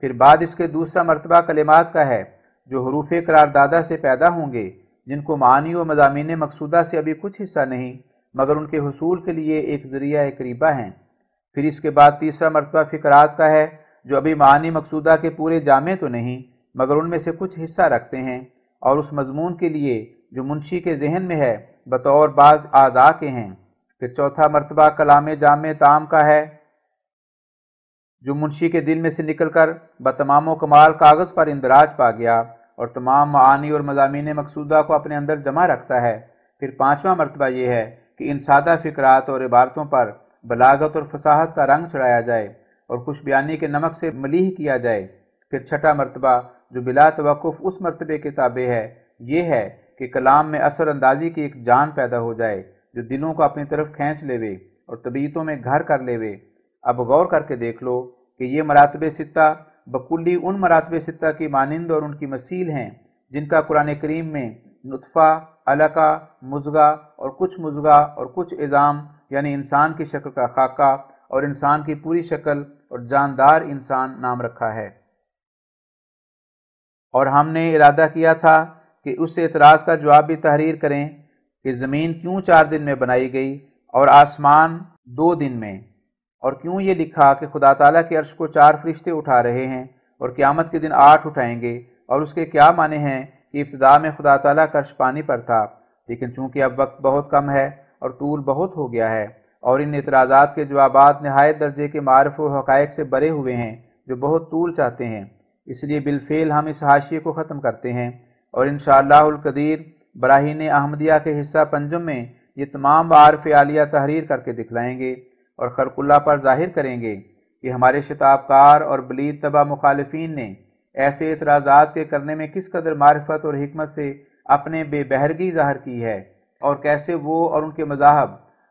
پھر بعد اس کے دوسرا مرتبہ کلمات کا ہے جو حروف قراردادہ سے پیدا ہوں گے، جن کو معانی و مضامین مقصودہ سے ابھی کچھ حصہ نہیں، مگر ان کے حصول کے لیے ایک ذریعہ قریبہ ہیں۔ پھر اس کے بعد تیسرا مرتبہ فقرات کا ہے جو ابھی معانی مقصودہ کے پورے جامع تو نہیں، مگر ان میں سے کچھ حصہ رکھتے ہیں، اور اس مضمون کے لیے جو منشی کے ذہن میں ہے بطور بعض اعضاء کے ہیں۔ پھر چوتھا مرتبہ کلام جامع تام کا ہے جو منشی کے دل میں سے نکل کر بتمام و کمال کاغذ پر اندراج پا گیا اور تمام معانی اور مضامین مقصودہ کو اپنے اندر جمع رکھتا ہے۔ پھر پانچواں مرتبہ یہ ہے کہ ان سادہ فقرات اور عبارتوں پر بلاغت اور فصاحت کا رنگ چڑھایا جائے اور خوش بیانی کے نمک سے ملیح کیا جائے۔ پھر چھٹا مرتبہ جو بلا توقف اس مرتبے کے تابع ہے، یہ ہے کہ کلام میں اثر اندازی کی ایک جان پیدا ہو جائے جو دلوں کو اپنی طرف کھینچ لیوے اور طبیعتوں میں گھر کر لیوے۔ اب غور کر کے دیکھ لو کہ یہ مراتب ستہ بکلی ان مراتب ستہ کی مانند اور ان کی مثیل ہیں جن کا قرآن کریم میں نطفہ، علقہ، مضغہ اور کچھ مضغہ اور کچھ عظام یعنی انسان کی شکل کا خاکہ اور انسان کی پوری شکل اور جاندار انسان نام رکھا ہے۔ اور ہم نے ارادہ کیا تھا کہ اس اعتراض کا جواب بھی تحریر کریں کہ زمین کیوں 4 دن میں بنائی گئی اور آسمان 2 دن میں، اور کیوں یہ لکھا کہ خدا تعالیٰ کے عرش کو 4 فرشتے اٹھا رہے ہیں اور قیامت کے دن 8 اٹھائیں گے، اور اس کے کیا معنی ہیں کہ ابتدا میں خدا تعالیٰ کا عرش پانی پر تھا، لیکن چونکہ اب وقت بہت کم ہے اور طول بہت ہو گیا ہے اور ان اعتراضات کے جوابات نہایت درجے کے معارف و حقائق سے بھرے ہوئے ہیں جو بہت طول چاہتے ہیں، اس لیے بالفعل ہم اس حاشیے کو ختم کرتے ہیں اور انشاءاللہ القدیر براہین احمدیہ کے حصہ پنجم میں یہ تمام معارف عالیہ تحریر کر کے دکھلائیں گے اور خلق اللہ پر ظاہر کریں گے کہ ہمارے شتاب کار اور بلید طبع مخالفین نے ایسے اعتراضات کے کرنے میں کس قدر معرفت اور حکمت سے اپنے بے بہرگی ظاہر کی ہے، اور کیسے وہ اور ان کے مذاہب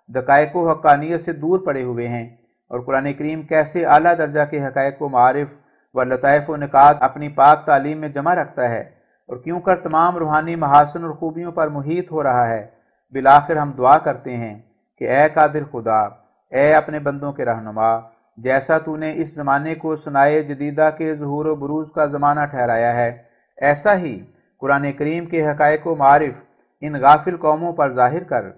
دقائق و حقانیت سے دور پڑے ہوئے ہیں، اور قرآن کریم کیسے اعلیٰ درجہ کے حقائق و معارف و لطائف و نکات اپنی پاک تعلیم میں جمع رکھتا ہے، اور کیوں کر تمام روحانی محاسن اور خوبیوں پر محیط ہو رہا ہے۔ بالآخر ہم دعا کرتے ہیں کہ اے قادر خدا، اے اپنے بندوں کے رہنما، جیسا تو نے اس زمانے کو سنائے جدیدہ کے ظہور و بروز کا زمانہ ٹھہرایا ہے، ایسا ہی قرآن کریم کے حقائق و معارف ان غافل قوموں پر ظاہر کر،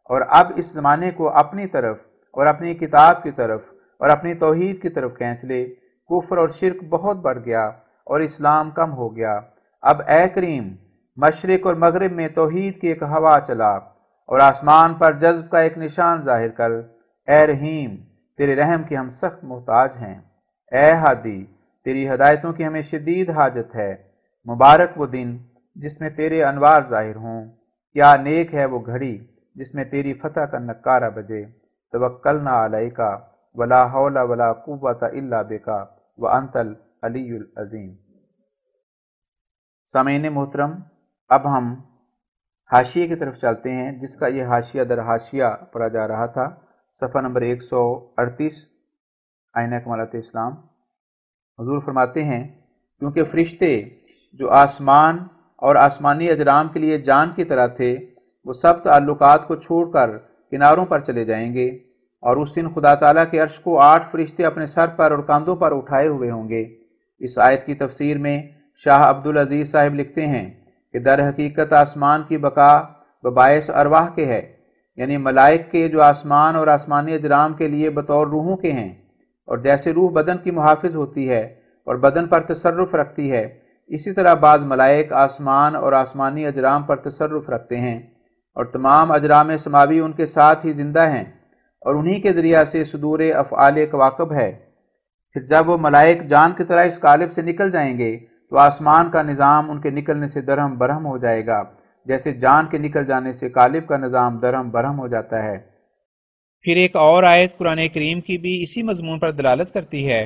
اور اب اس زمانے کو اپنی طرف اور اپنی کتاب کی طرف اور اپنی توحید کی طرف کھینچ لے۔ کفر اور شرک بہت بڑھ گیا اور اسلام کم ہو گیا۔ اب اے کریم، مشرق اور مغرب میں توحید کی ایک ہوا چلا اور آسمان پر جذب کا ایک نشان ظاہر کر۔ اے رحیم، تیرے رحم کی ہم سخت محتاج ہیں۔ اے ہادی، تیری ہدایتوں کی ہمیں شدید حاجت ہے۔ مبارک وہ دن جس میں تیرے انوار ظاہر ہوں، کیا نیک ہے وہ گھڑی جس میں تیری فتح کا نکارہ بجے۔ توکلنا علیک ولا حول ولا قوت الا بک وانت العلی العظیم۔ سامعین محترم، اب ہم حاشیے کی طرف چلتے ہیں، جس کا یہ حاشیہ در حاشیہ پڑھا جا رہا تھا، صفحہ نمبر 138 آئینہ کمالات اسلام۔ حضور فرماتے ہیں، کیونکہ فرشتے جو آسمان اور آسمانی اجرام کے لیے جان کی طرح تھے، وہ سب تعلقات کو چھوڑ کر کناروں پر چلے جائیں گے، اور اس دن خدا تعالیٰ کے عرش کو 8 فرشتے اپنے سر پر اور کاندھوں پر اٹھائے ہوئے ہوں گے۔ اس آیت کی تفسیر میں شاہ عبدالعزیز صاحب لکھتے ہیں کہ در حقیقت آسمان کی بقا بباعث ارواح کے ہے، یعنی ملائک کے جو آسمان اور آسمانی اجرام کے لیے بطور روحوں کے ہیں، اور جیسے روح بدن کی محافظ ہوتی ہے اور بدن پر تصرف رکھتی ہے، اسی طرح بعض ملائک آسمان اور آسمانی اجرام پر تصرف رکھتے ہیں، اور تمام اجرام سماوی ان کے ساتھ ہی زندہ ہیں، اور انہی کے ذریعہ سے صدور افعال کواکب ہے۔ پھر جب وہ ملائک جان کی طرح اس قالب سے نکل جائیں گے تو آسمان کا نظام ان کے نکلنے سے درہم برہم ہو جائے گا، جیسے جان کے نکل جانے سے قالب کا نظام درہم برہم ہو جاتا ہے۔ پھر ایک اور آیت قرآن کریم کی بھی اسی مضمون پر دلالت کرتی ہے،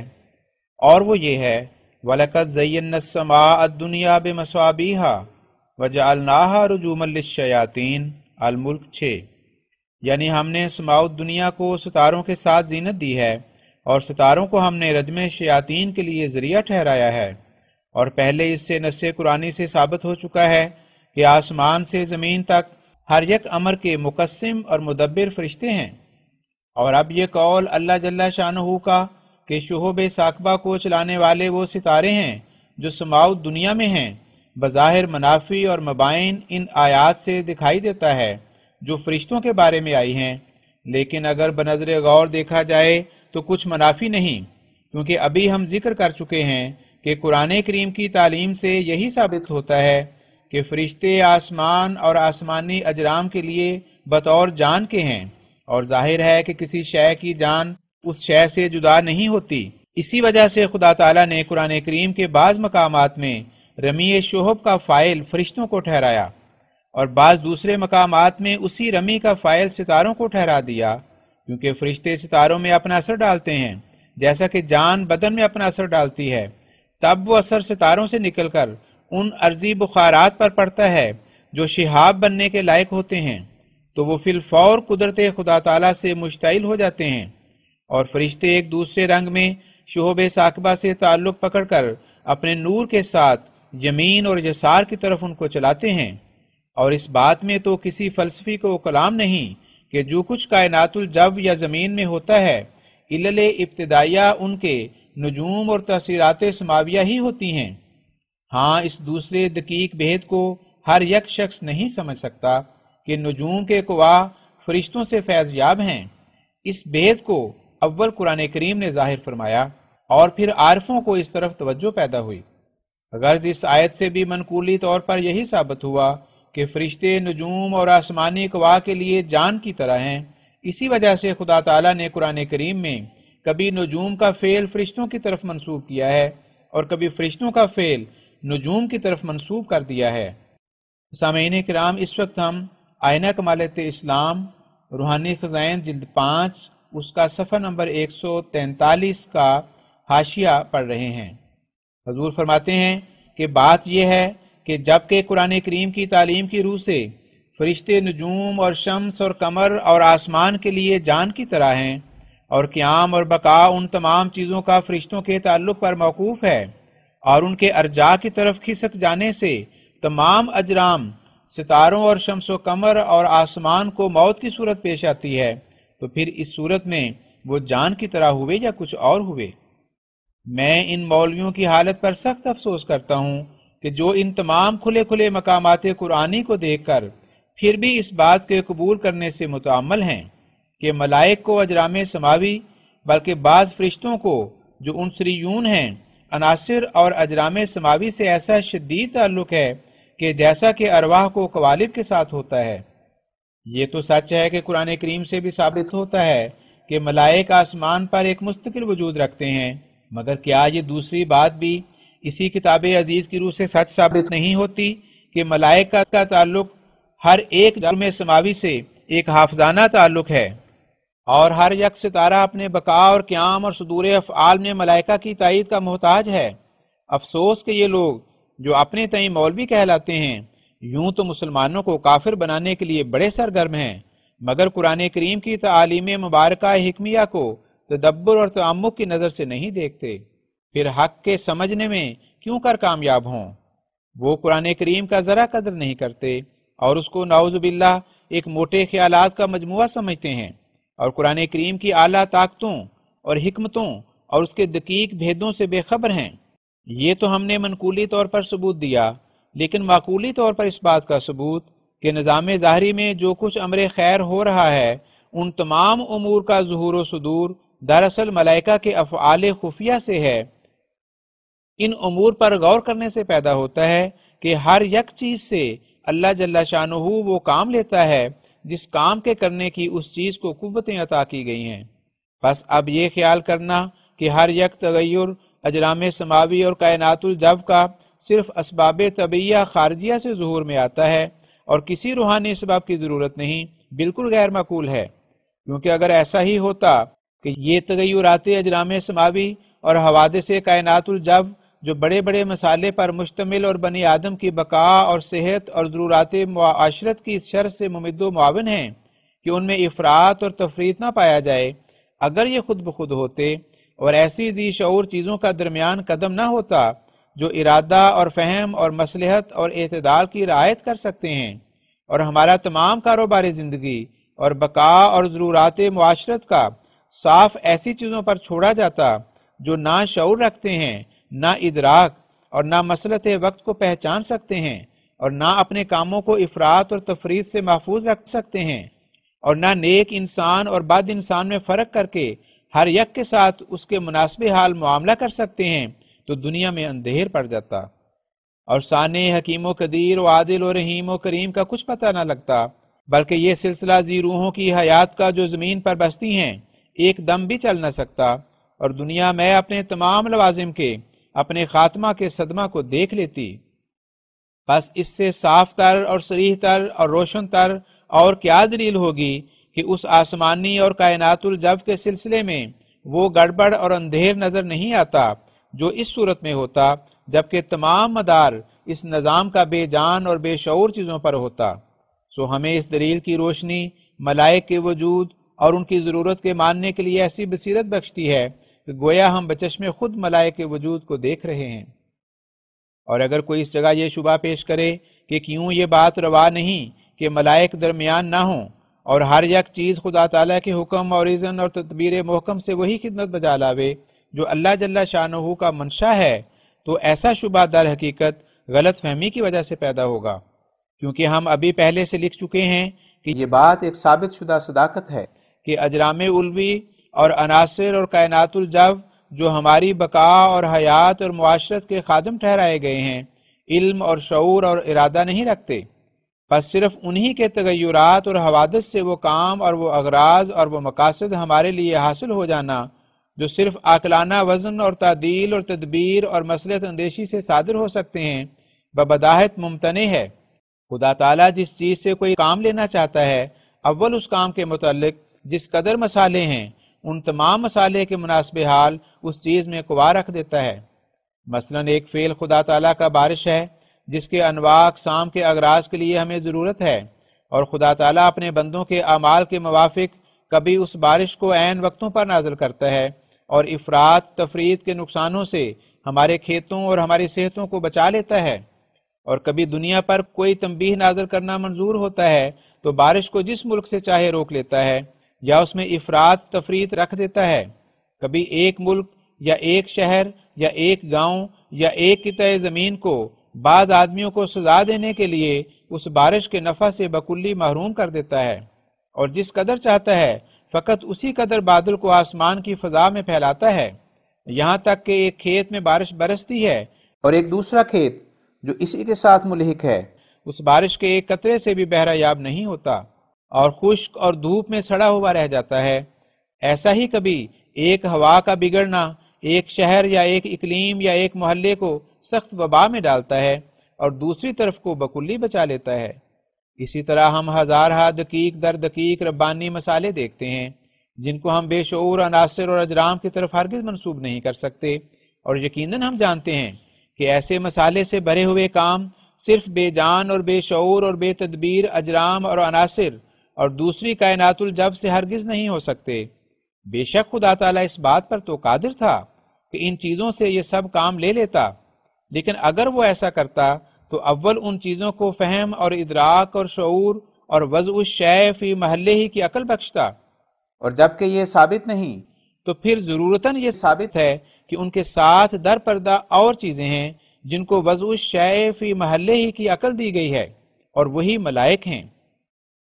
اور وہ یہ ہے وَلَقَدْ زَيَّنَّا السَّمَاءَ الدُّنْيَا بِمَصَابِيحَ وَجَعَلْنَاهَا رُجُومًا لِلشَّيَاطِينِ الملک 6، یعنی ہم نے سماء الدنیا کو ستاروں کے ساتھ زینت دی ہے، اور ستاروں کو ہم نے رجم شیاطین کے لیے ذریعہ ٹھہرایا ہے۔ اور پہلے اس سے نص قرآنی سے ثابت ہو چکا ہے کہ آسمان سے زمین تک ہر یک امر کے مقسم اور مدبر فرشتے ہیں۔ اور اب یہ قول اللہ جل شانہ کا کہ شہب ثاقبہ کو چلانے والے وہ ستارے ہیں جو سماع دنیا میں ہیں، بظاہر منافی اور مبائن ان آیات سے دکھائی دیتا ہے جو فرشتوں کے بارے میں آئی ہیں، لیکن اگر بنظر غور دیکھا جائے تو کچھ منافی نہیں، کیونکہ ابھی ہم ذکر کر چکے ہیں کہ قرآن کریم کی تعلیم سے یہی ثابت ہوتا ہے کہ فرشتے آسمان اور آسمانی اجرام کے لیے بطور جان کے ہیں، اور ظاہر ہے کہ کسی شے کی جان اس شے سے جدا نہیں ہوتی۔ اسی وجہ سے خدا تعالیٰ نے قرآن کریم کے بعض مقامات میں رمی شہب کا فاعل فرشتوں کو ٹھہرایا، اور بعض دوسرے مقامات میں اسی رمی کا فاعل ستاروں کو ٹھہرا دیا، کیونکہ فرشتے ستاروں میں اپنا اثر ڈالتے ہیں جیسا کہ جان بدن میں اپنا اثر ڈالتی ہے۔ تب وہ اثر ستاروں سے نکل کر ان ارضی بخارات پر پڑتا ہے جو شہاب بننے کے لائق ہوتے ہیں، تو وہ فی الفور قدرت خدا تعالیٰ سے مشتعل ہو جاتے ہیں، اور فرشتے ایک دوسرے رنگ میں شہب ثاقبہ سے تعلق پکڑ کر اپنے نور کے ساتھ یمین اور یسار کی طرف ان کو چلاتے ہیں۔ اور اس بات میں تو کسی فلسفی کو کلام نہیں کہ جو کچھ کائنات الجو یا زمین میں ہوتا ہے علل ابتدائیہ ان کے نجوم اور تاثیرات سماویہ ہی ہوتی ہیں۔ ہاں، اس دوسرے دقیق بھید کو ہر یک شخص نہیں سمجھ سکتا کہ نجوم کے گواہ فرشتوں سے فیض یاب ہیں۔ اس بھید کو اول قرآن کریم نے ظاہر فرمایا، اور پھر عارفوں کو اس طرف توجہ پیدا ہوئی۔ غرض اس آیت سے بھی منقولی طور پر یہی ثابت ہوا کہ فرشتے نجوم اور آسمانی گواہ کے لیے جان کی طرح ہیں۔ اسی وجہ سے خدا تعالیٰ نے قرآن کریم میں کبھی نجوم کا فعل فرشتوں کی طرف منسوب کیا ہے، اور کبھی فرشتوں کا فعل نجوم کی طرف منسوب کر دیا ہے۔ سامعین کرام، اس وقت ہم آئینہ کمالت اسلام روحانی خزائن جلد 5 اس کا صفحہ نمبر 143 کا حاشیہ پڑھ رہے ہیں۔ حضور فرماتے ہیں کہ بات یہ ہے کہ جبکہ قرآن کریم کی تعلیم کی روح سے فرشتے نجوم اور شمس اور قمر اور آسمان کے لیے جان کی طرح ہیں، اور قیام اور بقا ان تمام چیزوں کا فرشتوں کے تعلق پر موقوف ہے، اور ان کے ارجاء کی طرف کھسک جانے سے تمام اجرام ستاروں اور شمس و قمر اور آسمان کو موت کی صورت پیش آتی ہے، تو پھر اس صورت میں وہ جان کی طرح ہوئے یا کچھ اور ہوئے؟ میں ان مولویوں کی حالت پر سخت افسوس کرتا ہوں کہ جو ان تمام کھلے کھلے مقامات قرآنی کو دیکھ کر پھر بھی اس بات کے قبول کرنے سے متعمل ہیں کہ ملائک کو اجرام سماوی، بلکہ بعض فرشتوں کو جو عنصریون ہیں عناصر اور اجرام سماوی سے ایسا شدید تعلق ہے کہ جیسا کہ ارواح کو قوالب کے ساتھ ہوتا ہے۔ یہ تو سچ ہے کہ قرآن کریم سے بھی ثابت ہوتا ہے کہ ملائک آسمان پر ایک مستقل وجود رکھتے ہیں، مگر کیا یہ دوسری بات بھی اسی کتاب عزیز کی روح سے سچ ثابت نہیں ہوتی کہ ملائکہ کا تعلق ہر ایک جرم سماوی سے ایک حافظانہ تعلق ہے، اور ہر یک ستارہ اپنے بقا اور قیام اور صدور افعال میں ملائکہ کی تائید کا محتاج ہے؟ افسوس کہ یہ لوگ جو اپنے تئیں مولوی کہلاتے ہیں یوں تو مسلمانوں کو کافر بنانے کے لیے بڑے سرگرم ہیں، مگر قرآن کریم کی تعالیم مبارکہ حکمیہ کو تدبر اور تعمق کی نظر سے نہیں دیکھتے، پھر حق کے سمجھنے میں کیوں کر کامیاب ہوں؟ وہ قرآن کریم کا ذرا قدر نہیں کرتے، اور اس کو نعوذ باللہ ایک موٹے خیالات کا مجموعہ سمجھتے ہیں، اور قرآن کریم کی اعلیٰ طاقتوں اور حکمتوں اور اس کے دقیق بھیدوں سے بے خبر ہیں۔ یہ تو ہم نے منقولی طور پر ثبوت دیا، لیکن معقولی طور پر اس بات کا ثبوت کہ نظام ظاہری میں جو کچھ امر خیر ہو رہا ہے ان تمام امور کا ظہور و صدور دراصل ملائکہ کے افعال خفیہ سے ہے۔ ان امور پر غور کرنے سے پیدا ہوتا ہے کہ ہر یک چیز سے اللہ جل شانہ وہ کام لیتا ہے جس کام کے کرنے کی اس چیز کو قوتیں عطا کی گئی ہیں۔ بس اب یہ خیال کرنا کہ ہر یک تغیر اجرام سماوی اور کائنات الجو کا صرف اسباب طبیعیہ خارجیہ سے ظہور میں آتا ہے اور کسی روحانی سبب کی ضرورت نہیں، بالکل غیر معقول ہے، کیونکہ اگر ایسا ہی ہوتا کہ یہ تغیرات اجرام سماوی اور حوادث کائنات الجو جو بڑے بڑے مسالے پر مشتمل اور بنی آدم کی بقا اور صحت اور ضرورات معاشرت کی شر سے ممد و معاون ہیں کہ ان میں افراط اور تفریط نہ پایا جائے، اگر یہ خود بخود ہوتے اور ایسی ذی شعور چیزوں کا درمیان قدم نہ ہوتا جو ارادہ اور فہم اور مصلحت اور اعتدال کی رعایت کر سکتے ہیں، اور ہمارا تمام کاروبار زندگی اور بقا اور ضرورات معاشرت کا صاف ایسی چیزوں پر چھوڑا جاتا جو نہ شعور رکھتے ہیں، نہ ادراک اور نہ مسلط وقت کو پہچان سکتے ہیں، اور نہ اپنے کاموں کو افراط اور تفریط سے محفوظ رکھ سکتے ہیں، اور نہ نیک انسان اور بد انسان میں فرق کر کے ہر یک کے ساتھ اس کے مناسب حال معاملہ کر سکتے ہیں، تو دنیا میں اندھیر پڑ جاتا اور سانے حکیم و قدیر و عادل و رحیم و کریم کا کچھ پتہ نہ لگتا، بلکہ یہ سلسلہ ذی روحوں کی حیات کا جو زمین پر بستی ہیں ایک دم بھی چل نہ سکتا، اور دنیا میں اپنے تمام لوازم کے اپنے خاتمہ کے صدمہ کو دیکھ لیتی۔ بس اس سے صاف تر اور صریح تر اور روشن تر اور کیا دلیل ہوگی کہ اس آسمانی اور کائنات الجو کے سلسلے میں وہ گڑبڑ اور اندھیر نظر نہیں آتا جو اس صورت میں ہوتا جبکہ تمام مدار اس نظام کا بے جان اور بے شعور چیزوں پر ہوتا۔ سو ہمیں اس دلیل کی روشنی ملائک کے وجود اور ان کی ضرورت کے ماننے کے لیے ایسی بصیرت بخشتی ہے کہ گویا ہم بچشم خود ملائک کے وجود کو دیکھ رہے ہیں۔ اور اگر کوئی اس جگہ یہ شبہ پیش کرے کہ کیوں یہ بات روا نہیں کہ ملائک درمیان نہ ہوں اور ہر یک چیز خدا تعالیٰ کے حکم اور اذن اور تدبیر محکم سے وہی خدمت بجا لاوے جو اللہ جل شانہ کا منشا ہے، تو ایسا شبہ در حقیقت غلط فہمی کی وجہ سے پیدا ہوگا، کیونکہ ہم ابھی پہلے سے لکھ چکے ہیں کہ یہ بات ایک ثابت شدہ صداقت ہے کہ اجرام علوی اور عناصر اور کائنات الجو جو ہماری بقا اور حیات اور معاشرت کے خادم ٹھہرائے گئے ہیں علم اور شعور اور ارادہ نہیں رکھتے، بس صرف انہی کے تغیرات اور حوادث سے وہ کام اور وہ اغراض اور وہ مقاصد ہمارے لیے حاصل ہو جانا جو صرف عاقلانہ وزن اور تعدیل اور تدبیر اور مصلحت اندیشی سے صادر ہو سکتے ہیں ببداہت ممتنع ہے۔ خدا تعالیٰ جس چیز سے کوئی کام لینا چاہتا ہے، اول اس کام کے متعلق جس قدر مسالے ہیں ان تمام مسالے کے مناسب حال اس چیز میں قوا رکھ دیتا ہے۔ مثلا ایک فعل خدا تعالیٰ کا بارش ہے جس کے انواع اقسام کے اغراض کے لیے ہمیں ضرورت ہے، اور خدا تعالیٰ اپنے بندوں کے اعمال کے موافق کبھی اس بارش کو عین وقتوں پر نازل کرتا ہے اور افراط تفریط کے نقصانوں سے ہمارے کھیتوں اور ہماری صحتوں کو بچا لیتا ہے، اور کبھی دنیا پر کوئی تنبیہ نازل کرنا منظور ہوتا ہے تو بارش کو جس ملک سے چاہے روک لیتا ہے یا اس میں افراط تفریط رکھ دیتا ہے۔ کبھی ایک ملک یا ایک شہر یا ایک گاؤں یا ایک قطعہ زمین کو بعض آدمیوں کو سزا دینے کے لیے اس بارش کے نفع سے بکلی محروم کر دیتا ہے، اور جس قدر چاہتا ہے فقط اسی قدر بادل کو آسمان کی فضا میں پھیلاتا ہے، یہاں تک کہ ایک کھیت میں بارش برستی ہے اور ایک دوسرا کھیت جو اسی کے ساتھ ملحق ہے اس بارش کے ایک قطرے سے بھی بہرہ یاب نہیں ہوتا اور خشک اور دھوپ میں سڑا ہوا رہ جاتا ہے۔ ایسا ہی کبھی ایک ہوا کا بگڑنا ایک شہر یا ایک اقلیم یا ایک محلے کو سخت وبا میں ڈالتا ہے اور دوسری طرف کو بکلی بچا لیتا ہے۔ اسی طرح ہم ہزارہا دقیق در دقیق ربانی مسالے دیکھتے ہیں جن کو ہم بے شعور عناصر اور اجرام کی طرف ہرگز منسوب نہیں کر سکتے، اور یقیناً ہم جانتے ہیں کہ ایسے مسالے سے بھرے ہوئے کام صرف بے جان اور بے شعور اور بے تدبیر اجرام اور عناصر اور دوسری کائنات الجو سے ہرگز نہیں ہو سکتے۔ بے شک خدا تعالیٰ اس بات پر تو قادر تھا کہ ان چیزوں سے یہ سب کام لے لیتا، لیکن اگر وہ ایسا کرتا تو اول ان چیزوں کو فہم اور ادراک اور شعور اور وضع الشیء فی محلہ ہی کی عقل بخشتا، اور جبکہ یہ ثابت نہیں تو پھر ضرورتاً یہ ثابت ہے کہ ان کے ساتھ در پردہ اور چیزیں ہیں جن کو وضع الشیء فی محلہ ہی کی عقل دی گئی ہے، اور وہی ملائک ہیں۔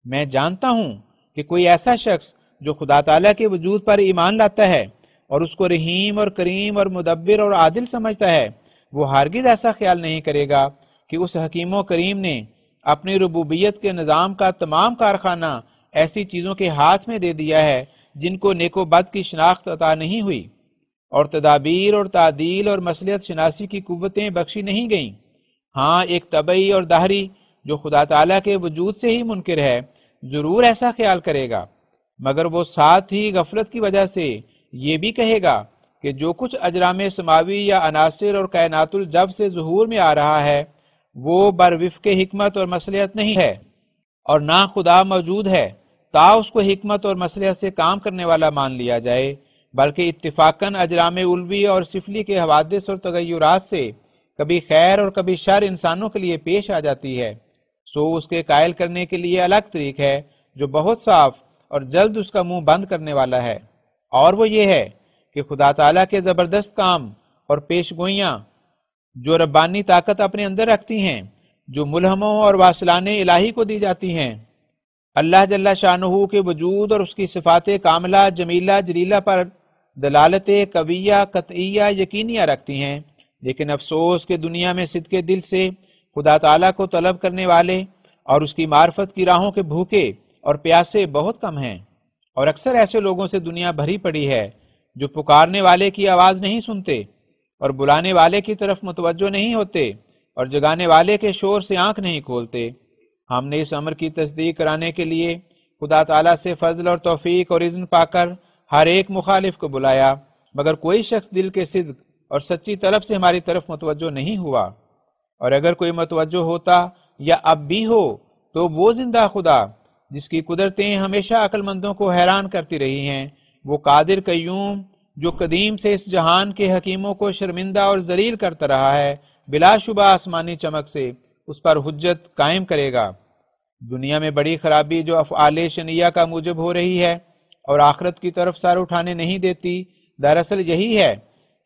میں جانتا ہوں کہ کوئی ایسا شخص جو خدا تعالیٰ کے وجود پر ایمان لاتا ہے اور اس کو رحیم اور کریم اور مدبر اور عادل سمجھتا ہے، وہ ہرگز ایسا خیال نہیں کرے گا کہ اس حکیم و کریم نے اپنی ربوبیت کے نظام کا تمام کارخانہ ایسی چیزوں کے ہاتھ میں دے دیا ہے جن کو نیک و بد کی شناخت عطا نہیں ہوئی، اور تدابیر اور تعدیل اور مصلحت شناسی کی قوتیں بخشی نہیں گئیں۔ ہاں، ایک طبعی اور دہری جو خدا تعالیٰ کے وجود سے ہی منکر ہے ضرور ایسا خیال کرے گا، مگر وہ ساتھ ہی غفلت کی وجہ سے یہ بھی کہے گا کہ جو کچھ اجرام سماوی یا عناصر اور کائنات الجب سے ظہور میں آ رہا ہے وہ بر وفق حکمت اور مصلحت نہیں ہے، اور نہ خدا موجود ہے تا اس کو حکمت اور مصلحت سے کام کرنے والا مان لیا جائے، بلکہ اتفاقاً اجرام علوی اور سفلی کے حوادث اور تغیرات سے کبھی خیر اور کبھی شر انسانوں کے لیے پیش آ جاتی ہے، سو اس کے قائل کرنے کے لیے الگ طریق ہے جو بہت صاف اور جلد اس کا منہ بند کرنے والا ہے، اور وہ یہ ہے کہ خدا تعالیٰ کے زبردست کام اور پیش گوئیاں جو ربانی طاقت اپنے اندر رکھتی ہیں، جو ملہموں اور واصلان الہی کو دی جاتی ہیں، اللہ جل شانہ کے وجود اور اس کی صفات کاملہ جمیلہ جلیلہ پر دلالت قویہ قطعیہ یقینیہ رکھتی ہیں، لیکن افسوس کہ دنیا میں صدق دل سے خدا تعالیٰ کو طلب کرنے والے اور اس کی معرفت کی راہوں کے بھوکے اور پیاسے بہت کم ہیں، اور اکثر ایسے لوگوں سے دنیا بھری پڑی ہے جو پکارنے والے کی آواز نہیں سنتے اور بلانے والے کی طرف متوجہ نہیں ہوتے اور جگانے والے کے شور سے آنکھ نہیں کھولتے۔ ہم نے اس امر کی تصدیق کرانے کے لیے خدا تعالیٰ سے فضل اور توفیق اور اذن پا کر ہر ایک مخالف کو بلایا، مگر کوئی شخص دل کے صدق اور سچی طلب سے ہماری طرف متوجہ نہیں ہوا، اور اگر کوئی متوجہ ہوتا یا اب بھی ہو تو وہ زندہ خدا جس کی قدرتیں ہمیشہ عقل مندوں کو حیران کرتی رہی ہیں، وہ قادر قیوم جو قدیم سے اس جہان کے حکیموں کو شرمندہ اور ذلیل کرتا رہا ہے، بلا شبہ آسمانی چمک سے اس پر حجت قائم کرے گا۔ دنیا میں بڑی خرابی جو افعال شنیعہ کا موجب ہو رہی ہے اور آخرت کی طرف سر اٹھانے نہیں دیتی، دراصل یہی ہے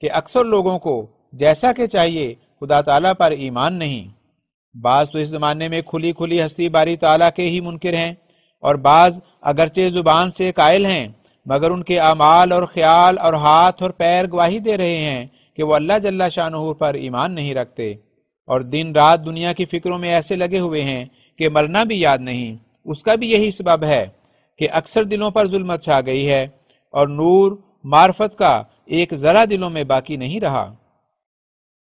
کہ اکثر لوگوں کو جیسا کہ چاہیے خدا تعالیٰ پر ایمان نہیں۔ بعض تو اس زمانے میں کھلی کھلی ہستی باری تعالیٰ کے ہی منکر ہیں، اور بعض اگرچہ زبان سے قائل ہیں مگر ان کے اعمال اور خیال اور ہاتھ اور پیر گواہی دے رہے ہیں کہ وہ اللہ جل شانہ پر ایمان نہیں رکھتے، اور دن رات دنیا کی فکروں میں ایسے لگے ہوئے ہیں کہ مرنا بھی یاد نہیں۔ اس کا بھی یہی سبب ہے کہ اکثر دلوں پر ظلمت چھا گئی ہے اور نور معرفت کا ایک ذرا دلوں میں باقی نہیں رہا۔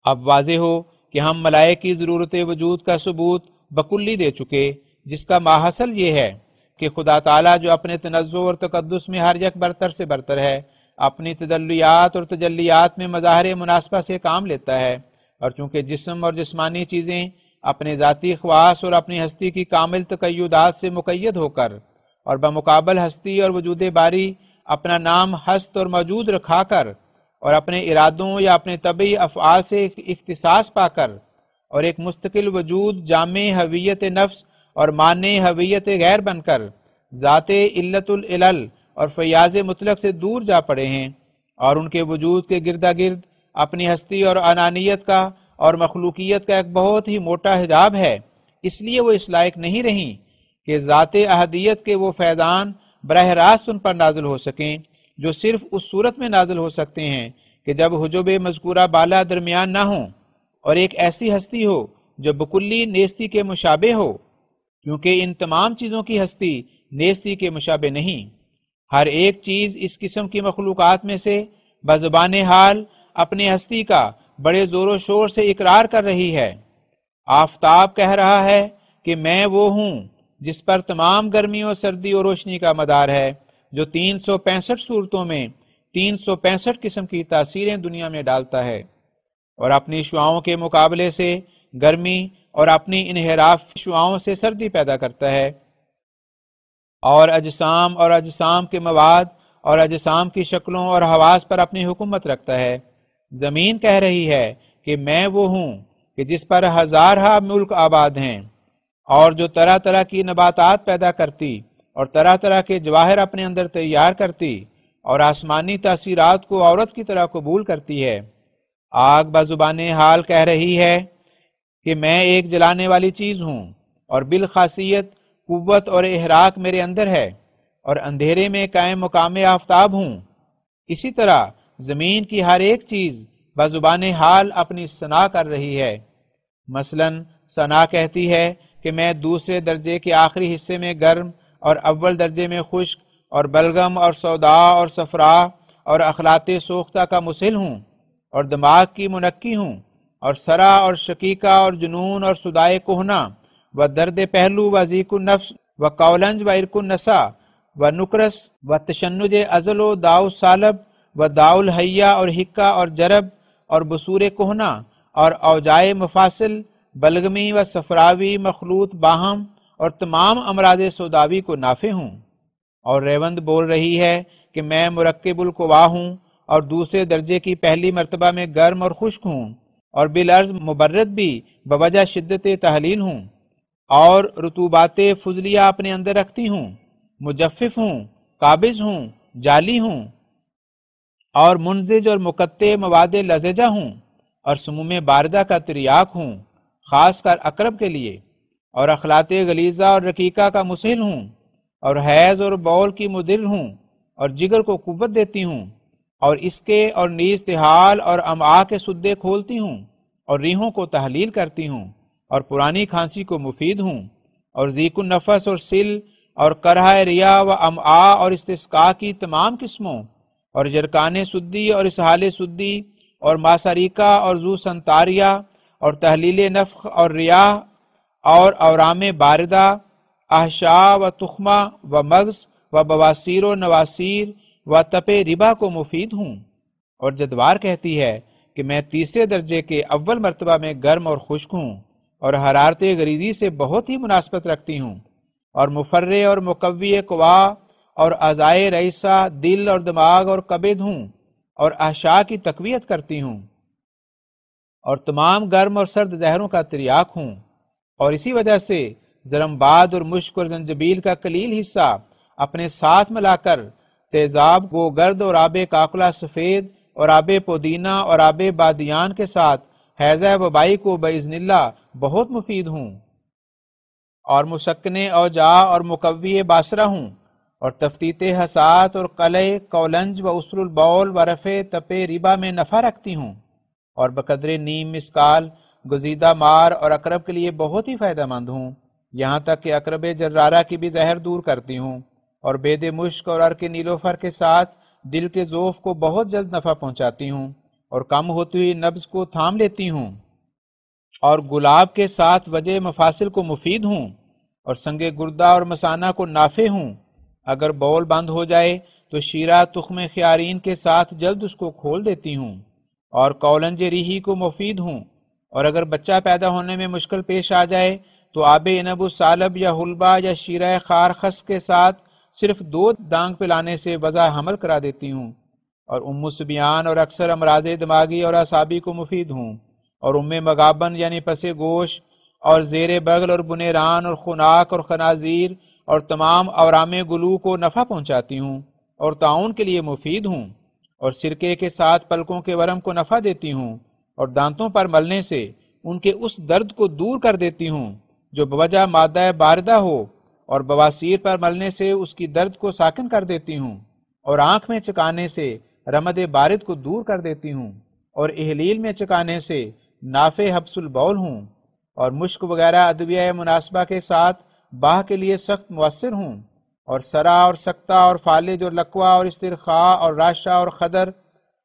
اب واضح ہو کہ ہم ملائک کی ضرورت وجود کا ثبوت بکلی دے چکے، جس کا ماحصل یہ ہے کہ خدا تعالیٰ جو اپنے تنزہ اور تقدس میں ہر یک برتر سے برتر ہے، اپنی تجلیات اور تجلیات میں مظاہر مناسبہ سے کام لیتا ہے، اور چونکہ جسم اور جسمانی چیزیں اپنے ذاتی خواص اور اپنی ہستی کی کامل تقیدات سے مقید ہو کر اور بمقابل ہستی اور وجود باری اپنا نام ہست اور موجود رکھا کر اور اپنے ارادوں یا اپنے طبعی افعال سے اختصاص پا کر اور ایک مستقل وجود جامع ہویت نفس اور مانع ہویت غیر بن کر ذات علت العلل اور فیاض مطلق سے دور جا پڑے ہیں، اور ان کے وجود کے گردا گرد اپنی ہستی اور انانیت کا اور مخلوقیت کا ایک بہت ہی موٹا حجاب ہے، اس لیے وہ اس لائق نہیں رہیں کہ ذات احدیت کے وہ فیضان براہ راست ان پر نازل ہو سکیں جو صرف اس صورت میں نازل ہو سکتے ہیں کہ جب حجب مذکورہ بالا درمیان نہ ہوں اور ایک ایسی ہستی ہو جو بکلی نیستی کے مشابہ ہو، کیونکہ ان تمام چیزوں کی ہستی نیستی کے مشابہ نہیں۔ ہر ایک چیز اس قسم کی مخلوقات میں سے بزبان حال اپنی ہستی کا بڑے زور و شور سے اقرار کر رہی ہے۔ آفتاب کہہ رہا ہے کہ میں وہ ہوں جس پر تمام گرمی اور سردی اور روشنی کا مدار ہے، جو 365 صورتوں میں 365 قسم کی تاثیریں دنیا میں ڈالتا ہے، اور اپنی شعاؤں کے مقابلے سے گرمی اور اپنی انحراف شعاؤں سے سردی پیدا کرتا ہے، اور اجسام کے مواد اور اجسام کی شکلوں اور حواس پر اپنی حکومت رکھتا ہے۔ زمین کہہ رہی ہے کہ میں وہ ہوں کہ جس پر ہزارہا ملک آباد ہیں، اور جو طرح طرح کی نباتات پیدا کرتی اور طرح طرح کے جواہر اپنے اندر تیار کرتی اور آسمانی تاثیرات کو عورت کی طرح قبول کرتی ہے۔ آگ بزبان حال کہہ رہی ہے کہ میں ایک جلانے والی چیز ہوں، اور بالخاصیت قوت اور احراق میرے اندر ہے، اور اندھیرے میں قائم مقام آفتاب ہوں۔ اسی طرح زمین کی ہر ایک چیز بزبان حال اپنی ثنا کر رہی ہے۔ مثلا ثنا کہتی ہے کہ میں دوسرے درجے کے آخری حصے میں گرم اور اول درجے میں خشک اور بلغم اور سودا اور صفرا اور اخلاط سوختہ کا مسل ہوں، اور دماغ کی منکی ہوں، اور سرا اور شقیقہ اور جنون اور صدائے کہنا و درد پہلو و ذیق النفس و قولنج و عرق النسا و نکرس و تشنج ازل و داؤ سالب و داؤ الحیہ اور حکہ اور جرب اور بصور کہنا اور اوجائے مفاصل بلغمی و صفراوی مخلوط باہم اور تمام امراض سوداوی کو نافع ہوں۔ اور ریوند بول رہی ہے کہ میں مرکب القوا ہوں اور دوسرے درجے کی پہلی مرتبہ میں گرم اور خشک ہوں، اور بالعرض مبرد بھی بوجہ شدت تحلیل ہوں، اور رطوبات فضلیہ اپنے اندر رکھتی ہوں، مجفف ہوں، قابض ہوں، جالی ہوں، اور منزج اور مقطع مواد لزجہ ہوں، اور سموم باردہ کا تریاک ہوں، خاص کر اقرب کے لیے، اور اخلاط غلیظہ اور رقیقہ کا مسہل ہوں، اور حیض اور بول کی مدر ہوں، اور جگر کو قوت دیتی ہوں، اور اس کے اور نیز تحال اور امعاء کے سدے کھولتی ہوں، اور ریحوں کو تحلیل کرتی ہوں، اور پرانی کھانسی کو مفید ہوں، اور ذیق النفس اور سل اور کرہ ریا و امعاء اور استسقاء کی تمام قسموں، اور جرکان سدی اور اسحال سدی اور ماسریکہ اور ذو سنتاریہ اور تحلیل نفخ اور ریاح اور اورام باردہ احشاء و تخمہ و مغز و بواسیر و نواسیر و تپ ربا کو مفید ہوں۔ اور جدوار کہتی ہے کہ میں تیسرے درجے کے اول مرتبہ میں گرم اور خشک ہوں، اور حرارت غریزی سے بہت ہی مناسبت رکھتی ہوں، اور مفرع اور مقوی قوا اور اعضائے رئیسہ دل اور دماغ اور کبد ہوں، اور احشاء کی تقویت کرتی ہوں، اور تمام گرم اور سرد زہروں کا تریاک ہوں، اور اسی وجہ سے زرمباد اور مشک اور زنجبیل کا قلیل حصہ اپنے ساتھ ملا کر تیزاب گو گرد اور آب کاکلا سفید اور آب پودینہ اور آب بادیان کے ساتھ حیضہ وبائی کو باذن اللہ بہت مفید ہوں، اور مسکن اوجاع اور مقوی باصرہ ہوں، اور تفتیت حسات اور قلع کولنج و اسر البول و رفع تپ ربا میں نفع رکھتی ہوں، اور بقدر نیم مسکال گزیدہ مار اور اقرب کے لیے بہت ہی فائدہ مند ہوں، یہاں تک کہ اقرب جرارہ کی بھی زہر دور کرتی ہوں، اور بید مشک اور عرق نیلوفر کے ساتھ دل کے ذوف کو بہت جلد نفع پہنچاتی ہوں، اور کم ہوتی ہوئی نبض کو تھام لیتی ہوں، اور گلاب کے ساتھ وجہ مفاصل کو مفید ہوں، اور سنگ گردہ اور مسانہ کو نافع ہوں، اگر بول بند ہو جائے تو شیرہ تخم خیارین کے ساتھ جلد اس کو کھول دیتی ہوں، اور کولنج ریحی کو مفید ہوں، اور اگر بچہ پیدا ہونے میں مشکل پیش آ جائے تو آب عنب السالب یا حلبہ یا شیرہ خارخس کے ساتھ صرف 2 ڈانگ پلانے سے وضع حمل کرا دیتی ہوں، اور ام سبیان اور اکثر امراض دماغی اور اعصابی کو مفید ہوں، اور ام مغابن یعنی پس گوش اور زیر بغل اور بنیران اور خناک اور خنازیر اور تمام اورام گلو کو نفع پہنچاتی ہوں، اور تعاون کے لیے مفید ہوں، اور سرکے کے ساتھ پلکوں کے ورم کو نفع دیتی ہوں، اور دانتوں پر ملنے سے ان کے اس درد کو دور کر دیتی ہوں جو بوجہ مادہ باردہ ہو، اور بواسیر پر ملنے سے اس کی درد کو ساکن کر دیتی ہوں، اور آنکھ میں چکانے سے رمد بارد کو دور کر دیتی ہوں، اور احلیل میں چکانے سے نافع حبس البول ہوں، اور مشک وغیرہ ادویہ مناسبہ کے ساتھ باہ کے لیے سخت مؤثر ہوں، اور سرا اور سکتہ اور فالج اور لقوہ اور استرخاء اور راشہ اور خدر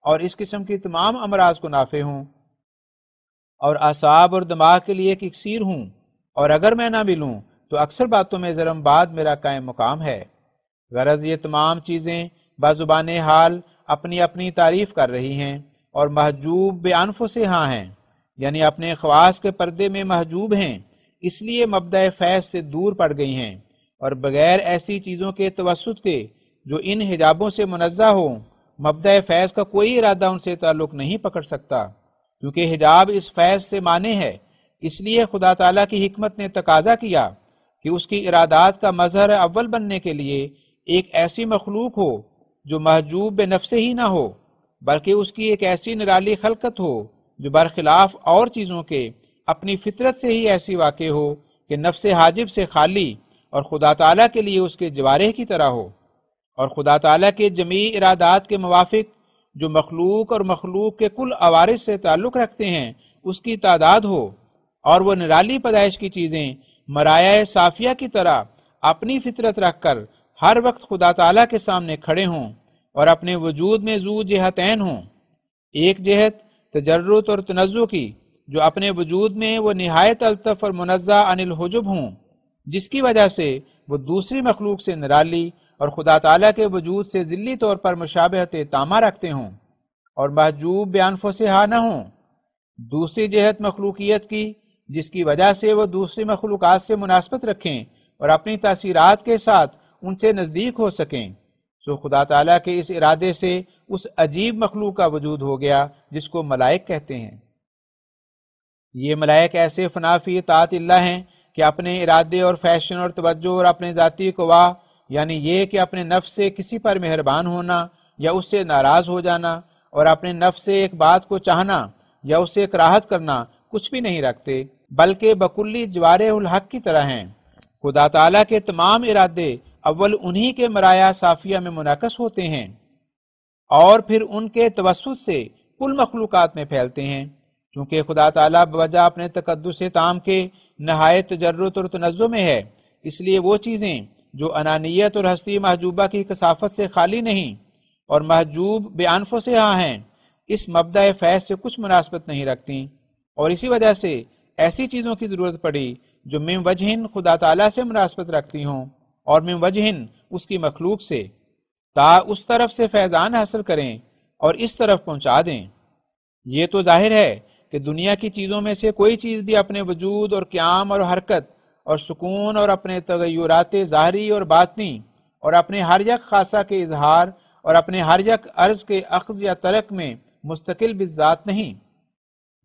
اور اس قسم کی تمام امراض کو نافع ہوں، اور اعصاب اور دماغ کے لیے ایک اکسیر ہوں، اور اگر میں نہ ملوں تو اکثر باتوں میں زرمباد میرا قائم مقام ہے۔ غرض یہ تمام چیزیں بازبان حال اپنی اپنی تعریف کر رہی ہیں، اور محجوب بے انفسہا ہاں ہیں، یعنی اپنے خواص کے پردے میں محجوب ہیں، اس لیے مبدأ فیض سے دور پڑ گئی ہیں، اور بغیر ایسی چیزوں کے توسط کے جو ان حجابوں سے منزہ ہو مبدأ فیض کا کوئی ارادہ ان سے تعلق نہیں پکڑ سکتا، کیونکہ حجاب اس فیض سے مانع ہے۔ اس لیے خدا تعالیٰ کی حکمت نے تقاضا کیا کہ اس کی ارادات کا مظہر اول بننے کے لیے ایک ایسی مخلوق ہو جو محجوب بے نفس ہی نہ ہو، بلکہ اس کی ایک ایسی نرالی خلقت ہو جو برخلاف اور چیزوں کے اپنی فطرت سے ہی ایسی واقع ہو کہ نفس حاجب سے خالی اور خدا تعالیٰ کے لیے اس کے جوارح کی طرح ہو، اور خدا تعالیٰ کے جمیع ارادات کے موافق جو مخلوق اور مخلوق کے کل عوارض سے تعلق رکھتے ہیں اس کی تعداد ہو، اور وہ نرالی پیدائش کی چیزیں مرایا صافیہ کی طرح اپنی فطرت رکھ کر ہر وقت خدا تعالیٰ کے سامنے کھڑے ہوں اور اپنے وجود میں ذو جہتین ہوں، ایک جہت تجرد اور تنزع کی جو اپنے وجود میں وہ نہایت الطف اور منزہ عن الحجب ہوں، جس کی وجہ سے وہ دوسری مخلوق سے نرالی اور خدا تعالیٰ کے وجود سے ذلی طور پر مشابہت تامہ رکھتے ہوں اور محجوب بانفسہا نہ ہوں۔ دوسری جہت مخلوقیت کی جس کی وجہ سے وہ دوسری مخلوقات سے مناسبت رکھیں اور اپنی تاثیرات کے ساتھ ان سے نزدیک ہو سکیں، سو خدا تعالیٰ کے اس ارادے سے اس عجیب مخلوق کا وجود ہو گیا جس کو ملائک کہتے ہیں۔ یہ ملائک ایسے فنا فی اطاعت اللہ ہیں کہ اپنے ارادے اور فیشن اور توجہ اور اپنے ذاتی قوا، یعنی یہ کہ اپنے نفس سے کسی پر مہربان ہونا یا اس سے ناراض ہو جانا اور اپنے نفس سے ایک بات کو چاہنا یا اسے کراہت کرنا کچھ بھی نہیں رکھتے، بلکہ بکلی جوارح الحق کی طرح ہیں۔ خدا تعالیٰ کے تمام ارادے اول انہی کے مرایا صافیہ میں منعکس ہوتے ہیں اور پھر ان کے توسط سے کل مخلوقات میں پھیلتے ہیں۔ چونکہ خدا تعالیٰ بوجہ اپنے تقدس تام کے نہایت تجرد اور تنزع میں ہے، اس لیے وہ چیزیں جو انانیت اور ہستی محجوبہ کی کثافت سے خالی نہیں اور محجوب بانفسہا ہیں، اس مبدأ فیض سے کچھ مناسبت نہیں رکھتی، اور اسی وجہ سے ایسی چیزوں کی ضرورت پڑی جو من وجہن خدا تعالیٰ سے مناسبت رکھتی ہوں اور من وجہن اس کی مخلوق سے، تا اس طرف سے فیضان حاصل کریں اور اس طرف پہنچا دیں۔ یہ تو ظاہر ہے کہ دنیا کی چیزوں میں سے کوئی چیز بھی اپنے وجود اور قیام اور حرکت اور سکون اور اپنے تغیرات ظاہری اور باطنی اور اپنے ہر یک خاصہ کے اظہار اور اپنے ہر یک عرض کے اخذ یا ترک میں مستقل بالذات نہیں،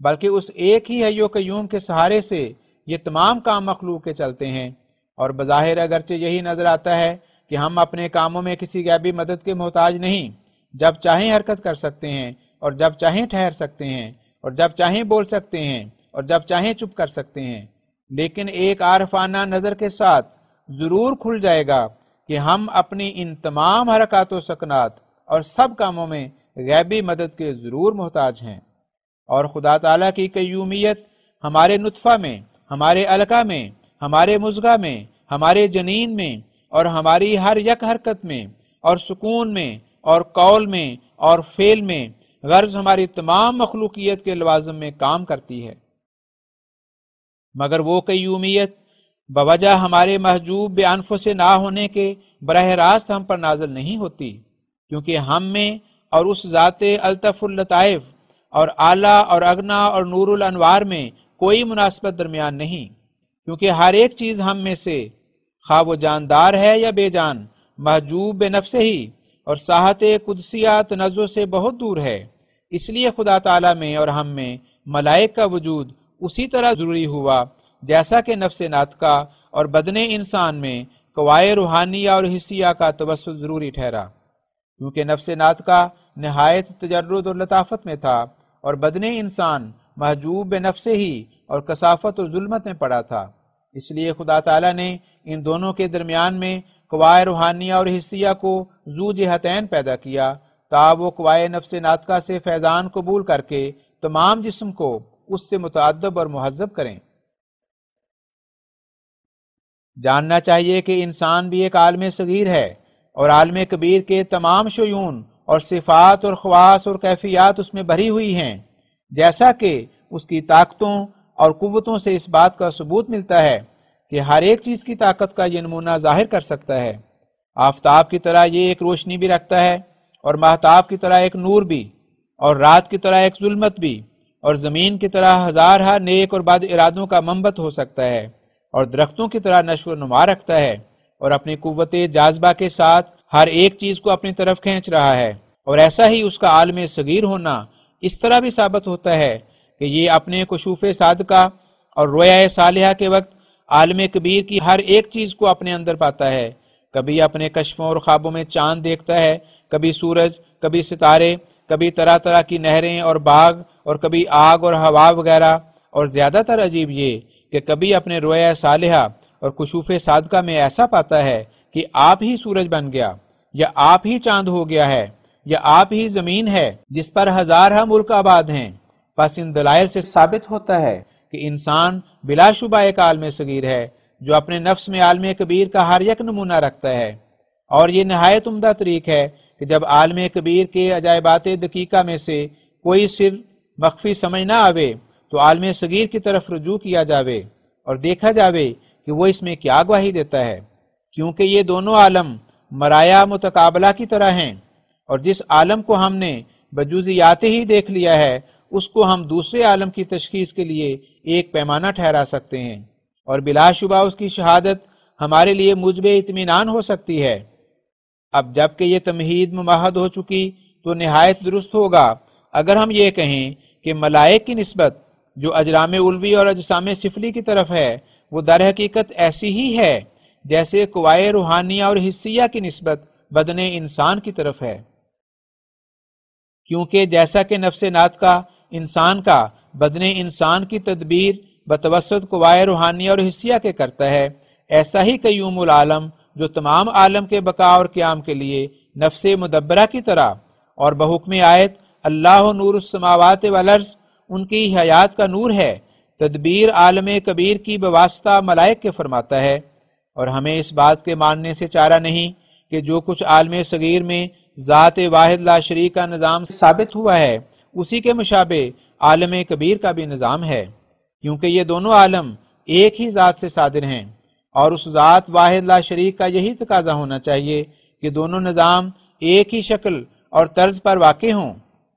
بلکہ اس ایک ہی حی و قیوم کے سہارے سے یہ تمام کام مخلوق کے چلتے ہیں۔ اور بظاہر اگرچہ یہی نظر آتا ہے کہ ہم اپنے کاموں میں کسی غیبی مدد کے محتاج نہیں، جب چاہیں حرکت کر سکتے ہیں اور جب چاہیں ٹھہر سکتے ہیں اور جب چاہیں بول سکتے ہیں اور جب چاہیں چپ کر سکتے ہیں، لیکن ایک عارفانہ نظر کے ساتھ ضرور کھل جائے گا کہ ہم اپنی ان تمام حرکات و سکنات اور سب کاموں میں غیبی مدد کے ضرور محتاج ہیں۔ اور خدا تعالیٰ کی قیومیت ہمارے نطفہ میں، ہمارے علقہ میں، ہمارے مضغہ میں، ہمارے جنین میں اور ہماری ہر یک حرکت میں اور سکون میں اور قول میں اور فعل میں، غرض ہماری تمام مخلوقیت کے لوازم میں کام کرتی ہے، مگر وہ قیومیت بوجہ ہمارے محجوب بانفس نہ ہونے کے براہ راست ہم پر نازل نہیں ہوتی، کیونکہ ہم میں اور اس ذات الطف اللطائف اور اعلیٰ اور اغنا اور نور الانوار میں کوئی مناسبت درمیان نہیں، کیونکہ ہر ایک چیز ہم میں سے خواہ وہ جاندار ہے یا بے جان محجوب بے نفس ہی اور ساحت قدسیہ تنزع سے بہت دور ہے۔ اس لیے خدا تعالیٰ میں اور ہم میں ملائک کا وجود اسی طرح ضروری ہوا جیسا کہ نفس ناطقہ اور بدن انسان میں قوائے روحانیہ اور حسیہ کا توسط ضروری ٹھہرا، کیونکہ نفس ناطقہ نہایت تجرد اور لطافت میں تھا اور بدن انسان محجوب بے نفس ہی اور کثافت اور ظلمت میں پڑا تھا۔ اس لیے خدا تعالیٰ نے ان دونوں کے درمیان میں قوائے روحانیہ اور حسیہ کو ذو جہتین پیدا کیا، تا وہ قوائے نفس ناطقہ سے فیضان قبول کر کے تمام جسم کو اس سے متعدب اور مہذب کریں۔ جاننا چاہیے کہ انسان بھی ایک عالم صغیر ہے اور عالم کبیر کے تمام شیون اور صفات اور خواص اور کیفیات اس میں بھری ہوئی ہیں، جیسا کہ اس کی طاقتوں اور قوتوں سے اس بات کا ثبوت ملتا ہے کہ ہر ایک چیز کی طاقت کا یہ نمونہ ظاہر کر سکتا ہے۔ آفتاب کی طرح یہ ایک روشنی بھی رکھتا ہے اور مہتاب کی طرح ایک نور بھی اور رات کی طرح ایک ظلمت بھی اور زمین کی طرح ہزارہ نیک اور بد ارادوں کا منبت ہو سکتا ہے اور درختوں کی طرح نشو و نما رکھتا ہے اور اپنی قوت جاذبہ کے ساتھ ہر ایک چیز کو اپنی طرف کھینچ رہا ہے۔ اور ایسا ہی اس کا عالم صغیر ہونا اس طرح بھی ثابت ہوتا ہے کہ یہ اپنے کشوف صادقہ اور رویا صالحہ کے وقت عالم کبیر کی ہر ایک چیز کو اپنے اندر پاتا ہے، کبھی اپنے کشفوں اور خوابوں میں چاند دیکھتا ہے، کبھی سورج، کبھی ستارے، کبھی طرح طرح کی نہریں اور باغ اور کبھی آگ اور ہوا وغیرہ، اور زیادہ تر عجیب یہ کہ کبھی اپنے رویا صالحہ اور کشوف صادقہ میں ایسا پاتا ہے کہ آپ ہی سورج بن گیا یا آپ ہی چاند ہو گیا ہے یا آپ ہی زمین ہے جس پر ہزارہ ملک آباد ہیں۔ پس ان دلائل سے ثابت ہوتا ہے کہ انسان بلا شبہ ایک عالم صغیر ہے جو اپنے نفس میں عالم کبیر کا ہر یک نمونہ رکھتا ہے، اور یہ نہایت عمدہ طریق ہے کہ جب عالم کبیر کے عجائبات دقیقہ میں سے کوئی سر مخفی سمجھ نہ آوے تو عالم صغیر کی طرف رجوع کیا جاوے اور دیکھا جاوے کہ وہ اس میں کیا گواہی دیتا ہے، کیونکہ یہ دونوں عالم مرایا متقابلہ کی طرح ہیں، اور جس عالم کو ہم نے بجزیات ہی دیکھ لیا ہے اس کو ہم دوسرے عالم کی تشخیص کے لیے ایک پیمانہ ٹھہرا سکتے ہیں، اور بلا شبہ اس کی شہادت ہمارے لیے موجب اطمینان ہو سکتی ہے۔ اب جب کہ یہ تمہید ممہد ہو چکی تو نہایت درست ہوگا اگر ہم یہ کہیں کہ ملائک کی نسبت جو اجرام علوی اور اجسام سفلی کی طرف ہے وہ در حقیقت ایسی ہی ہے جیسے قوائے روحانیہ اور حسیہ کی نسبت بدن انسان کی طرف ہے، کیونکہ جیسا کہ نفس ناطقہ انسان کا بدن انسان کی تدبیر بتوسط قوائے روحانیہ اور حسیہ کے کرتا ہے، ایسا ہی قیوم العالم جو تمام عالم کے بقا اور قیام کے لیے نفس مدبرہ کی طرح اور بحکم آیت اللہ نور السماوات والارض ان کی حیات کا نور ہے، تدبیر عالم کبیر کی بواسطہ ملائک کے فرماتا ہے، اور ہمیں اس بات کے ماننے سے چارہ نہیں کہ جو کچھ عالم صغیر میں ذات واحد لا شریک کا نظام ثابت ہوا ہے اسی کے مشابہ عالم کبیر کا بھی نظام ہے، کیونکہ یہ دونوں عالم ایک ہی ذات سے صادر ہیں، اور اس ذات واحد لا شریک کا یہی تقاضا ہونا چاہیے کہ دونوں نظام ایک ہی شکل اور طرز پر واقع ہوں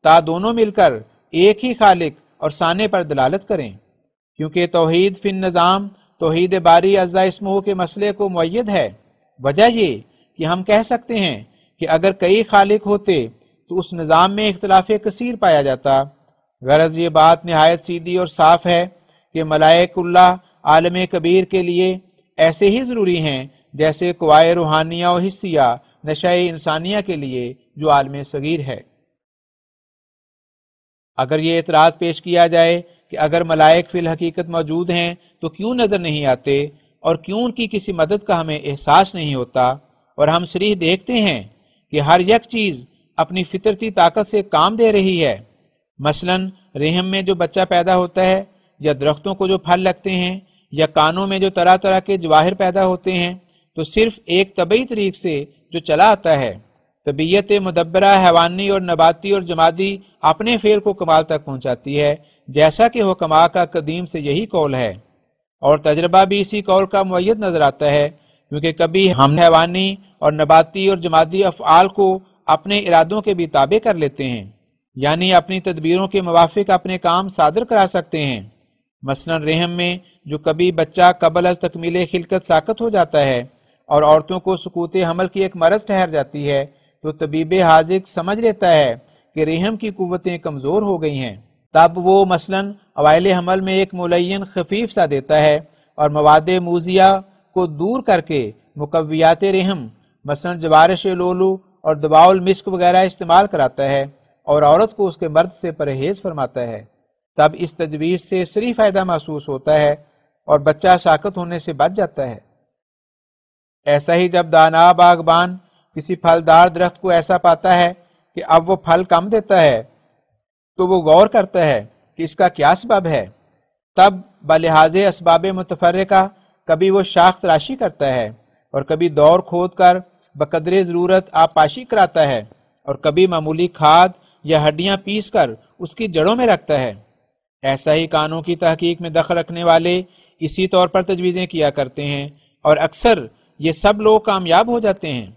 تا دونوں مل کر ایک ہی خالق اور صانع پر دلالت کریں، کیونکہ توحید فی النظام توحید باری عز اسمہ کے مسئلے کو مؤید ہے۔ وجہ یہ کہ ہم کہہ سکتے ہیں کہ اگر کئی خالق ہوتے تو اس نظام میں اختلاف کثیر پایا جاتا۔ غرض یہ بات نہایت سیدھی اور صاف ہے کہ ملائک اللہ عالم کبیر کے لیے ایسے ہی ضروری ہیں جیسے قوائے روحانیہ و حسیہ نشہ انسانیہ کے لیے جو عالم صغیر ہے۔ اگر یہ اعتراض پیش کیا جائے کہ اگر ملائک فی الحقیقت موجود ہیں تو کیوں نظر نہیں آتے اور کیوں ان کی کسی مدد کا ہمیں احساس نہیں ہوتا، اور ہم صریح دیکھتے ہیں کہ ہر یک چیز اپنی فطرتی طاقت سے کام دے رہی ہے، مثلا رحم میں جو بچہ پیدا ہوتا ہے، یا درختوں کو جو پھل لگتے ہیں، یا کانوں میں جو طرح طرح کے جواہر پیدا ہوتے ہیں، تو صرف ایک طبعی طریق سے جو چلا آتا ہے۔ طبیعت مدبرہ حیوانی اور نباتی اور جمادی اپنے فعل کو کمال تک پہنچاتی ہے، جیسا کہ حکماء کا قدیم سے یہی قول ہے، اور تجربہ بھی اسی قول کا مؤید نظر آتا ہے، کیونکہ کبھی ہم حیوانی اور نباتی اور جمادی افعال کو اپنے ارادوں کے بھی تابع کر لیتے ہیں، یعنی اپنی تدبیروں کے موافق اپنے کام صادر کرا سکتے ہیں۔ مثلا رحم میں جو کبھی بچہ قبل از تکمیل خلقت ساقط ہو جاتا ہے اور عورتوں کو سقوط حمل کی ایک مرض ٹھہر جاتی ہے تو طبیب حاذق سمجھ لیتا ہے کہ رحم کی قوتیں کمزور ہو گئی ہیں، تب وہ مثلا اوائل حمل میں ایک ملین خفیف سا دیتا ہے اور مواد موذیہ کو دور کر کے مقویات رحم مثلا جوارش لولو اور دباء المسک وغیرہ استعمال کراتا ہے، اور عورت کو اس کے مرد سے پرہیز فرماتا ہے، تب اس تجویز سے صریح فائدہ محسوس ہوتا ہے اور بچہ ساقط ہونے سے بچ جاتا ہے۔ ایسا ہی جب دانا باغبان کسی پھلدار درخت کو ایسا پاتا ہے کہ اب وہ پھل کم دیتا ہے تو وہ غور کرتا ہے کہ اس کا کیا سبب ہے، تب بلحاظ اسباب متفرقہ کبھی وہ شاخ تراشی کرتا ہے، اور کبھی دور کھود کر بقدر ضرورت آبپاشی کراتا ہے، اور کبھی معمولی کھاد یا ہڈیاں پیس کر اس کی جڑوں میں رکھتا ہے۔ ایسا ہی کانوں کی تحقیق میں دخل رکھنے والے اسی طور پر تجویزیں کیا کرتے ہیں، اور اکثر یہ سب لوگ کامیاب ہو جاتے ہیں۔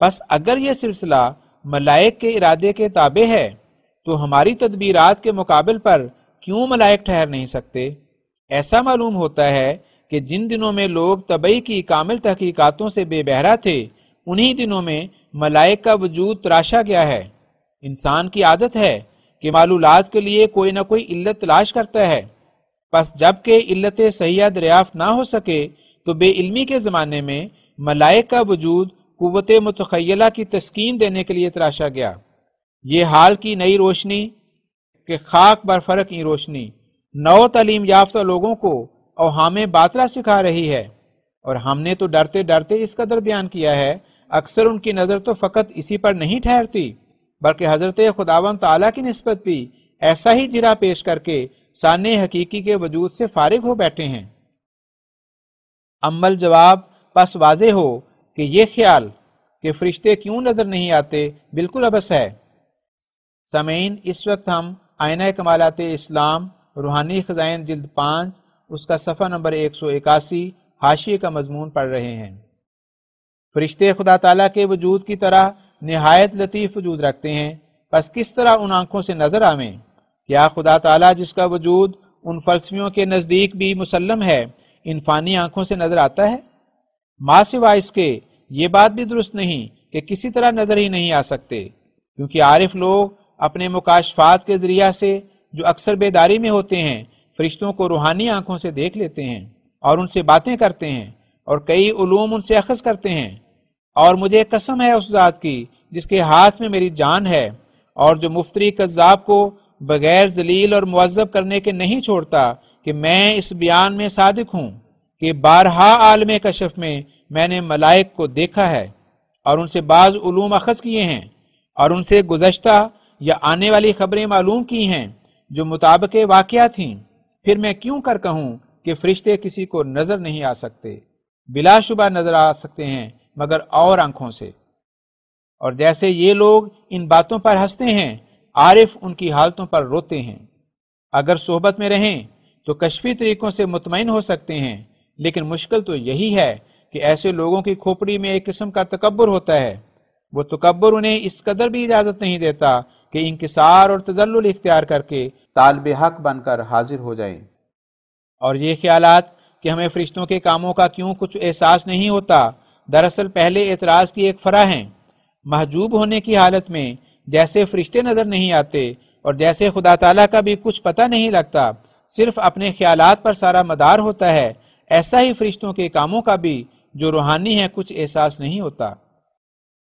بس اگر یہ سلسلہ ملائک کے ارادے کے تابع ہے تو ہماری تدبیرات کے مقابل پر کیوں ملائک ٹھہر نہیں سکتے؟ ایسا معلوم ہوتا ہے کہ جن دنوں میں لوگ طبعی کی کامل تحقیقاتوں سے بے بہرا تھے انہی دنوں میں ملائک کا وجود تراشا گیا ہے۔ انسان کی عادت ہے کہ معلولات کے لیے کوئی نہ کوئی علت تلاش کرتا ہے، پس جب کہ علت صحیح دریافت نہ ہو سکے تو بے علمی کے زمانے میں ملائک کا وجود قوت متخیلہ کی تسکین دینے کے لیے تراشا گیا۔ یہ حال کی نئی روشنی کہ خاک بر فرق کی روشنی نو تعلیم یافتہ لوگوں کو اوہام باطلہ سکھا رہی ہے، اور ہم نے تو ڈرتے ڈرتے اس قدر بیان کیا ہے، اکثر ان کی نظر تو فقط اسی پر نہیں ٹھہرتی بلکہ حضرت خداوند تعالیٰ کی نسبت بھی ایسا ہی جرا پیش کر کے صانع حقیقی کے وجود سے فارغ ہو بیٹھے ہیں۔ عمل جواب پس واضح ہو کہ یہ خیال کہ فرشتے کیوں نظر نہیں آتے بالکل عبث ہے۔ سامعین، اس وقت ہم آئینہ کمالات اسلام روحانی خزائن جلد 5 اس کا صفحہ نمبر 181 حاشیے کا مضمون پڑھ رہے ہیں۔ فرشتے خدا تعالیٰ کے وجود کی طرح نہایت لطیف وجود رکھتے ہیں، پس کس طرح ان آنکھوں سے نظر آویں؟ کیا خدا تعالیٰ جس کا وجود ان فلسفیوں کے نزدیک بھی مسلم ہے ان فانی آنکھوں سے نظر آتا ہے؟ ماں سوا اس کے یہ بات بھی درست نہیں کہ کسی طرح نظر ہی نہیں آ سکتے، کیونکہ عارف لوگ اپنے مکاشفات کے ذریعہ سے جو اکثر بیداری میں ہوتے ہیں فرشتوں کو روحانی آنکھوں سے دیکھ لیتے ہیں اور ان سے باتیں کرتے ہیں اور کئی علوم ان سے اخذ کرتے ہیں۔ اور مجھے قسم ہے اس ذات کی جس کے ہاتھ میں میری جان ہے، اور جو مفتری کذاب کو بغیر ذلیل اور معذب کرنے کے نہیں چھوڑتا، کہ میں اس بیان میں صادق ہوں کہ بارہا عالم کشف میں نے ملائک کو دیکھا ہے اور ان سے بعض علوم اخذ کیے ہیں اور ان سے گزشتہ یا آنے والی خبریں معلوم کی ہیں جو مطابق واقعہ تھیں۔ پھر میں کیوں کر کہوں کہ فرشتے کسی کو نظر نہیں آ سکتے؟ بلا شبہ نظر آ سکتے ہیں، مگر اور آنکھوں سے۔ اور جیسے یہ لوگ ان باتوں پر ہنستے ہیں، عارف ان کی حالتوں پر روتے ہیں۔ اگر صحبت میں رہیں تو کشفی طریقوں سے مطمئن ہو سکتے ہیں، لیکن مشکل تو یہی ہے کہ ایسے لوگوں کی کھوپڑی میں ایک قسم کا تکبر ہوتا ہے۔ وہ تکبر انہیں اس قدر بھی اجازت نہیں دیتا کہ انکسار اور تذلل اختیار کر کے طالب حق بن کر حاضر ہو جائیں۔ اور یہ خیالات کہ ہمیں فرشتوں کے کاموں کا کیوں کچھ احساس نہیں ہوتا، دراصل پہلے اعتراض کی ایک فرع ہیں۔ محجوب ہونے کی حالت میں جیسے فرشتے نظر نہیں آتے اور جیسے خدا تعالیٰ کا بھی کچھ پتہ نہیں لگتا، صرف اپنے خیالات پر سارا مدار ہوتا ہے، ایسا ہی فرشتوں کے کاموں کا بھی جو روحانی ہے کچھ احساس نہیں ہوتا۔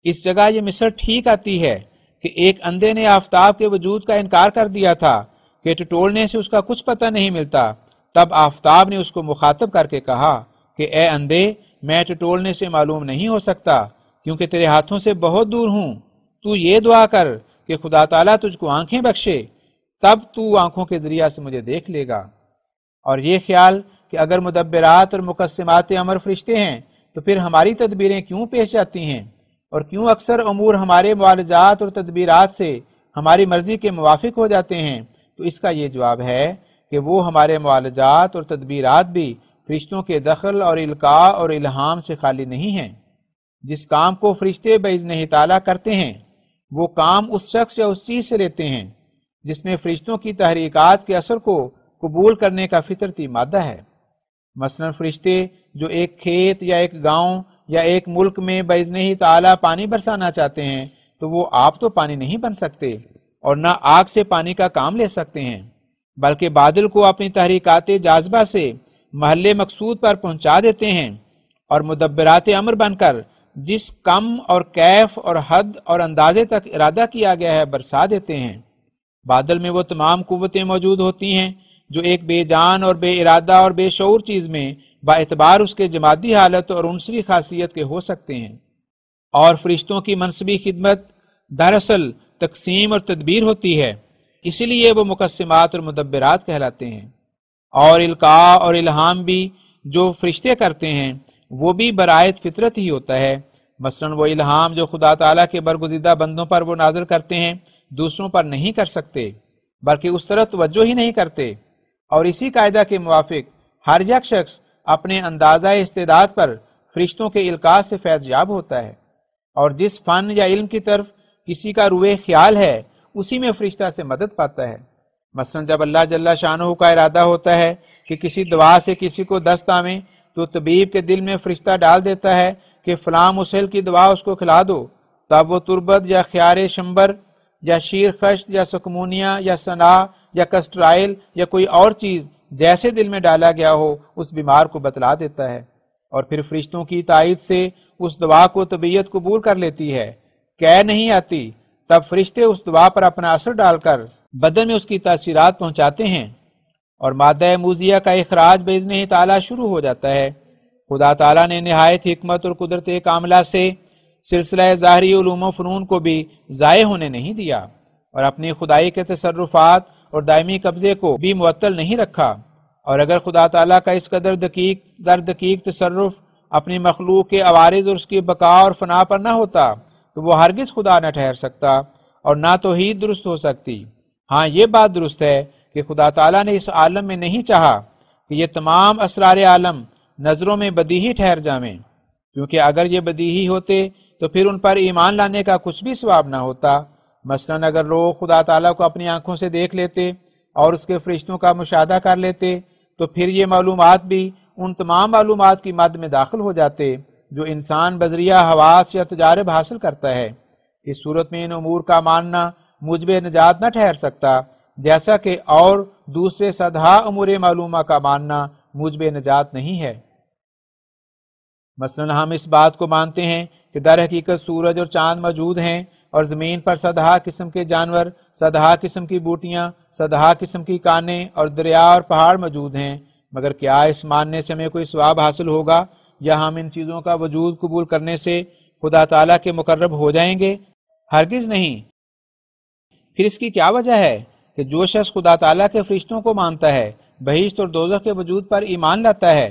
اس جگہ یہ مثل ٹھیک آتی ہے کہ ایک اندھے نے آفتاب کے وجود کا انکار کر دیا تھا کہ ٹٹولنے سے اس کا کچھ پتہ نہیں ملتا۔ تب آفتاب نے اس کو مخاطب کر کے کہا کہ اے اندھے، میں ٹٹولنے سے معلوم نہیں ہو سکتا کیونکہ تیرے ہاتھوں سے بہت دور ہوں۔ تو یہ دعا کر کہ خدا تعالیٰ تجھ کو آنکھیں بخشے، تب تو آنکھوں کے ذریعہ سے مجھے دیکھ لے گا۔ اور یہ خیال کہ اگر مدبرات اور مقسمات امر فرشتے ہیں تو پھر ہماری تدبیریں کیوں پیش جاتی ہیں، اور کیوں اکثر امور ہمارے معالجات اور تدبیرات سے ہماری مرضی کے موافق ہو جاتے ہیں، تو اس کا یہ جواب ہے کہ وہ ہمارے معالجات اور تدبیرات بھی فرشتوں کے دخل اور القاء اور الہام سے خالی نہیں ہیں۔ جس کام کو فرشتے باذن تعالیٰ کرتے ہیں وہ کام اس شخص یا اس چیز سے لیتے ہیں جس میں فرشتوں کی تحریکات کے اثر کو قبول کرنے کا فطرتی مادہ ہے۔ مثلا فرشتے جو ایک کھیت یا ایک گاؤں یا ایک ملک میں باذن تعالیٰ پانی برسانا چاہتے ہیں تو وہ آپ تو پانی نہیں بن سکتے اور نہ آگ سے پانی کا کام لے سکتے ہیں، بلکہ بادل کو اپنی تحریکات جاذبہ سے محل مقصود پر پہنچا دیتے ہیں اور مدبرات امر بن کر جس کم اور کیف اور حد اور اندازے تک ارادہ کیا گیا ہے برسا دیتے ہیں۔ بادل میں وہ تمام قوتیں موجود ہوتی ہیں جو ایک بے جان اور بے ارادہ اور بے شعور چیز میں با اعتبار اس کے جمادی حالت اور عنصری خاصیت کے ہو سکتے ہیں۔ اور فرشتوں کی منصبی خدمت دراصل تقسیم اور تدبیر ہوتی ہے، اسی لیے وہ مقسمات اور مدبرات کہلاتے ہیں۔ اور القاء اور الہام بھی جو فرشتے کرتے ہیں وہ بھی برائت فطرت ہی ہوتا ہے۔ مثلا وہ الہام جو خدا تعالیٰ کے برگزیدہ بندوں پر وہ نازل کرتے ہیں دوسروں پر نہیں کر سکتے، بلکہ اس طرح توجہ ہی نہیں کرتے، اور اسی قاعدہ کے موافق ہر یک شخص اپنے اندازہ استعداد پر فرشتوں کے القاء سے فیض یاب ہوتا ہے، اور جس فن یا علم کی طرف کسی کا روئے خیال ہے اسی میں فرشتہ سے مدد پاتا ہے۔ مثلا جب اللہ جل شانہ کا ارادہ ہوتا ہے کہ کسی دوا سے کسی کو دست آویں تو طبیب کے دل میں فرشتہ ڈال دیتا ہے کہ فلاں مسل کی دوا اس کو کھلا دو، تب وہ تربت یا خیار شمبر یا شیر خشت یا سکمونیا یا سنا یا کسٹرائل یا کوئی اور چیز جیسے دل میں ڈالا گیا ہو اس بیمار کو بتلا دیتا ہے، اور پھر فرشتوں کی تائید سے اس دوا کو طبیعت قبول کر لیتی ہے۔ کہہ نہیں آتی، تب فرشتے اس دوا پر اپنا اثر ڈال کر بدن میں اس کی تاثیرات پہنچاتے ہیں اور مادہ موذیہ کا اخراج باذن تعالیٰ شروع ہو جاتا ہے۔ خدا تعالیٰ نے نہایت حکمت اور قدرت کاملہ سے سلسلہ ظاہری علوم و فنون کو بھی ضائع ہونے نہیں دیا اور اپنی خدائی کے تصرفات اور دائمی قبضے کو بھی معطل نہیں رکھا۔ اور اگر خدا تعالیٰ کا اس قدر دقیق تصرف اپنی مخلوق کے عوارض اور اس کی بقا اور فنا پر نہ ہوتا تو وہ ہرگز خدا نہ ٹھہر سکتا اور نہ توحید درست ہو سکتی۔ ہاں یہ بات درست ہے کہ خدا تعالیٰ نے اس عالم میں نہیں چاہا کہ یہ تمام اسرار عالم نظروں میں بدیہی ٹھہر جائیں، کیونکہ اگر یہ بدیہی ہوتے تو پھر ان پر ایمان لانے کا کچھ بھی ثواب نہ ہوتا۔ مثلاً اگر لوگ خدا تعالیٰ کو اپنی آنکھوں سے دیکھ لیتے اور اس کے فرشتوں کا مشاہدہ کر لیتے تو پھر یہ معلومات بھی ان تمام معلومات کی مد میں داخل ہو جاتے جو انسان بذریعہ حواس یا تجارب حاصل کرتا ہے۔ اس صورت میں ان امور کا ماننا موجب نجات نہ ٹھہر سکتا، جیسا کہ اور دوسرے سدھا امور معلومہ کا ماننا موجب نجات نہیں ہے۔ مثلا ہم اس بات کو مانتے ہیں کہ در حقیقت سورج اور چاند موجود ہیں اور زمین پر سدھا قسم کے جانور، سدھا قسم کی بوٹیاں، سدھا قسم کی کانیں اور دریا اور پہاڑ موجود ہیں، مگر کیا اس ماننے سے ہمیں کوئی ثواب حاصل ہوگا یا ہم ان چیزوں کا وجود قبول کرنے سے خدا تعالیٰ کے مقرب ہو جائیں گے؟ ہرگز نہیں۔ پھر اس کی کیا وجہ ہے کہ جو شخص خدا تعالیٰ کے فرشتوں کو مانتا ہے، بہشت اور دوزخ کے وجود پر ایمان لاتا ہے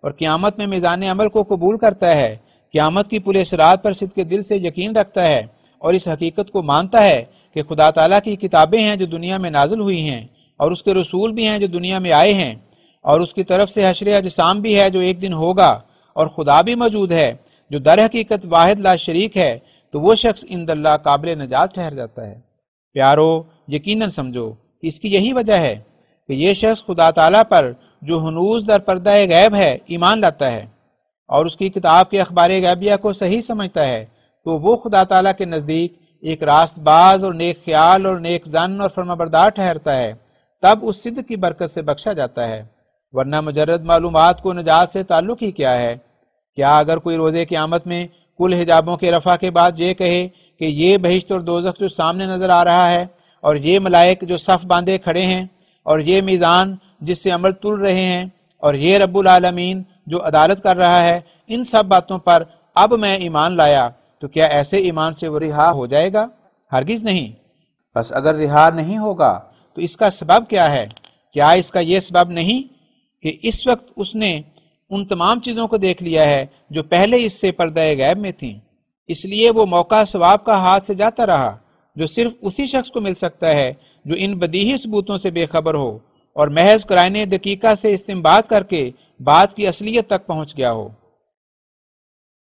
اور قیامت میں میزان عمل کو قبول کرتا ہے، قیامت کی پورے صراط پر صدق دل سے یقین رکھتا ہے اور اس حقیقت کو مانتا ہے کہ خدا تعالیٰ کی کتابیں ہیں جو دنیا میں نازل ہوئی ہیں اور اس کے رسول بھی ہیں جو دنیا میں آئے ہیں اور اس کی طرف سے حشر اجسام بھی ہے جو ایک دن ہوگا اور خدا بھی موجود ہے جو در حقیقت واحد لا شریک ہے، تو وہ شخص عند اللہ قابل نجات ٹھہر جاتا ہے۔ پیارو، یقیناً سمجھو کہ اس کی یہی وجہ ہے کہ یہ شخص خدا تعالیٰ پر جو ہنوز در پردہ غیب ہے ایمان لاتا ہے اور اس کی کتاب کے اخبار غیبیہ کو صحیح سمجھتا ہے، تو وہ خدا تعالیٰ کے نزدیک ایک راست باز اور نیک خیال اور نیک زن اور فرمانبردار ٹھہرتا ہے، تب اس صدق کی برکت سے بخشا جاتا ہے، ورنہ مجرد معلومات کو نجات سے تعلق ہی کیا ہے؟ کیا اگر کوئی روزے قیامت میں کل حجابوں کے رفع کے بعد یہ کہے کہ یہ بہشت اور دوزخ جو سامنے نظر آ رہا ہے اور یہ ملائک جو صف باندھے کھڑے ہیں اور یہ میزان جس سے عمل تل رہے ہیں اور یہ رب العالمین جو عدالت کر رہا ہے، ان سب باتوں پر اب میں ایمان لایا، تو کیا ایسے ایمان سے وہ رہا ہو جائے گا؟ ہرگز نہیں۔ بس اگر رہا نہیں ہوگا تو اس کا سبب کیا ہے؟ کیا اس کا یہ سبب نہیں کہ اس وقت اس نے ان تمام چیزوں کو دیکھ لیا ہے جو پہلے اس سے پردہ غیب میں تھیں، اس لیے وہ موقع ثواب کا ہاتھ سے جاتا رہا جو صرف اسی شخص کو مل سکتا ہے جو ان بدیہی ثبوتوں سے بے خبر ہو اور محض قرائن دقیقہ سے استنباط کر کے بات کی اصلیت تک پہنچ گیا ہو۔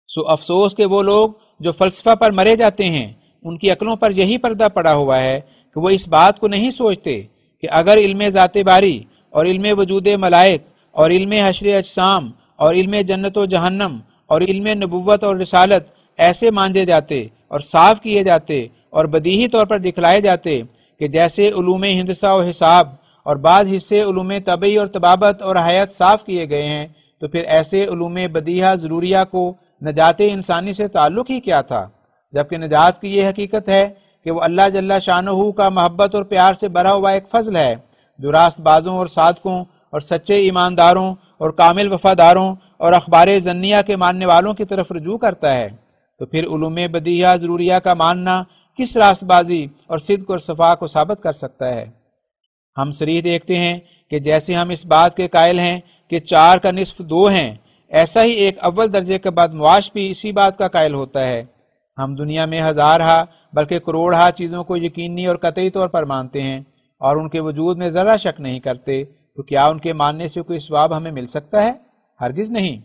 سو افسوس کہ وہ لوگ جو فلسفہ پر مرے جاتے ہیں، ان کی عقلوں پر یہی پردہ پڑا ہوا ہے کہ وہ اس بات کو نہیں سوچتے کہ اگر علم ذات باری اور علم وجود ملائک اور علم حشر اجسام اور علم جنت و جہنم اور علم نبوت اور رسالت ایسے مانجے جاتے اور صاف کیے جاتے اور بدیہی طور پر دکھلائے جاتے کہ جیسے علوم ہندسہ و حساب اور بعض حصے علوم طبعی اور طبابت اور حیات صاف کیے گئے ہیں، تو پھر ایسے علوم بدیہہ ضروریہ کو نجات انسانی سے تعلق ہی کیا تھا؟ جبکہ نجات کی یہ حقیقت ہے کہ وہ اللہ جل شانہ کا محبت اور پیار سے بھرا ہوا ایک فضل ہے جو راست بازوں اور صادقوں اور سچے ایمانداروں اور کامل وفاداروں اور اخبار ظنیہ کے ماننے والوں کی طرف رجوع کرتا ہے۔ تو پھر علوم بدیہہ ضروریہ کا ماننا کس راست بازی اور صدق اور صفا کو ثابت کر سکتا ہے؟ ہم صریح دیکھتے ہیں کہ جیسے ہم اس بات کے قائل ہیں کہ 4 کا نصف 2 ہیں، ایسا ہی ایک اول درجے کا بدمعاش بھی اسی بات کا قائل ہوتا ہے۔ ہم دنیا میں ہزارہا بلکہ کروڑہا چیزوں کو یقینی اور قطعی طور پر مانتے ہیں اور ان کے وجود میں ذرا شک نہیں کرتے، تو کیا ان کے ماننے سے کوئی ثواب ہمیں مل سکتا ہے؟ ہرگز نہیں۔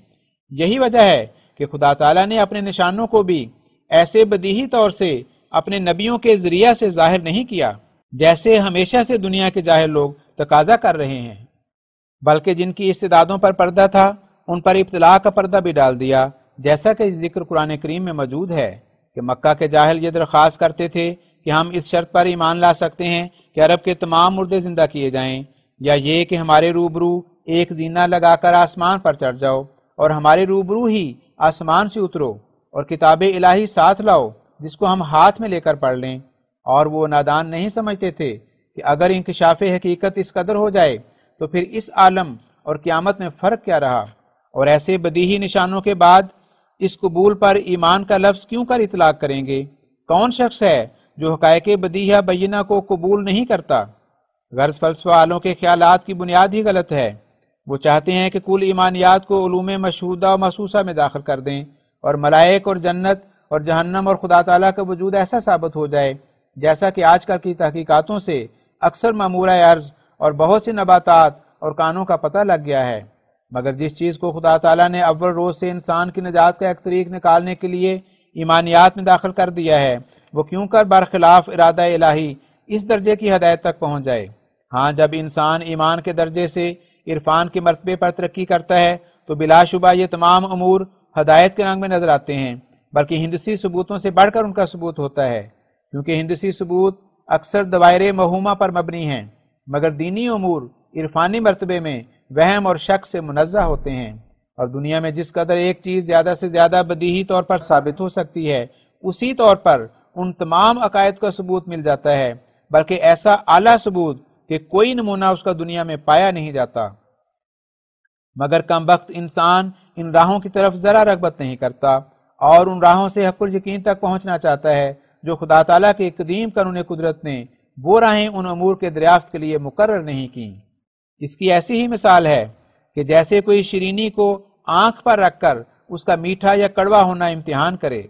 یہی وجہ ہے کہ خدا تعالیٰ نے اپنے نشانوں کو بھی ایسے بدیہی طور سے اپنے نبیوں کے ذریعہ سے ظاہر نہیں کیا جیسے ہمیشہ سے دنیا کے جاہل لوگ تقاضا کر رہے ہیں، بلکہ جن کی استعدادوں پر پردہ تھا ان پر ابتلاء کا پردہ بھی ڈال دیا، جیسا کہ ذکر قرآن کریم میں موجود ہے کہ مکہ کے جاہل یہ درخواست کرتے تھے کہ ہم اس شرط پر ایمان لا سکتے ہیں کہ عرب کے تمام مردے زندہ کیے جائیں، یا یہ کہ ہمارے روبرو ایک زینہ لگا کر آسمان پر چڑھ جاؤ اور ہمارے روبرو ہی آسمان سے اترو اور کتاب الہی ساتھ لاؤ جس کو ہم ہاتھ میں لے کر پڑھ لیں۔ اور وہ نادان نہیں سمجھتے تھے کہ اگر انکشاف حقیقت اس قدر ہو جائے تو پھر اس عالم اور قیامت میں فرق کیا رہا، اور ایسے بدیہی نشانوں کے بعد اس قبول پر ایمان کا لفظ کیوں کر اطلاق کریں گے؟ کون شخص ہے جو حقائق بدیہہ بینہ کو قبول نہیں کرتا؟ غرض فلسفہ والوں کے خیالات کی بنیاد ہی غلط ہے وہ چاہتے ہیں کہ کل ایمانیات کو علوم مشہودہ و محسوسہ میں داخل کر دیں اور ملائک اور جنت اور جہنم اور خدا تعالیٰ کا وجود ایسا ثابت ہو جائے جیسا کہ آج کل کی تحقیقاتوں سے اکثر معمورہ ارض اور بہت سی نباتات اور کانوں کا پتہ لگ گیا ہے۔ مگر جس چیز کو خدا تعالیٰ نے اول روز سے انسان کی نجات کا ایک طریق نکالنے کے لیے ایمانیات میں داخل کر دیا ہے، وہ کیوں کر برخلاف ارادہ الہی اس درجے کی ہدایت تک پہنچ جائے۔ ہاں، جب انسان ایمان کے درجے سے عرفان کے مرتبے پر ترقی کرتا ہے تو بلا شبہ یہ تمام امور ہدایت کے رنگ میں نظر آتے ہیں، بلکہ ہندسی ثبوتوں سے بڑھ کر ان کا ثبوت ہوتا ہے، کیونکہ ہندسی ثبوت اکثر دوائر موہومہ پر مبنی ہیں، مگر دینی امور عرفانی مرتبے میں وہم اور شک سے منزہ ہوتے ہیں۔ اور دنیا میں جس قدر ایک چیز زیادہ سے زیادہ بدیہی طور پر ثابت ہو سکتی ہے، اسی طور پر ان تمام عقائد کا ثبوت مل جاتا ہے، بلکہ ایسا اعلیٰ ثبوت کہ کوئی نمونہ اس کا دنیا میں پایا نہیں جاتا۔ مگر کم وقت انسان ان راہوں کی طرف ذرا رغبت نہیں کرتا اور ان راہوں سے حق الیقین تک پہنچنا چاہتا ہے جو خدا تعالیٰ کے قدیم قانون قدرت نے وہ راہیں ان امور کے دریافت کے لیے مقرر نہیں کی۔ اس کی ایسی ہی مثال ہے کہ جیسے کوئی شیرینی کو آنکھ پر رکھ کر اس کا میٹھا یا کڑوا ہونا امتحان کرے،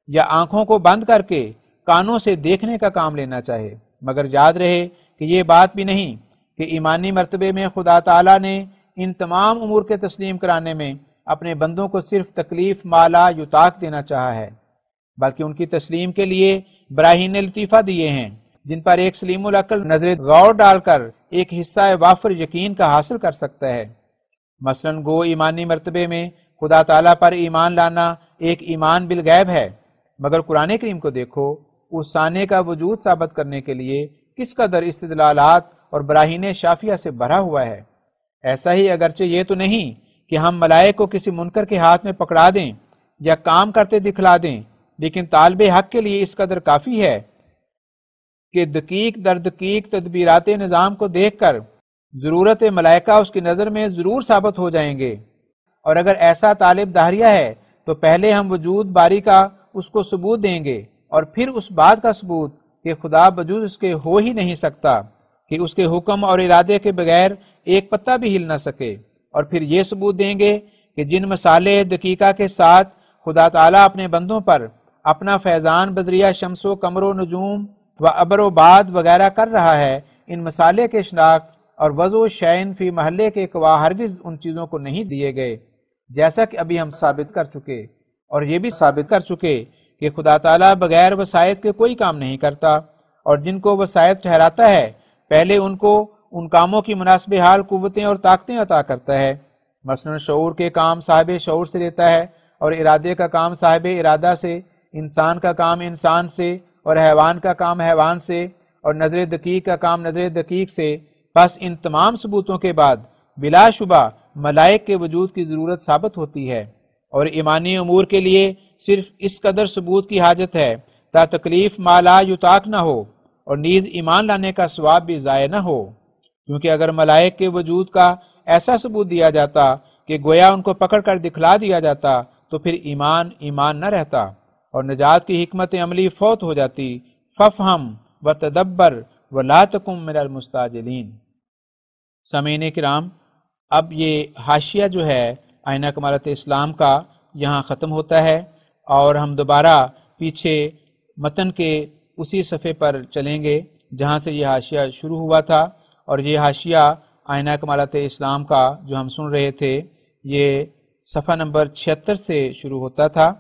یا آنکھوں کو بند کر کے کانوں سے دیکھنے کا کام لینا چاہے، مگر یاد رہے کہ یہ بات بھی نہیں کہ ایمانی مرتبے میں خدا تعالیٰ نے ان تمام امور کے تسلیم کرانے میں اپنے بندوں کو صرف تکلیف مالا یطاق دینا چاہا ہے، بلکہ ان کی تسلیم کے لیے براہین لطیفہ دیے ہیں جن پر ایک سلیم العقل نظر غور ڈال کر ایک حصہ وافر یقین کا حاصل کر سکتا ہے۔ مثلاً گو ایمانی مرتبے میں خدا تعالیٰ پر ایمان لانا ایک ایمان بالغیب ہے، مگر قرآن کریم کو دیکھو، اس سانے کا وجود ثابت کرنے کے لیے کس قدر استدلالات اور براہین شافیہ سے بھرا ہوا ہے۔ ایسا ہی اگرچہ یہ تو نہیں کہ ہم ملائک کو کسی منکر کے ہاتھ میں پکڑا دیں یا کام کرتے دکھلا دیں، لیکن طالب حق کے لیے اس قدر کافی ہے کہ دقیق در دقیق تدبیرات نظام کو دیکھ کر ضرورت ملائکہ اس کی نظر میں ضرور ثابت ہو جائیں گے، اور اگر ایسا طالب داہریہ ہے تو پہلے ہم وجود باری کا اس کو ثبوت دیں گے اور پھر اس بات کا ثبوت کہ خدا بجوز اس کے ہو ہی نہیں سکتا، کہ اس کے حکم اور ارادے کے بغیر ایک پتہ بھی ہل نہ سکے، اور پھر یہ ثبوت دیں گے کہ جن مسالے دقیقہ کے ساتھ خدا تعالیٰ اپنے بندوں پر اپنا فیضان بدریہ شمس و قمر و نجوم و ابر و باد وغیرہ کر رہا ہے، ان مسالے کے شناخت اور وضع شعین فی محلے کے گواہ ہرگز ان چیزوں کو نہیں دیے گئے، جیسا کہ ابھی ہم ثابت کر چکے، اور یہ بھی ثابت کر چکے کہ خدا تعالیٰ بغیر وسائط کے کوئی کام نہیں کرتا، اور جن کو وسائط ٹھہراتا ہے پہلے ان کو ان کاموں کی مناسب حال قوتیں اور طاقتیں عطا کرتا ہے۔ مثلا شعور کے کام صاحب شعور سے لیتا ہے، اور ارادے کا کام صاحب ارادہ سے، انسان کا کام انسان سے، اور حیوان کا کام حیوان سے، اور نظر دقیق کا کام نظر دقیق سے۔ بس ان تمام ثبوتوں کے بعد بلا شبہ ملائک کے وجود کی ضرورت ثابت ہوتی ہے، اور ایمانی امور کے لیے صرف اس قدر ثبوت کی حاجت ہے تا تکلیف مالا یطاق نہ ہو، اور نیز ایمان لانے کا ثواب بھی ضائع نہ ہو، کیونکہ اگر ملائک کے وجود کا ایسا ثبوت دیا جاتا کہ گویا ان کو پکڑ کر دکھلا دیا جاتا تو پھر ایمان نہ رہتا، اور نجات کی حکمت عملی فوت ہو جاتی۔ ففہم و تدبر ولا تکن من المستعجلین۔ سامعین کرام، اب یہ حاشیہ جو ہے آئینہ کمالت اسلام کا یہاں ختم ہوتا ہے، اور ہم دوبارہ پیچھے متن کے اسی صفحے پر چلیں گے جہاں سے یہ حاشیہ شروع ہوا تھا، اور یہ حاشیہ آئینہ کمالت اسلام کا جو ہم سن رہے تھے یہ صفحہ نمبر 76 سے شروع ہوتا تھا۔